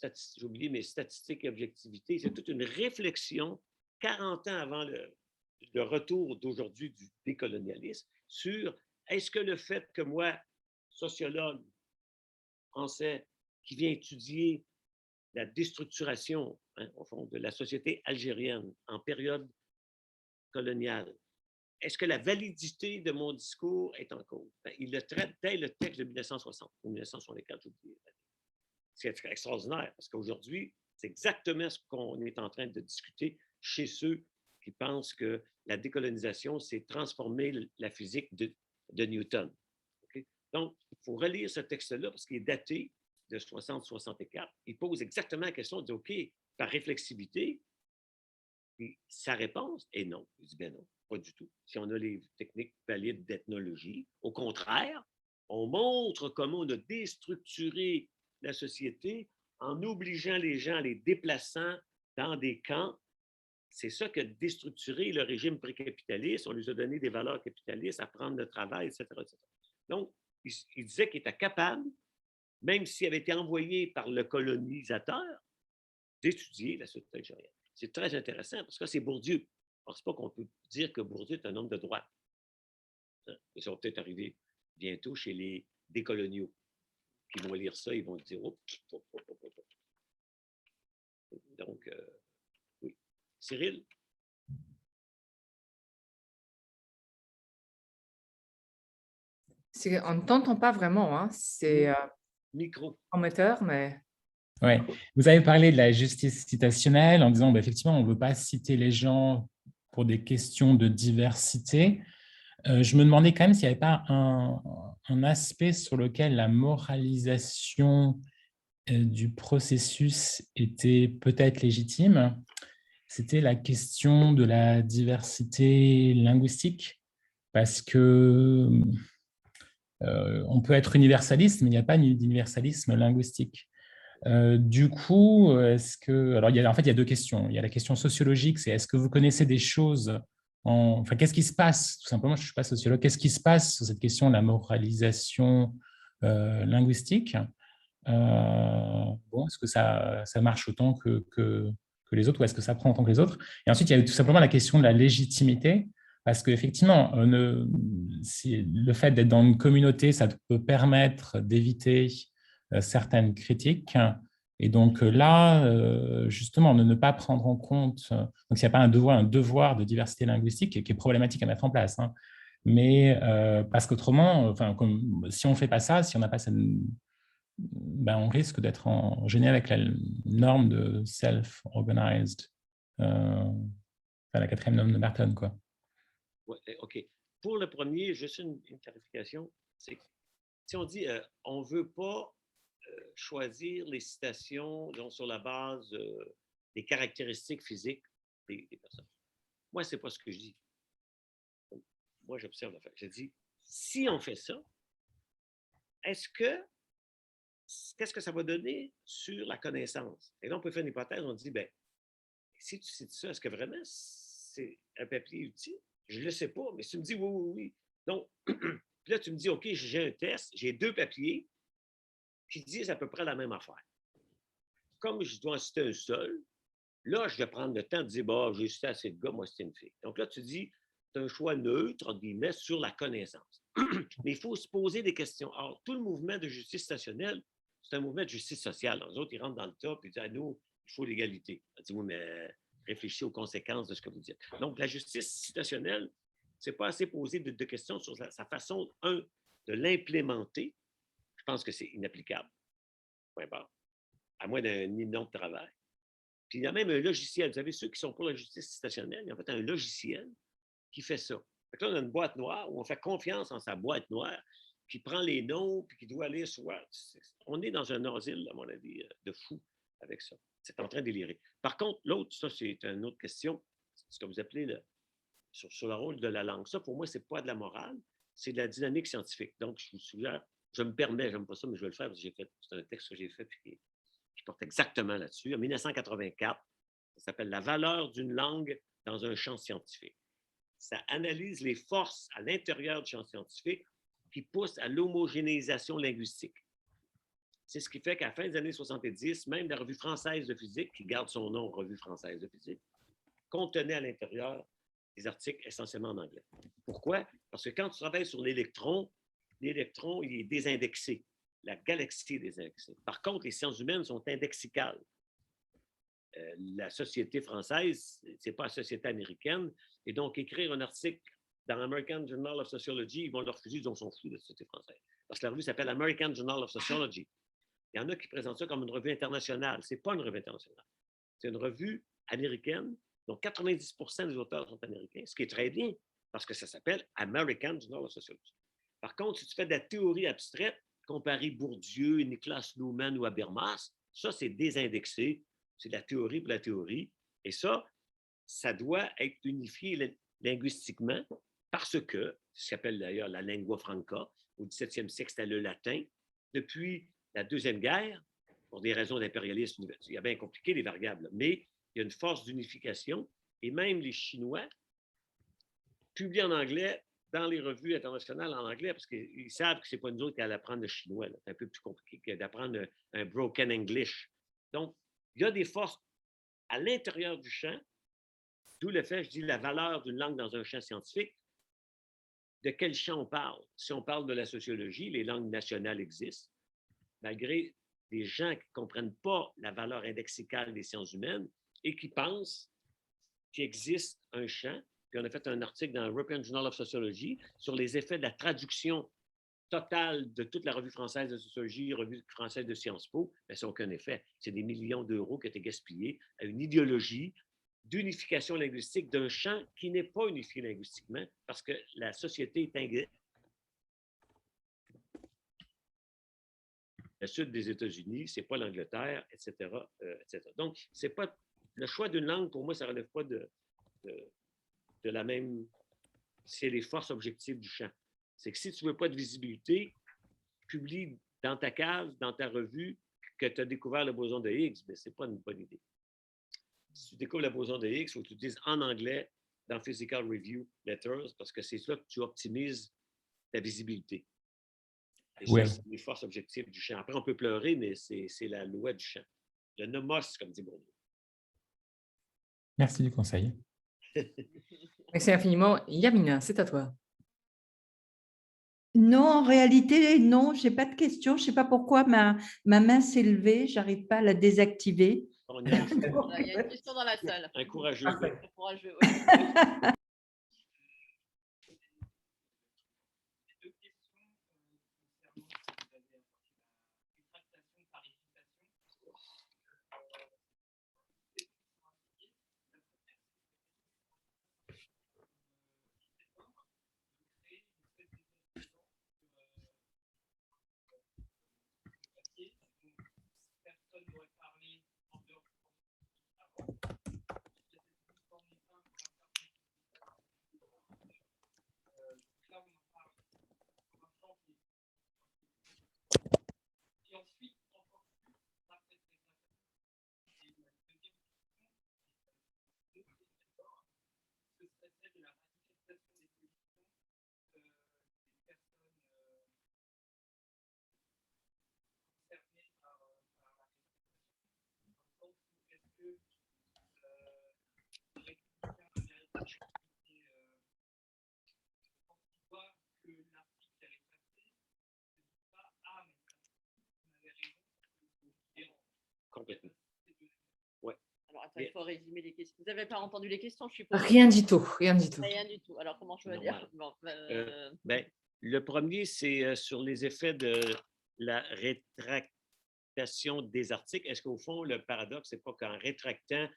S1: j'ai oublié mes statistiques et objectivité, c'est toute une réflexion 40 ans avant le retour d'aujourd'hui du décolonialisme sur est-ce que le fait que moi, sociologue français, qui vient étudier la déstructuration, au fond, de la société algérienne en période coloniale, est-ce que la validité de mon discours est en cause? Il le traite dès le texte de 1960 ou 1964, j'ai oublié. C'est extraordinaire parce qu'aujourd'hui, c'est exactement ce qu'on est en train de discuter chez ceux qui pensent que la décolonisation, c'est transformer la physique de Newton. Okay? Donc, il faut relire ce texte-là parce qu'il est daté de 60-64. Il pose exactement la question, il dit, OK, par réflexivité, puis sa réponse est non. Il dit, ben non, pas du tout. Si on a les techniques valides d'ethnologie, au contraire, on montre comment on a déstructuré la société en obligeant les gens, les déplaçant dans des camps. C'est ça que déstructuré le régime précapitaliste. On lui a donné des valeurs capitalistes, à prendre le travail, etc. etc. Donc, il disait qu'il était capable, même s'il avait été envoyé par le colonisateur, d'étudier la société algérienne. C'est très intéressant parce que c'est Bourdieu. Je ne pense pas qu'on peut dire que Bourdieu est un homme de droite. Ça va peut-être arriver bientôt chez les décoloniaux qui vont lire ça, ils vont dire oh, oh, oh, oh, oh. Donc, oui. Cyril?
S3: On ne t'entend pas vraiment, hein. C'est
S1: micro
S3: prometteur, mais…
S4: Oui, vous avez parlé de la justice citationnelle en disant effectivement, on ne veut pas citer les gens pour des questions de diversité. Je me demandais quand même s'il n'y avait pas un aspect sur lequel la moralisation du processus était peut-être légitime. C'était la question de la diversité linguistique, parce que on peut être universaliste, mais il n'y a pas d'universalisme linguistique. Du coup, est-ce que… Alors, en fait, il y a deux questions. Il y a la question sociologique, c'est est-ce que vous connaissez des choses enfin, qu'est-ce qui se passe? Tout simplement, je ne suis pas sociologue. Qu'est-ce qui se passe sur cette question de la moralisation linguistique? Est-ce que ça marche autant que les autres ou est-ce que ça prend autant que les autres? Et ensuite, il y a tout simplement la question de la légitimité, parce qu'effectivement, le fait d'être dans une communauté, ça peut permettre d'éviter certaines critiques. Et donc là, justement, de ne pas prendre en compte, donc il n'y a pas un devoir de diversité linguistique qui est problématique à mettre en place, hein. Mais parce qu'autrement, enfin, si on ne fait pas ça, si on n'a pas cette, ben, on risque d'être gêné avec la norme de self-organized, la 4e norme de Merton, quoi.
S1: Ouais, OK. Pour le premier, juste une clarification, c'est que si on dit on ne veut pas choisir les citations donc, sur la base des caractéristiques physiques des personnes. Moi, ce n'est pas ce que je dis. Moi, j'observe le fait. Je dis, si on fait ça, qu'est-ce que ça va donner sur la connaissance? Et là, on peut faire une hypothèse, on dit, ben, si tu cites ça, est-ce que vraiment c'est un papier utile? Je ne le sais pas, mais si tu me dis oui, oui, oui. Donc, puis là, tu me dis, OK, j'ai un test, j'ai 2 papiers qui disent à peu près la même affaire. Comme je dois en citer un seul, là, je vais prendre le temps de dire, bah, j'ai cité assez de gars, moi, c'est une fille. Donc là, tu dis, c'est un choix neutre, entre guillemets, sur la connaissance. Mais il faut se poser des questions. Alors, tout le mouvement de justice citationnelle, c'est un mouvement de justice sociale. Les autres, ils rentrent dans le tas et disent, ah, nous, il faut l'égalité. On dit, oui, mais réfléchissez aux conséquences de ce que vous dites. Donc, la justice citationnelle, c'est pas assez posé de questions sur sa façon, de l'implémenter. Je pense que c'est inapplicable. Point barre. À moins d'un nom de travail. Puis il y a même un logiciel. Vous savez, ceux qui sont pour la justice citationnelle, il y a en fait un logiciel qui fait ça. Fait que là, on a une boîte noire où on fait confiance en sa boîte noire, qui prend les noms, puis qui doit aller soit. On est dans un asile, à mon avis, de fou avec ça. C'est en train de délirer. Par contre, l'autre, ça, c'est une autre question. C'est ce que vous appelez sur le rôle de la langue. Ça, pour moi, ce n'est pas de la morale, c'est de la dynamique scientifique. Donc, je vous suggère, je me permets, j'aime pas ça, mais je vais le faire parce que c'est un texte que j'ai fait puis qui porte exactement là-dessus. En 1984, ça s'appelle « La valeur d'une langue dans un champ scientifique ». Ça analyse les forces à l'intérieur du champ scientifique qui poussent à l'homogénéisation linguistique. C'est ce qui fait qu'à la fin des années 70, même la Revue française de physique, qui garde son nom Revue française de physique, contenait à l'intérieur des articles essentiellement en anglais. Pourquoi? Parce que quand tu travailles sur l'électron, il est désindexé. La galaxie est désindexée. Par contre, les sciences humaines sont indexicales. La société française, ce n'est pas la société américaine. Et donc, écrire un article dans l'American Journal of Sociology, ils vont le refuser, ils s'en foutent de la société française. Parce que la revue s'appelle American Journal of Sociology. Il y en a qui présentent ça comme une revue internationale. Ce n'est pas une revue internationale. C'est une revue américaine. Donc, 90% des auteurs sont américains, ce qui est très bien, parce que ça s'appelle American Journal of Sociology. Par contre, si tu fais de la théorie abstraite, comparer Bourdieu, Niklas Luhmann ou Habermas, ça, c'est désindexé. C'est de la théorie pour la théorie. Et ça doit être unifié linguistiquement parce que, ce qu'on appelle d'ailleurs la lingua franca, au XVIIe siècle, c'était le latin. Depuis la Deuxième Guerre, pour des raisons d'impérialisme, il y a bien compliqué les variables, mais il y a une force d'unification. Et même les Chinois publient en anglais dans les revues internationales en anglais parce qu'ils savent que ce n'est pas nous autres qui allons apprendre le chinois. C'est un peu plus compliqué que d'apprendre un broken English. Donc, il y a des forces à l'intérieur du champ, d'où le fait, je dis, la valeur d'une langue dans un champ scientifique. De quel champ on parle? Si on parle de la sociologie, les langues nationales existent, malgré des gens qui ne comprennent pas la valeur indexicale des sciences humaines et qui pensent qu'il existe un champ. Puis on a fait un article dans l'European Journal of Sociology sur les effets de la traduction totale de toute la revue française de sociologie, revue française de Sciences Po. Mais ça n'a aucun effet. C'est des millions d'euros qui ont été gaspillés à une idéologie d'unification linguistique d'un champ qui n'est pas unifié linguistiquement parce que la société est le sud des États-Unis, c'est pas l'Angleterre, etc., etc. Donc, c'est pas le choix d'une langue, pour moi, ça ne relève pas de la même... C'est les forces objectives du champ. C'est que si tu ne veux pas de visibilité, publie dans ta cave, dans ta revue, que tu as découvert le boson de Higgs, mais ce n'est pas une bonne idée. Si tu découvres le boson de Higgs, il faut que tu le dises en anglais dans Physical Review Letters, parce que c'est là que tu optimises ta visibilité. Et ça, c'est les forces objectives du champ. Après, on peut pleurer, mais c'est la loi du champ. Le nomos, comme dit Bourdieu.
S4: Merci du conseil.
S3: Merci infiniment. Yamina, c'est à toi.
S8: Non, en réalité, non, je n'ai pas de questions. Je ne sais pas pourquoi ma main s'est levée. Je n'arrive pas à la désactiver.
S2: Il y a une question dans la salle.
S1: Un courageux.
S2: Un courageux, oui.
S1: Complètement. Ouais.
S2: Alors, attends, il faut résumer les questions. Vous n'avez pas entendu les questions, je suppose?
S3: Rien du tout, rien du tout.
S2: Rien du tout. Alors, comment je vais dire? Bon,
S1: le premier, c'est sur les effets de la rétractation des articles. Est-ce qu'au fond, le paradoxe, c'est pas qu'en rétractant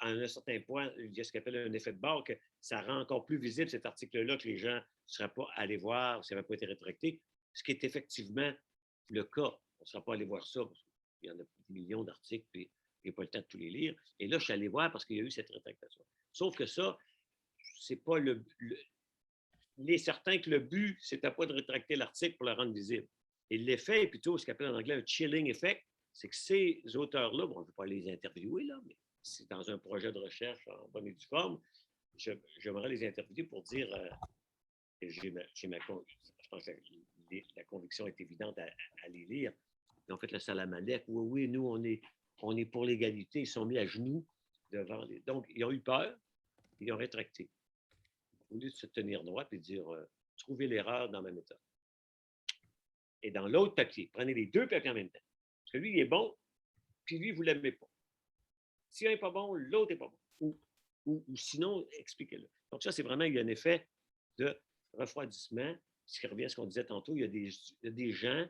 S1: à un certain point, il y a ce qu'on appelle un effet de bord, que ça rend encore plus visible cet article-là, que les gens ne seraient pas allés voir, ça n'avait pas été rétracté, ce qui est effectivement le cas. On ne sera pas allé voir ça, parce qu'il y en a des millions d'articles, puis il n'y a pas le temps de tous les lire. Et là, je suis allé voir parce qu'il y a eu cette rétractation. Sauf que ça, c'est pas il est certain que le but, c'était pas de rétracter l'article pour le rendre visible. Et l'effet est plutôt ce qu'on appelle en anglais un chilling effect, c'est que ces auteurs-là, bon, je ne vais pas les interviewer, là, mais c'est dans un projet de recherche en bonne et due forme, j'aimerais les interviewer pour dire que je pense que la conviction est évidente à les lire. Ils ont fait le salam alek. Oui, nous, on est pour l'égalité. Ils sont mis à genoux devant les. Donc, ils ont eu peur, ils ont rétracté. Au lieu de se tenir droit et de dire trouvez l'erreur dans ma méthode. Et dans l'autre papier, prenez les deux papiers en même temps. Parce que lui, il est bon, puis lui, vous ne l'aimez pas. Si un n'est pas bon, l'autre n'est pas bon. Ou sinon, expliquez-le. Donc, ça, c'est vraiment, il y a un effet de refroidissement. Ce qui revient à ce qu'on disait tantôt, il y a des gens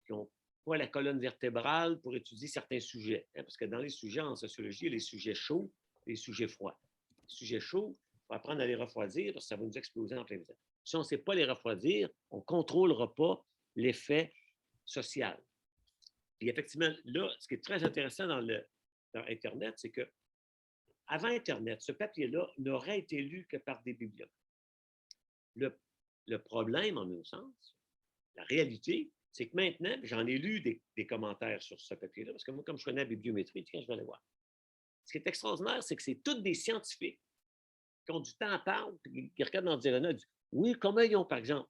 S1: qui n'ont pas la colonne vertébrale pour étudier certains sujets. Hein, parce que dans les sujets en sociologie, il y a les sujets chauds et les sujets froids. Les sujets chauds, il faut apprendre à les refroidir parce que ça va nous exploser en plein visage. Si on ne sait pas les refroidir, on ne contrôlera pas l'effet social. Et effectivement, là, ce qui est très intéressant dans Internet, c'est que avant Internet, ce papier-là n'aurait été lu que par des bibliophiles. Le problème, en un sens, la réalité, c'est que maintenant, j'en ai lu des commentaires sur ce papier-là, parce que moi, comme je connais la bibliométrie, quand je vais aller voir. Ce qui est extraordinaire, c'est que c'est tous des scientifiques qui ont du temps à parler, qui regardent dans le dialogue et disent oui, comment ils ont, par exemple,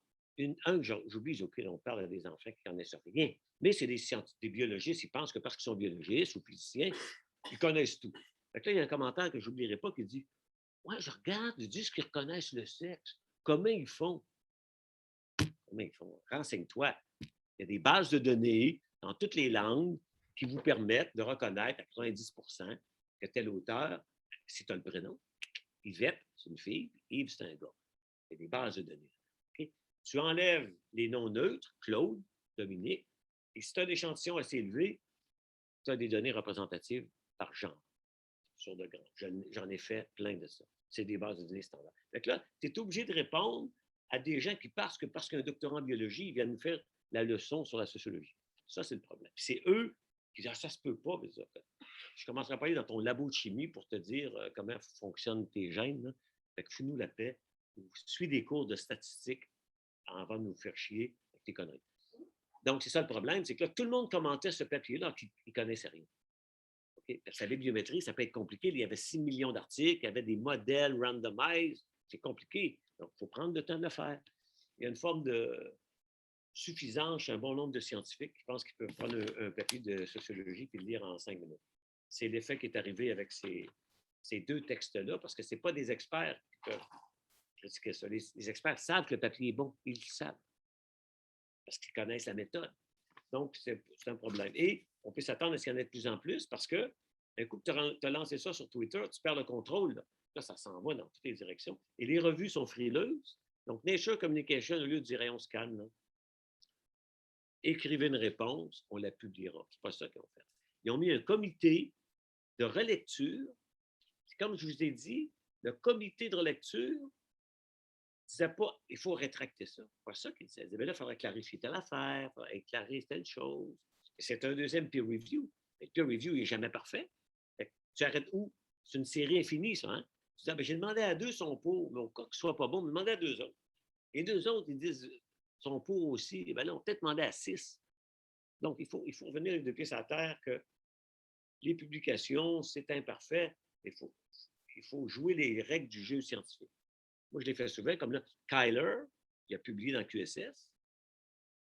S1: un que j'oublie, on parle à des enfants qui n'en connaissent rien, mais c'est des biologistes, ils pensent que parce qu'ils sont biologistes ou physiciens, ils connaissent tout. Fait que là, il y a un commentaire que je n'oublierai pas qui dit ouais, je regarde, ils disent qu'ils reconnaissent le sexe. Comment ils font? Comment ils font? Renseigne-toi. Il y a des bases de données dans toutes les langues qui vous permettent de reconnaître à 90% que tel auteur, si tu as le prénom, Yvette, c'est une fille, Yves, c'est un gars. Il y a des bases de données. Okay? Tu enlèves les noms neutres, Claude, Dominique, et si tu as des échantillons assez élevés, tu as des données représentatives par genre, sur de grands. J'en ai fait plein de ça. C'est des bases de données standards. Donc là, tu es obligé de répondre à des gens qui, parce qu'un doctorat en biologie, ils viennent nous faire la leçon sur la sociologie. Ça, c'est le problème. Puis c'est eux qui disent ça se peut pas. Je ne commencerai pas à aller dans ton labo de chimie pour te dire comment fonctionnent tes gènes. Là. Fait que fous-nous la paix. Suis des cours de statistiques avant de nous faire chier avec tes conneries. Donc, c'est ça le problème, c'est que là, tout le monde commentait ce papier-là qui ne connaissait rien. Okay? Parce que la bibliométrie, ça peut être compliqué. Il y avait 6 millions d'articles, il y avait des modèles randomized. C'est compliqué. Donc, il faut prendre le temps de le faire. Il y a une forme de suffisance chez un bon nombre de scientifiques qui pensent qu'ils peuvent prendre un papier de sociologie et le lire en 5 minutes. C'est l'effet qui est arrivé avec ces deux textes-là, parce que ce n'est pas des experts qui peuvent critiquer ça. Les experts savent que le papier est bon. Ils le savent. Parce qu'ils connaissent la méthode. Donc, c'est un problème. Et on peut s'attendre à ce qu'il y en ait de plus en plus parce que, un coup que tu as lancé ça sur Twitter, tu perds le contrôle. Là, ça s'en va dans toutes les directions. Et les revues sont frileuses. Donc, Nature Communication, au lieu de dire on se calme, là, écrivez une réponse, on la publiera. C'est pas ça qu'ils ont fait. Ils ont mis un comité de relecture. Comme je vous ai dit, le comité de relecture ne disait pas il faut rétracter ça. C'est pas ça qu'ils disaient. Ils disaient là, il faudrait clarifier telle affaire, il faudrait éclairer telle chose. C'est un deuxième peer review. Le peer review n'est jamais parfait. Tu arrêtes où? C'est une série infinie, ça. Hein? Tu dis, j'ai demandé à 2 sont pour, mais au cas que ce ne soit pas bon, mais demandez à 2 autres. Et 2 autres, ils disent sont pour aussi. Et bien là, on peut-être demander à 6. Donc, il faut revenir de pied à terre que les publications, c'est imparfait. Il faut jouer les règles du jeu scientifique. Moi, je l'ai fait souvent, comme là, Kyler, il a publié dans QSS.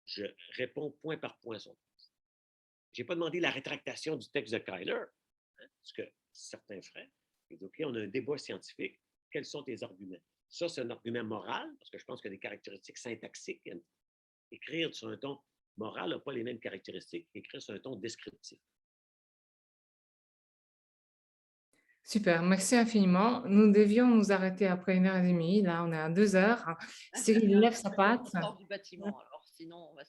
S1: Je réponds point par point à son texte. Je n'ai pas demandé la rétractation du texte de Kyler. hein, ce que certains feraient. Et donc, OK, on a un débat scientifique. Quels sont tes arguments? Ça, c'est un argument moral, parce que je pense qu'il y a des caractéristiques syntaxiques. Écrire sur un ton moral n'a pas les mêmes caractéristiques qu'écrire sur un ton descriptif.
S3: Super, merci infiniment. Nous devions nous arrêter après 1h30. Là, on est à 2 heures. Cyril lève sa patte.
S2: On sort du bâtiment, alors sinon on va